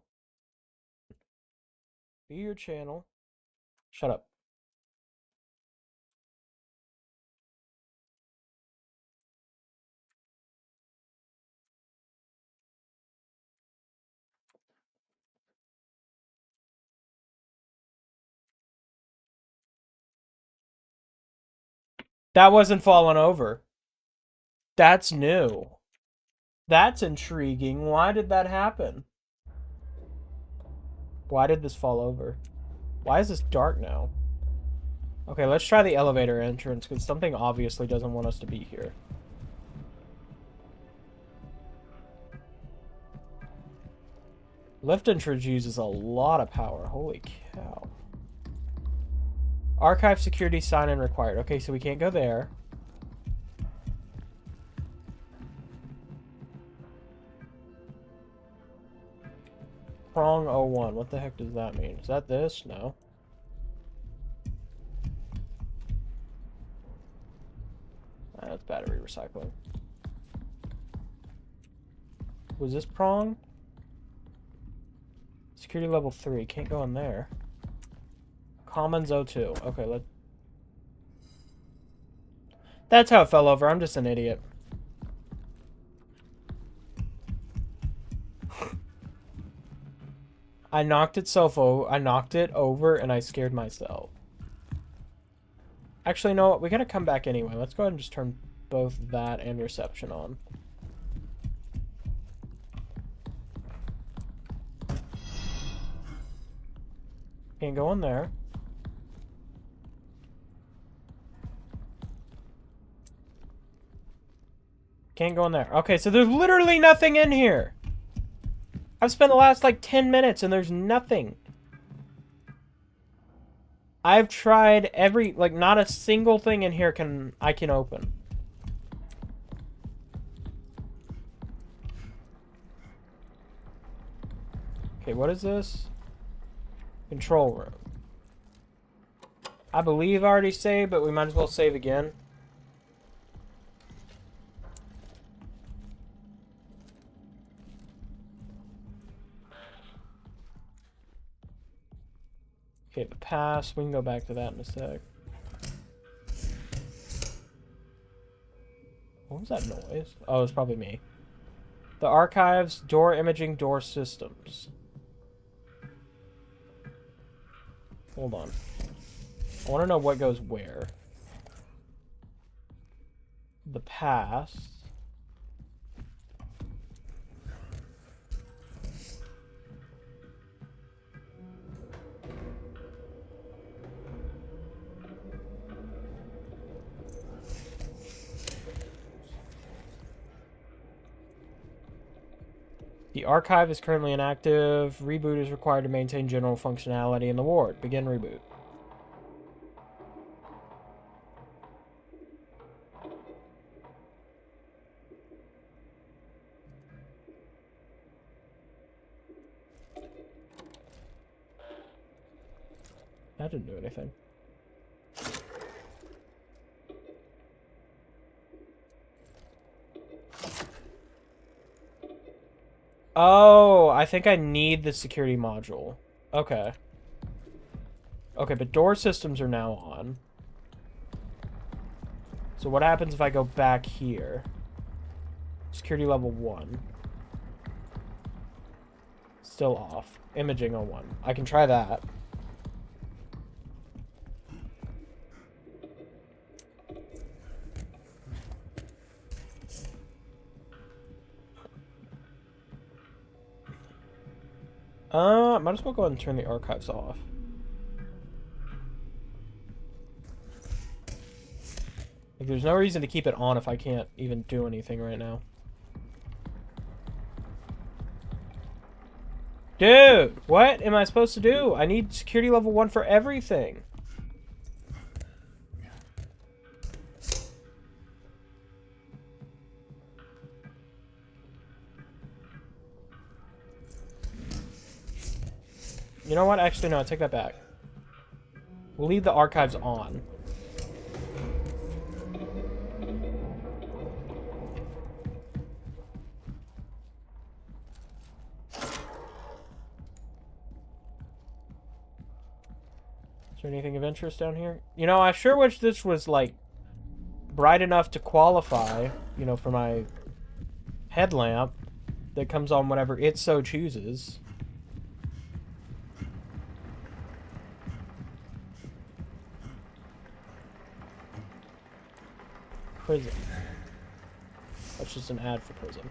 Be your channel. Shut up. That wasn't falling over. That's new. That's intriguing. Why did that happen? Why did this fall over? Why is this dark now? Okay, let's try the elevator entrance, because something obviously doesn't want us to be here. Lift entrance uses a lot of power. Holy cow. Archive security sign-in required. Okay, so we can't go there. Prong 01. What the heck does that mean? Is that this? No. That's battery recycling. Was this prong? Security level 3. Can't go in there. Commons 02. Okay, let... That's how it fell over. I'm just an idiot. I knocked it over and I scared myself. Actually, no, we gotta come back anyway. Let's go ahead and just turn both that and reception on. Can't go in there. Can't go in there. Okay, so there's literally nothing in here. I've spent the last, like, 10 minutes and there's nothing. I've tried every, like, not a single thing in here I can open. Okay, what is this? Control room. I believe I already saved, but we might as well save again. Okay, the pass. We can go back to that in a sec. What was that noise? Oh, it's probably me. The archives, door imaging, door systems. Hold on. I want to know what goes where. The pass. The archive is currently inactive. Reboot is required to maintain general functionality in the ward. Begin reboot. That didn't do anything. Oh, I think I need the security module. Okay. Okay, but door systems are now on. So what happens if I go back here? Security level 1. Still off. Imaging on 1. I can try that. Might as well go ahead and turn the archives off. Like, there's no reason to keep it on if I can't even do anything right now. Dude, what am I supposed to do? I need security level 1 for everything. You know what? Actually, no, I take that back. We'll leave the archives on. Is there anything of interest down here? You know, I sure wish this was, like, bright enough to qualify, you know, for my headlamp that comes on whenever it so chooses. Prison. That's just an ad for prison.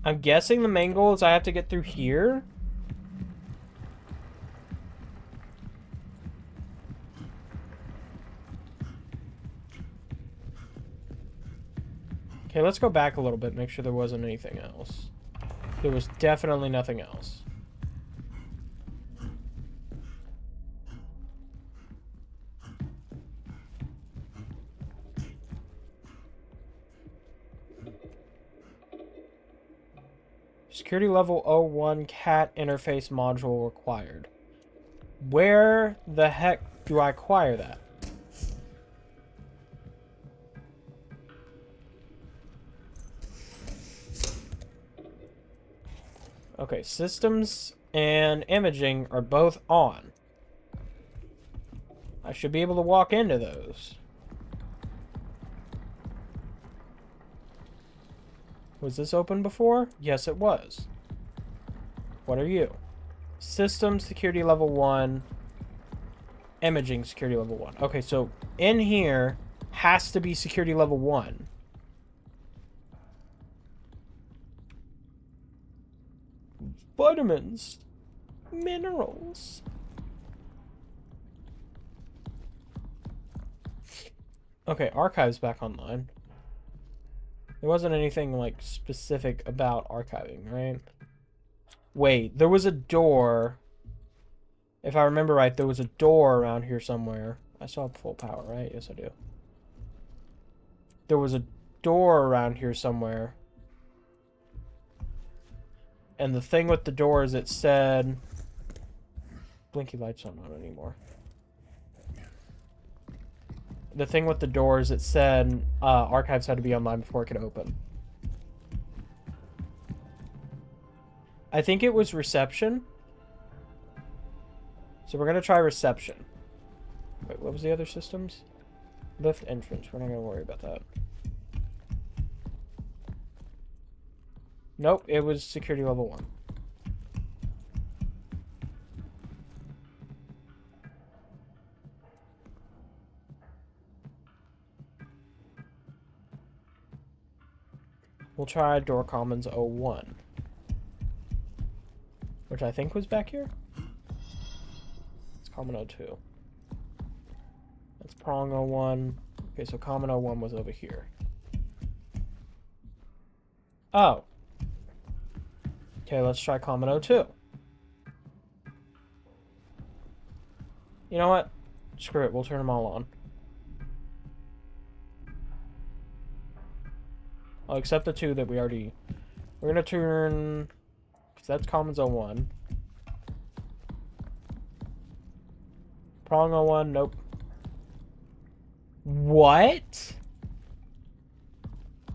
I'm guessing the main goal is I have to get through here? Okay, let's go back a little bit, make sure there wasn't anything else. There was definitely nothing else. Security level 01 cat interface module required. Where the heck do I acquire that? Okay, systems and imaging are both on. I should be able to walk into those. Was this open before? Yes, it was. What are you? System security level 1. Imaging security level 1. Okay, so in here has to be security level 1. Vitamins. Minerals. Okay, archive's back online. There wasn't anything, like, specific about archiving, right? Wait, there was a door. If I remember right, there was a door around here somewhere. I still have full power, right? Yes, I do. There was a door around here somewhere. And the thing with the door is it said... Blinky lights aren't on anymore. The thing with the door is it said archives had to be online before it could open. I think it was reception. So we're going to try reception. Wait, what was the other systems? Lift entrance. We're not going to worry about that. Nope, it was security level 1. We'll try door commons 01. Which I think was back here. It's common 02. That's prong 01. Okay, so common 01 was over here. Oh. Okay, let's try common 02. You know what? Screw it, we'll turn them all on. I'll accept the 2 that we already... We're gonna turn... Because that's commons 01. Prong 01, nope. What?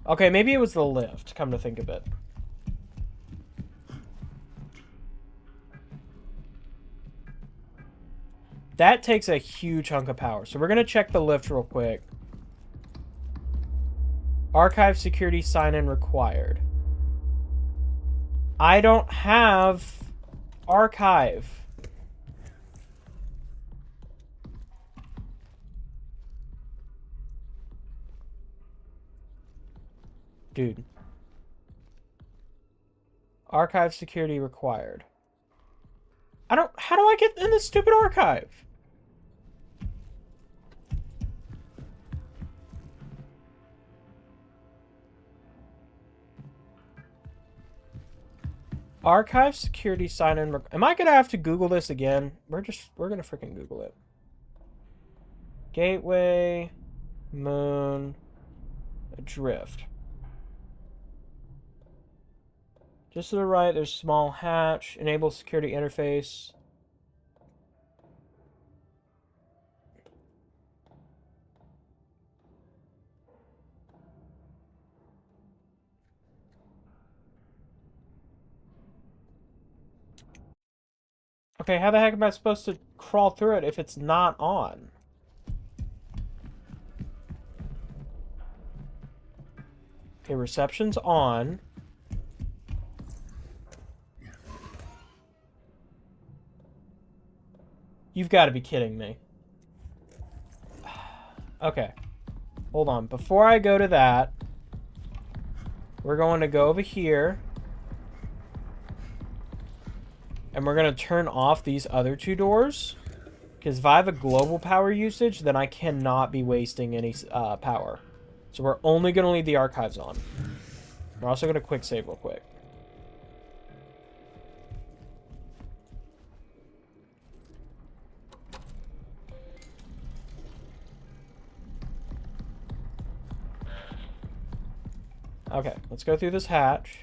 Okay, maybe it was the lift, come to think of it. That takes a huge chunk of power. So we're going to check the lift real quick. Archive security sign-in required. I don't have archive. Dude. Archive security required. How do I get in this stupid archive? Archive security sign-in. Am I gonna have to Google this again? We're gonna freaking Google it. Gateway, moon, adrift. Just to the right, there's small hatch. Enable security interface. Okay, how the heck am I supposed to crawl through it if it's not on? Okay, reception's on. You've got to be kidding me. Okay. Hold on. Before I go to that, we're going to go over here. And we're going to turn off these other 2 doors. Because if I have a global power usage, then I cannot be wasting any power. So we're only going to leave the archives on. We're also going to quick save real quick. Okay, let's go through this hatch.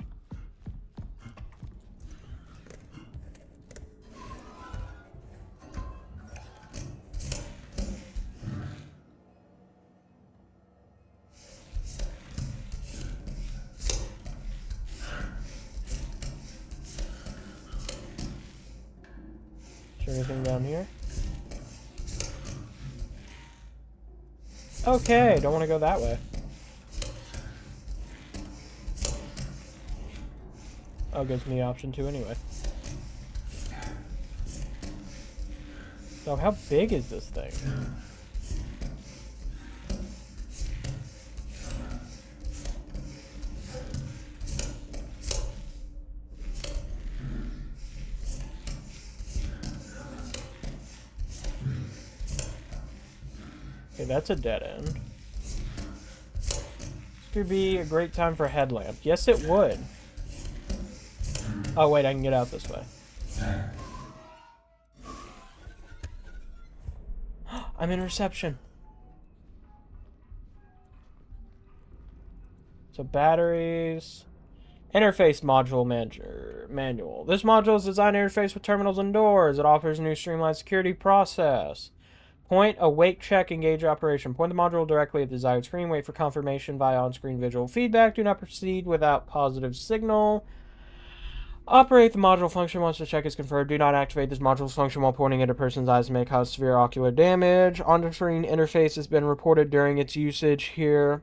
Is there anything down here? Okay, don't want to go that way. Oh, it gives me option 2 anyway. So how big is this thing? Okay, that's a dead end. This could be a great time for a headlamp. Yes, it would. Oh, wait, I can get out this way. I'm in reception. So batteries. Interface module manager manual. This module is designed to interface with terminals and doors. It offers a new streamlined security process. Point, awake, check, engage operation. Point the module directly at the desired screen. Wait for confirmation via on-screen visual feedback. Do not proceed without positive signal. Operate the module function once the check is confirmed. Do not activate this module's function while pointing at a person's eyes may cause severe ocular damage. On-screen interface has been reported during its usage here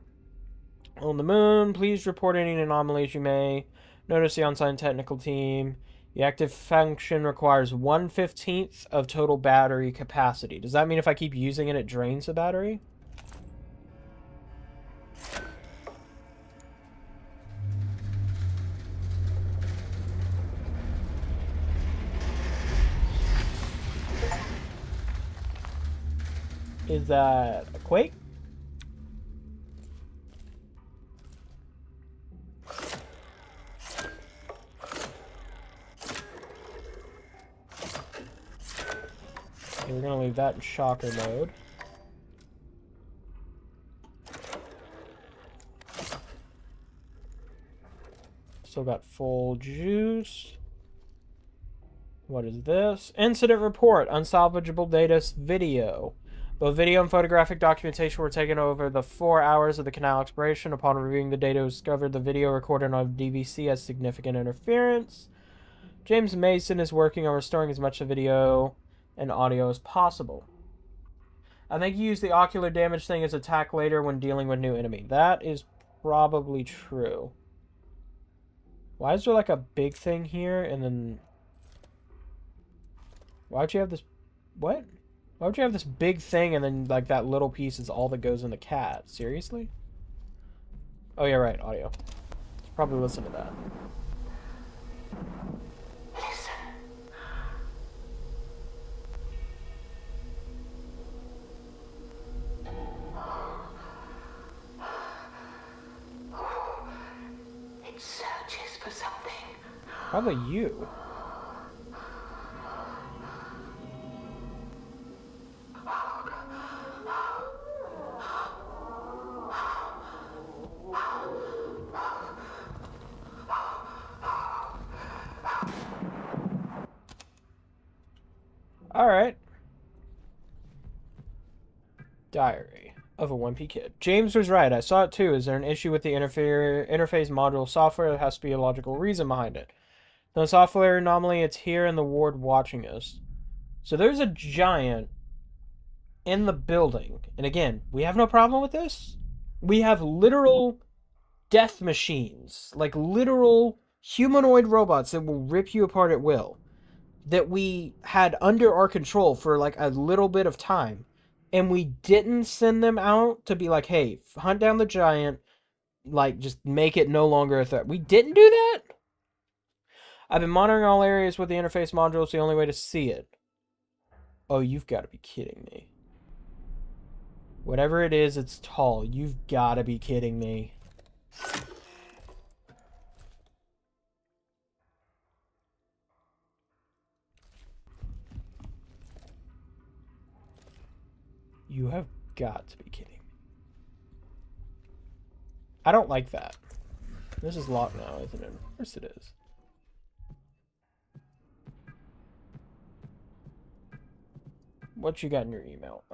on the moon. Please report any anomalies you may notice the on-site technical team. The active function requires 1/15 of total battery capacity. Does that mean if I keep using it, it drains the battery? Is that a quake? Okay, we're gonna leave that in shocker mode. Still got full juice. What is this? Incident report. Unsalvageable data video. Both video and photographic documentation were taken over the 4 hours of the canal exploration. Upon reviewing the data, it was discovered the video recorded on DVC has significant interference. James Mason is working on restoring as much of the video and audio as possible. I think you use the ocular damage thing as attack later when dealing with new enemy. That is probably true. Why is there like a big thing here and then... Why'd you have this... What? Why would you have this big thing and then like that little piece is all that goes in the cat? Seriously? Oh yeah, right, audio. Let's probably listen to that. Listen. It searches for something. Probably you. Alright. Diary of a wimpy kid. James was right. I saw it too. Is there an issue with the interface module software? There has to be a logical reason behind it. No software anomaly. It's here in the ward watching us. So there's a giant in the building. And again, we have no problem with this. We have literal death machines. Like literal humanoid robots that will rip you apart at will. That we had under our control for like a little bit of time. And we didn't send them out to be like, hey, hunt down the giant. Like, just make it no longer a threat. We didn't do that? I've been monitoring all areas with the interface module. It's the only way to see it. Oh, you've got to be kidding me. Whatever it is, it's tall. You've got to be kidding me. You have got to be kidding. I don't like that. This is locked now, isn't it? Of course it is. What you got in your email?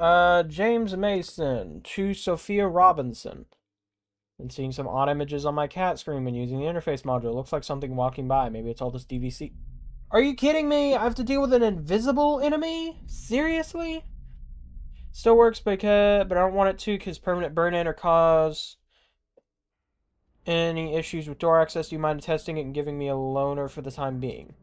James Mason to Sophia Robinson. Been seeing some odd images on my cat screen when using the interface module. Looks like something walking by. Maybe it's all this DVC. Are you kidding me? I have to deal with an invisible enemy? Seriously? Still works but I don't want it to because permanent burn-in or cause Any issues with door access? Do you mind testing it and giving me a loaner for the time being?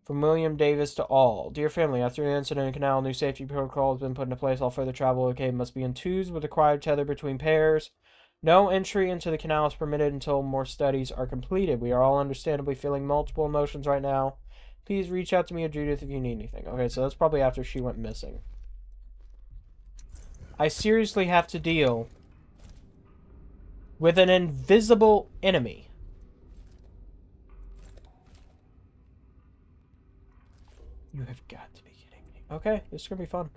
From William Davis to all. Dear family, after the incident in Canal, new safety protocol has been put into place. All further travel okay must be in twos with required tether between pairs. No entry into the canal is permitted until more studies are completed. We are all understandably feeling multiple emotions right now. Please reach out to me or Judith if you need anything. Okay, so that's probably after she went missing. I seriously have to deal with an invisible enemy. You have got to be kidding me. Okay, this is going to be fun.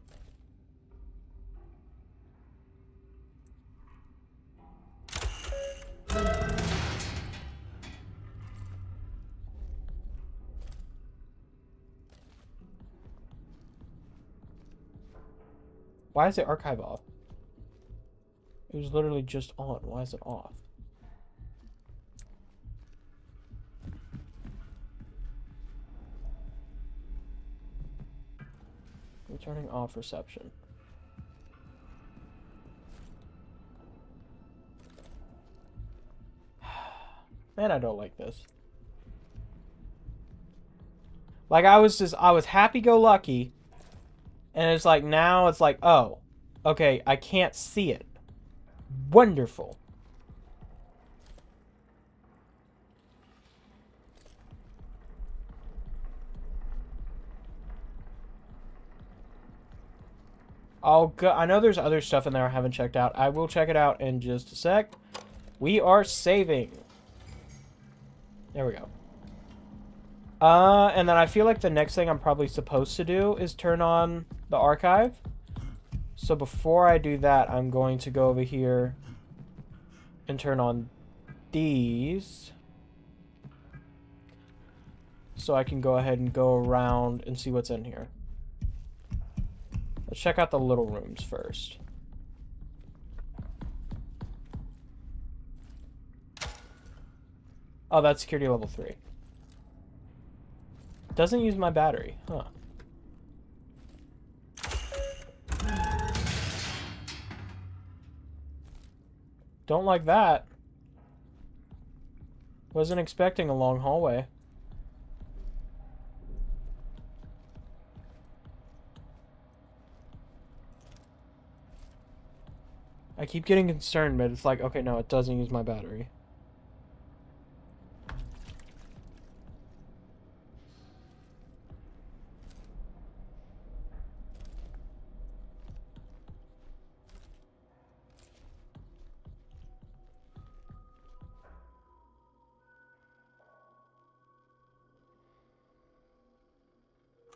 Why is the archive off? It was literally just on. Why is it off? Turning off reception. Man, I don't like this. Like, I was happy-go-lucky, and it's like, now it's like, oh, okay, I can't see it. Wonderful. I'll go. I know there's other stuff in there I haven't checked out. I will check it out in just a sec. We are saving. There we go. And then I feel like the next thing I'm probably supposed to do is turn on the archive. So before I do that, I'm going to go over here and turn on these. So I can go ahead and go around and see what's in here. Let's check out the little rooms first. Oh, that's security level 3. Doesn't use my battery. Huh. Don't like that. Wasn't expecting a long hallway. I keep getting concerned, but it's like, okay, no, it doesn't use my battery.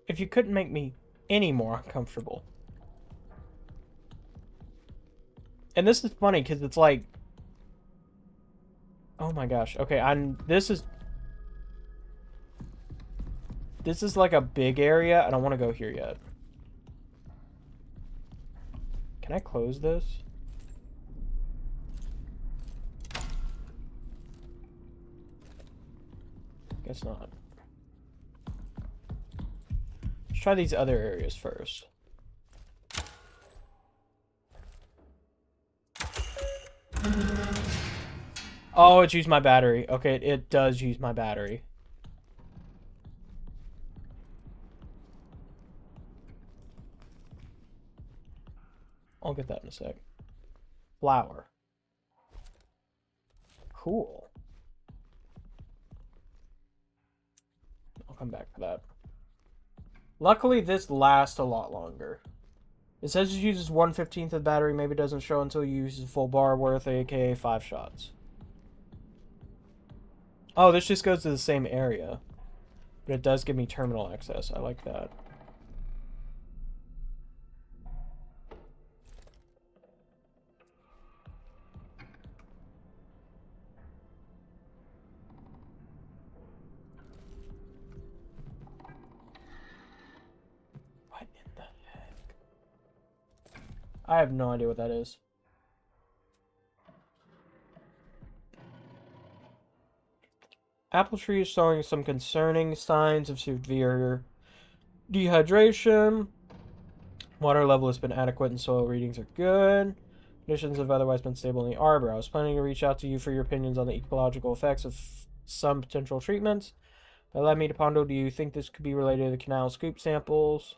If you couldn't make me any more uncomfortable. And this is funny because it's like, oh my gosh. Okay, this is like a big area. I don't want to go here yet. Can I close this? Guess not. Let's try these other areas first. Oh, it's used my battery. Okay, it does use my battery. I'll get that in a sec. Flower. Cool. I'll come back to that. Luckily, this lasts a lot longer. It says it uses 1/15 of the battery. Maybe it doesn't show until you use a full bar worth, aka 5 shots. Oh, this just goes to the same area. But it does give me terminal access. I like that. What in the heck? I have no idea what that is. Apple tree is showing some concerning signs of severe dehydration. Water level has been adequate and soil readings are good. Conditions have otherwise been stable in the arbor. I was planning to reach out to you for your opinions on the ecological effects of some potential treatments. That led me to ponder, do you think this could be related to the canal scoop samples?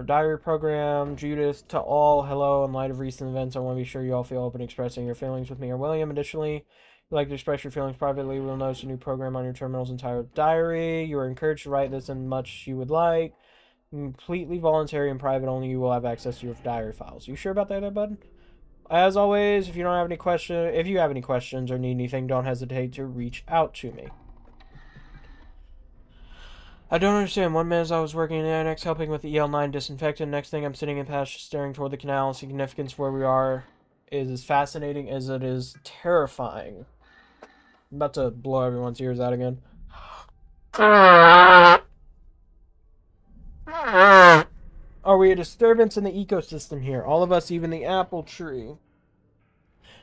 Diary program, Judith, to all, hello. In light of recent events, I want to be sure you all feel open expressing your feelings with me or William. Additionally, if you'd like to express your feelings privately, we'll notice a new program on your terminal's entire diary. You are encouraged to write this in much you would like. Completely voluntary and private, only you will have access to your diary files. You sure about that, bud? As always, if you have any questions or need anything, don't hesitate to reach out to me. I don't understand. One minute I was working in the annex helping with the EL9 disinfectant. Next thing I'm sitting in pasture staring toward the canal. Significance where we are is as fascinating as it is terrifying. I'm about to blow everyone's ears out again. Are we a disturbance in the ecosystem here? All of us, even the apple tree.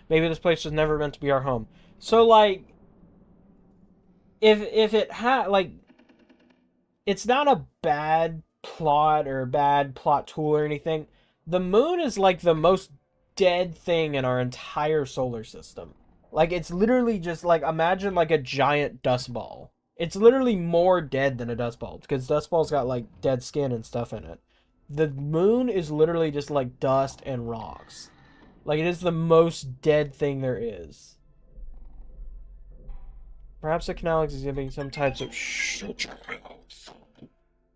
Maybe this place was never meant to be our home. So, like, if it had, like, it's not a bad plot or a bad plot tool or anything. The moon is like the most dead thing in our entire solar system. Like, it's literally just like, imagine like a giant dust ball. It's literally more dead than a dust ball because dust ball's got like dead skin and stuff in it. The moon is literally just like dust and rocks. Like, it is the most dead thing there is. Perhaps the canal is exhibiting some types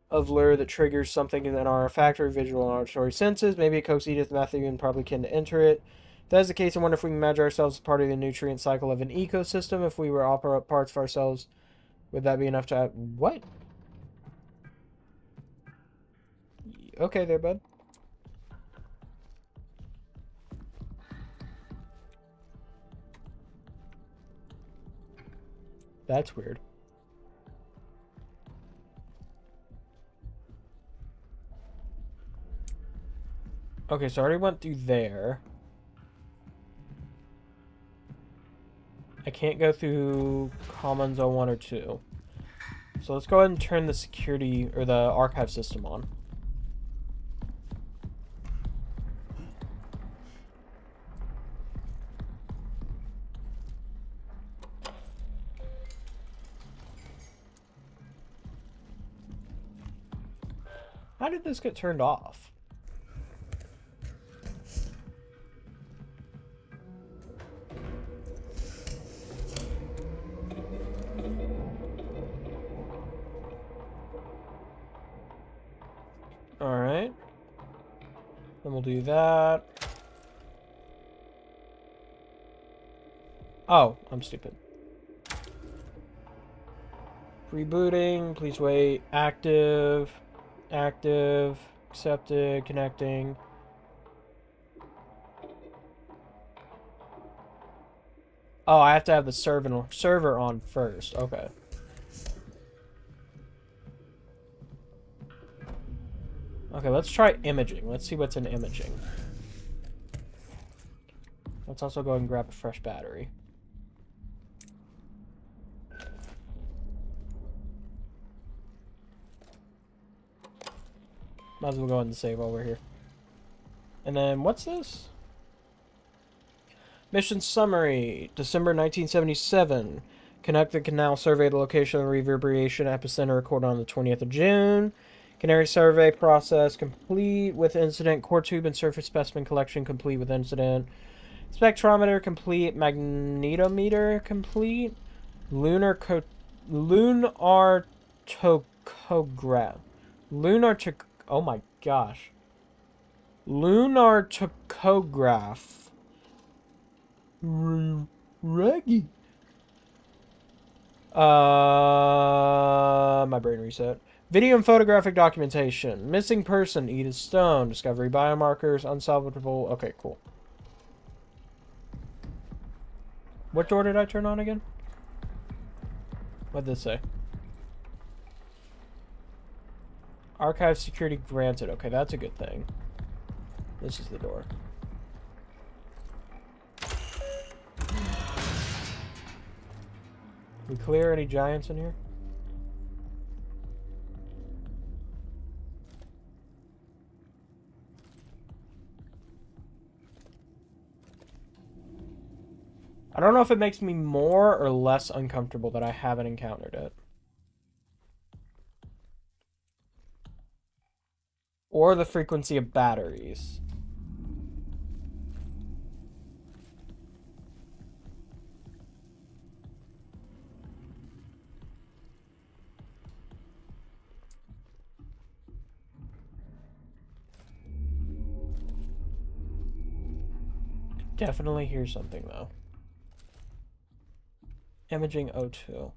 of lure that triggers something in our olfactory, visual, and auditory senses. Maybe it coaxes Edith, Matthew, and probably can enter it. If that is the case, I wonder if we can imagine ourselves as part of the nutrient cycle of an ecosystem. If we were all parts of ourselves, would that be enough to have... What? Okay there, bud. That's weird. Okay, so I already went through there. I can't go through Commons 01 or 2. So let's go ahead and turn the security or the archive system on. How did this get turned off? Alright. Then we'll do that. Oh, I'm stupid. Rebooting, please wait. Active. Active. Accepted. Connecting. Oh, I have to have the server on first. Okay. Okay, let's try imaging. Let's see what's in imaging. Let's also go and grab a fresh battery. Might as well go ahead and save while we're here. And then, what's this? Mission summary. December 1977. Connect the canal, survey the location of the reverberation epicenter, recorded on the 20th of June. Canary survey process complete with incident. Core tube and surface specimen collection complete with incident. Spectrometer complete. Magnetometer complete. Lunar topograph. Oh my gosh. Lunar topograph. Reggie. My brain reset. Video and photographic documentation. Missing person, Edith Stone. Discovery biomarkers, unsolvable. Okay, cool. What door did I turn on again? What'd this say? Archive security granted. Okay, that's a good thing. This is the door. We clear any giants in here? I don't know if it makes me more or less uncomfortable that I haven't encountered it. Or the frequency of batteries. Definitely hear something though. Imaging O2.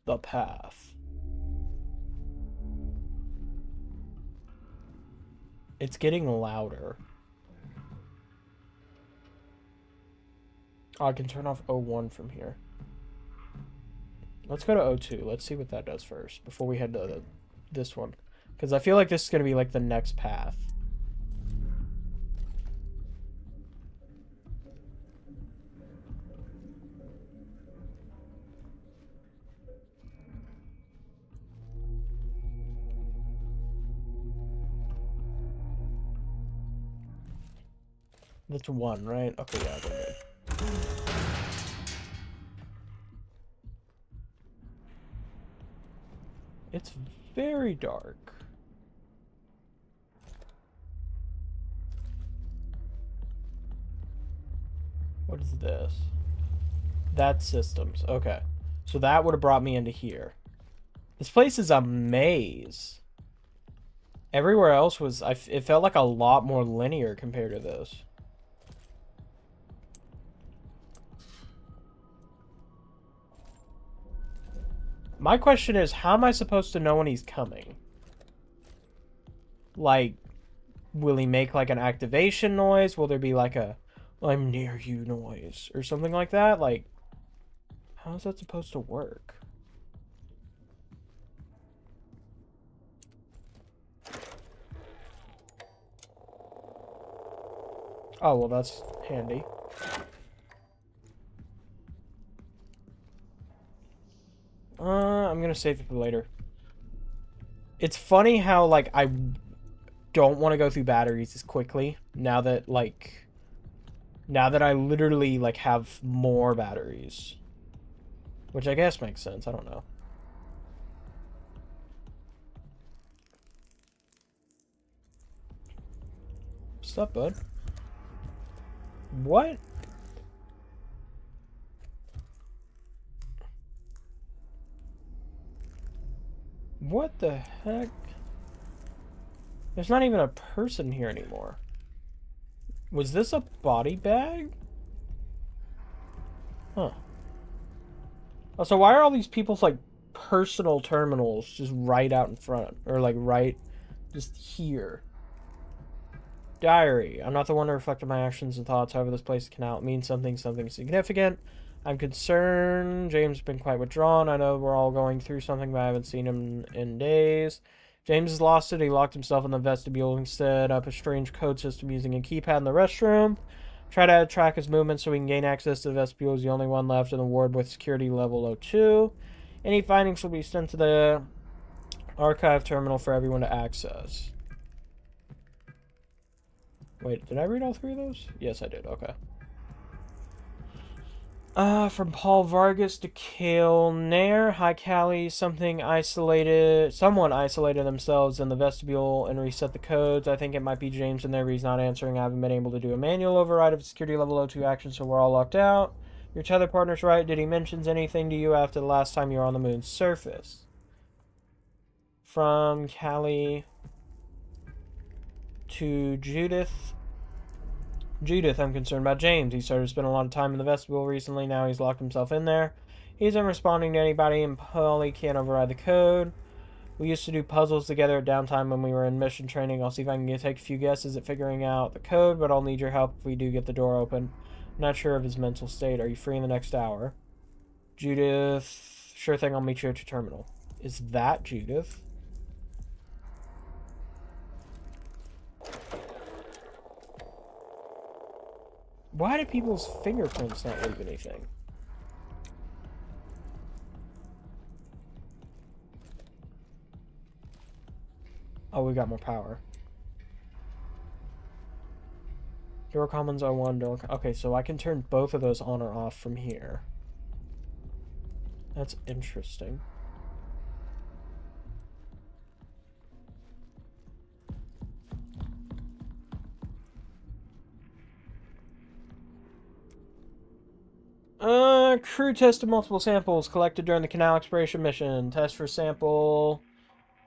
The path. It's getting louder. Oh, I can turn off O1 from here. Let's go to O2. Let's see what that does first before we head to this one. Because I feel like this is going to be like the next path. That's 1, right? Okay, yeah, we're good. It's very dark. What is this? That's systems. Okay. So that would have brought me into here. This place is a maze. Everywhere else was... it felt like a lot more linear compared to this. My question is, how am I supposed to know when he's coming? Like, will he make like an activation noise? Will there be like a "I'm near you" noise or something like that? Like, how is that supposed to work? Oh, well, that's handy. I'm gonna save it for later. It's funny how, like, I don't want to go through batteries as quickly now that, like, I literally, like, have more batteries. Which I guess makes sense. I don't know. What's up, bud? What? What the heck? There's not even a person here anymore. Was this a body bag? Huh. Oh, so why are all these people's, like, personal terminals just right out in front? Or, like, right just here? Diary. I'm not the one to reflect on my actions and thoughts. However, this place can out mean something significant. I'm concerned. James has been quite withdrawn. I know we're all going through something, but I haven't seen him in days. James has lost it. He locked himself in the vestibule and set up a strange code system using a keypad in the restroom. Try to track his movements so we can gain access to the vestibule. He's the only one left in the ward with security level O2. Any findings will be sent to the archive terminal for everyone to access. Wait, did I read all 3 of those? Yes, I did. Okay. From Paul Vargas to Kale Nair. Hi, Callie. Someone isolated themselves in the vestibule and reset the codes. I think it might be James in there, but he's not answering. I haven't been able to do a manual override of security level O2 action, so we're all locked out. Your tether partner's right. Did he mention anything to you after the last time you were on the moon's surface? From Callie to Judith. Judith, I'm concerned about James. He started to spend a lot of time in the vestibule recently. Now he's locked himself in there. He isn't responding to anybody, and Polly can't override the code. We used to do puzzles together at downtime when we were in mission training. I'll see if I can take a few guesses at figuring out the code, but I'll need your help if we do get the door open. I'm not sure of his mental state. Are you free in the next hour? Judith, sure thing, I'll meet you at your terminal. Is that Judith? Why do people's fingerprints not leave anything? Oh, we got more power. Hero commons are one. Okay, so I can turn both of those on or off from here. That's interesting. Crew tested multiple samples collected during the canal exploration mission. Test for sample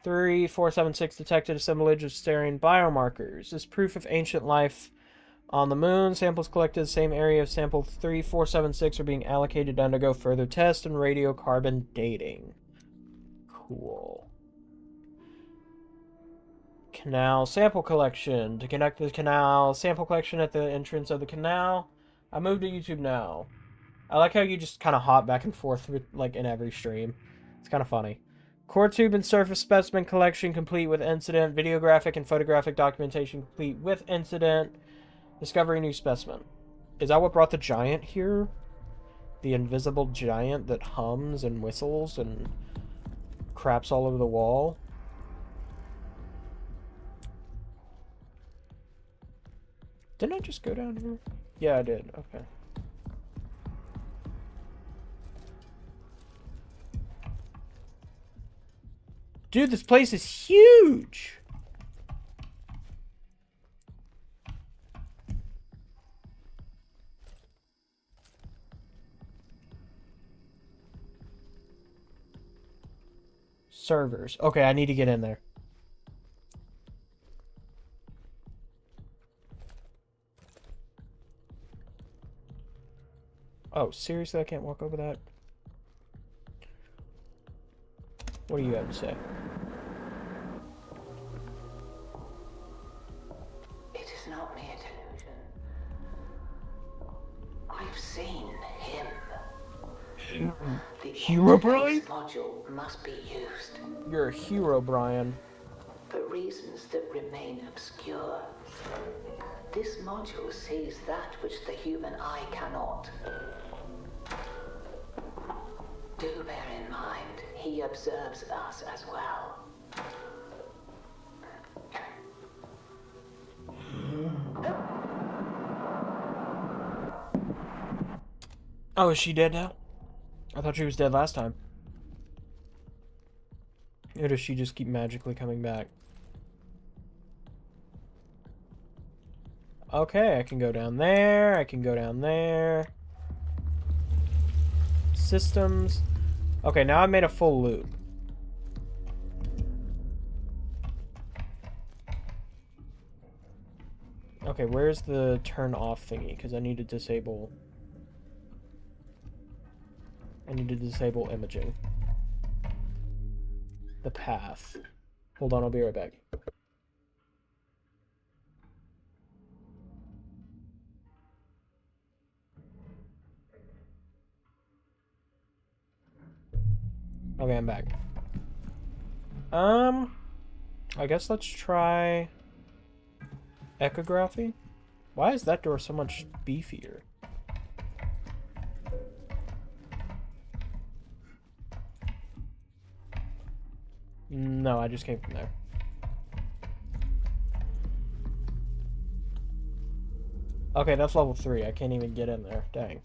3476 detected assemblage of staring biomarkers. This proof of ancient life on the moon. Samples collected in the same area of sample 3476 are being allocated to undergo further tests and radiocarbon dating. Cool. Canal sample collection. To connect the canal sample collection at the entrance of the canal. I moved to YouTube now. I like how you just kind of hop back and forth with, like, in every stream. It's kind of funny. Core tube and surface specimen collection complete with incident. Videographic and photographic documentation complete with incident. Discovery new specimen. Is that what brought the giant here? The invisible giant that hums and whistles and craps all over the wall? Didn't I just go down here? Yeah, I did. Okay. Dude, this place is huge! Servers. Okay, I need to get in there. Oh, seriously? I can't walk over that? What do you have to say? It is not mere delusion. I've seen him. The Hero Brian? module must be used You're a hero, Brian. for reasons that remain obscure. This module sees that which the human eye cannot. Do bear in mind, he observes us as well. Oh, is she dead now? I thought she was dead last time. Or does she just keep magically coming back? Okay, I can go down there. I can go down there. Systems. Okay, now I've made a full loop. Okay, where's the turn off thingy? Because I need to disable... I need to disable imaging. The path. Hold on, I'll be right back. Okay, I'm back. I guess let's try echography. Why is that door so much beefier? No, I just came from there. Okay, that's level 3. I can't even get in there. Dang.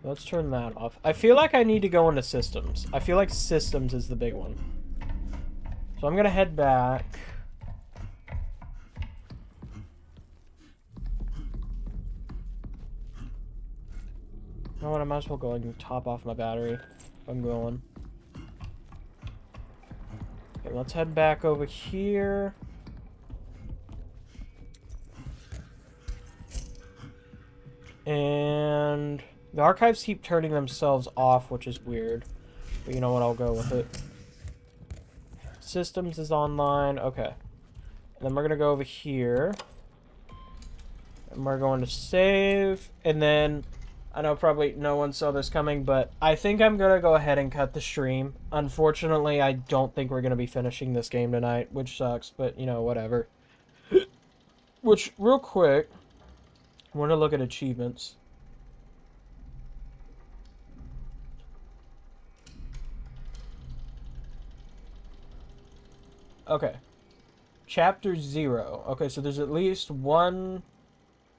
Let's turn that off. I feel like I need to go into systems. I feel like systems is the big one. So I'm gonna head back. You know what, I might as well go and top off my battery if I'm going. Okay, let's head back over here. And the archives keep turning themselves off, which is weird. But you know what, I'll go with it. Systems is online. Okay. And then we're gonna go over here. And we're going to save. And then I know probably no one saw this coming, but I think I'm going to go ahead and cut the stream. Unfortunately, I don't think we're going to be finishing this game tonight, which sucks, but, you know, whatever. Which, real quick, I want to look at achievements. Okay. Chapter 0. Okay, so there's at least 1,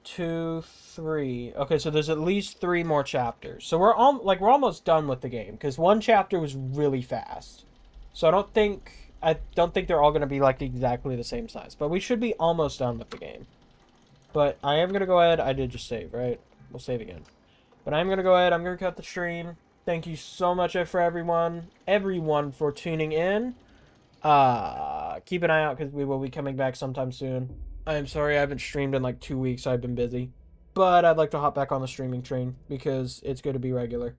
2, 3. Okay, so there's at least 3 more chapters. So we're almost done with the game because one chapter was really fast. So I don't think they're all going to be like exactly the same size, but we should be almost done with the game. But I am going to go ahead. I did just save, right? We'll save again. But I'm going to go ahead. I'm going to cut the stream. Thank you so much for everyone for tuning in. Keep an eye out because we will be coming back sometime soon. I am sorry I haven't streamed in like 2 weeks. I've been busy. But I'd like to hop back on the streaming train because it's good to be regular.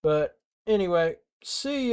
But anyway, see ya.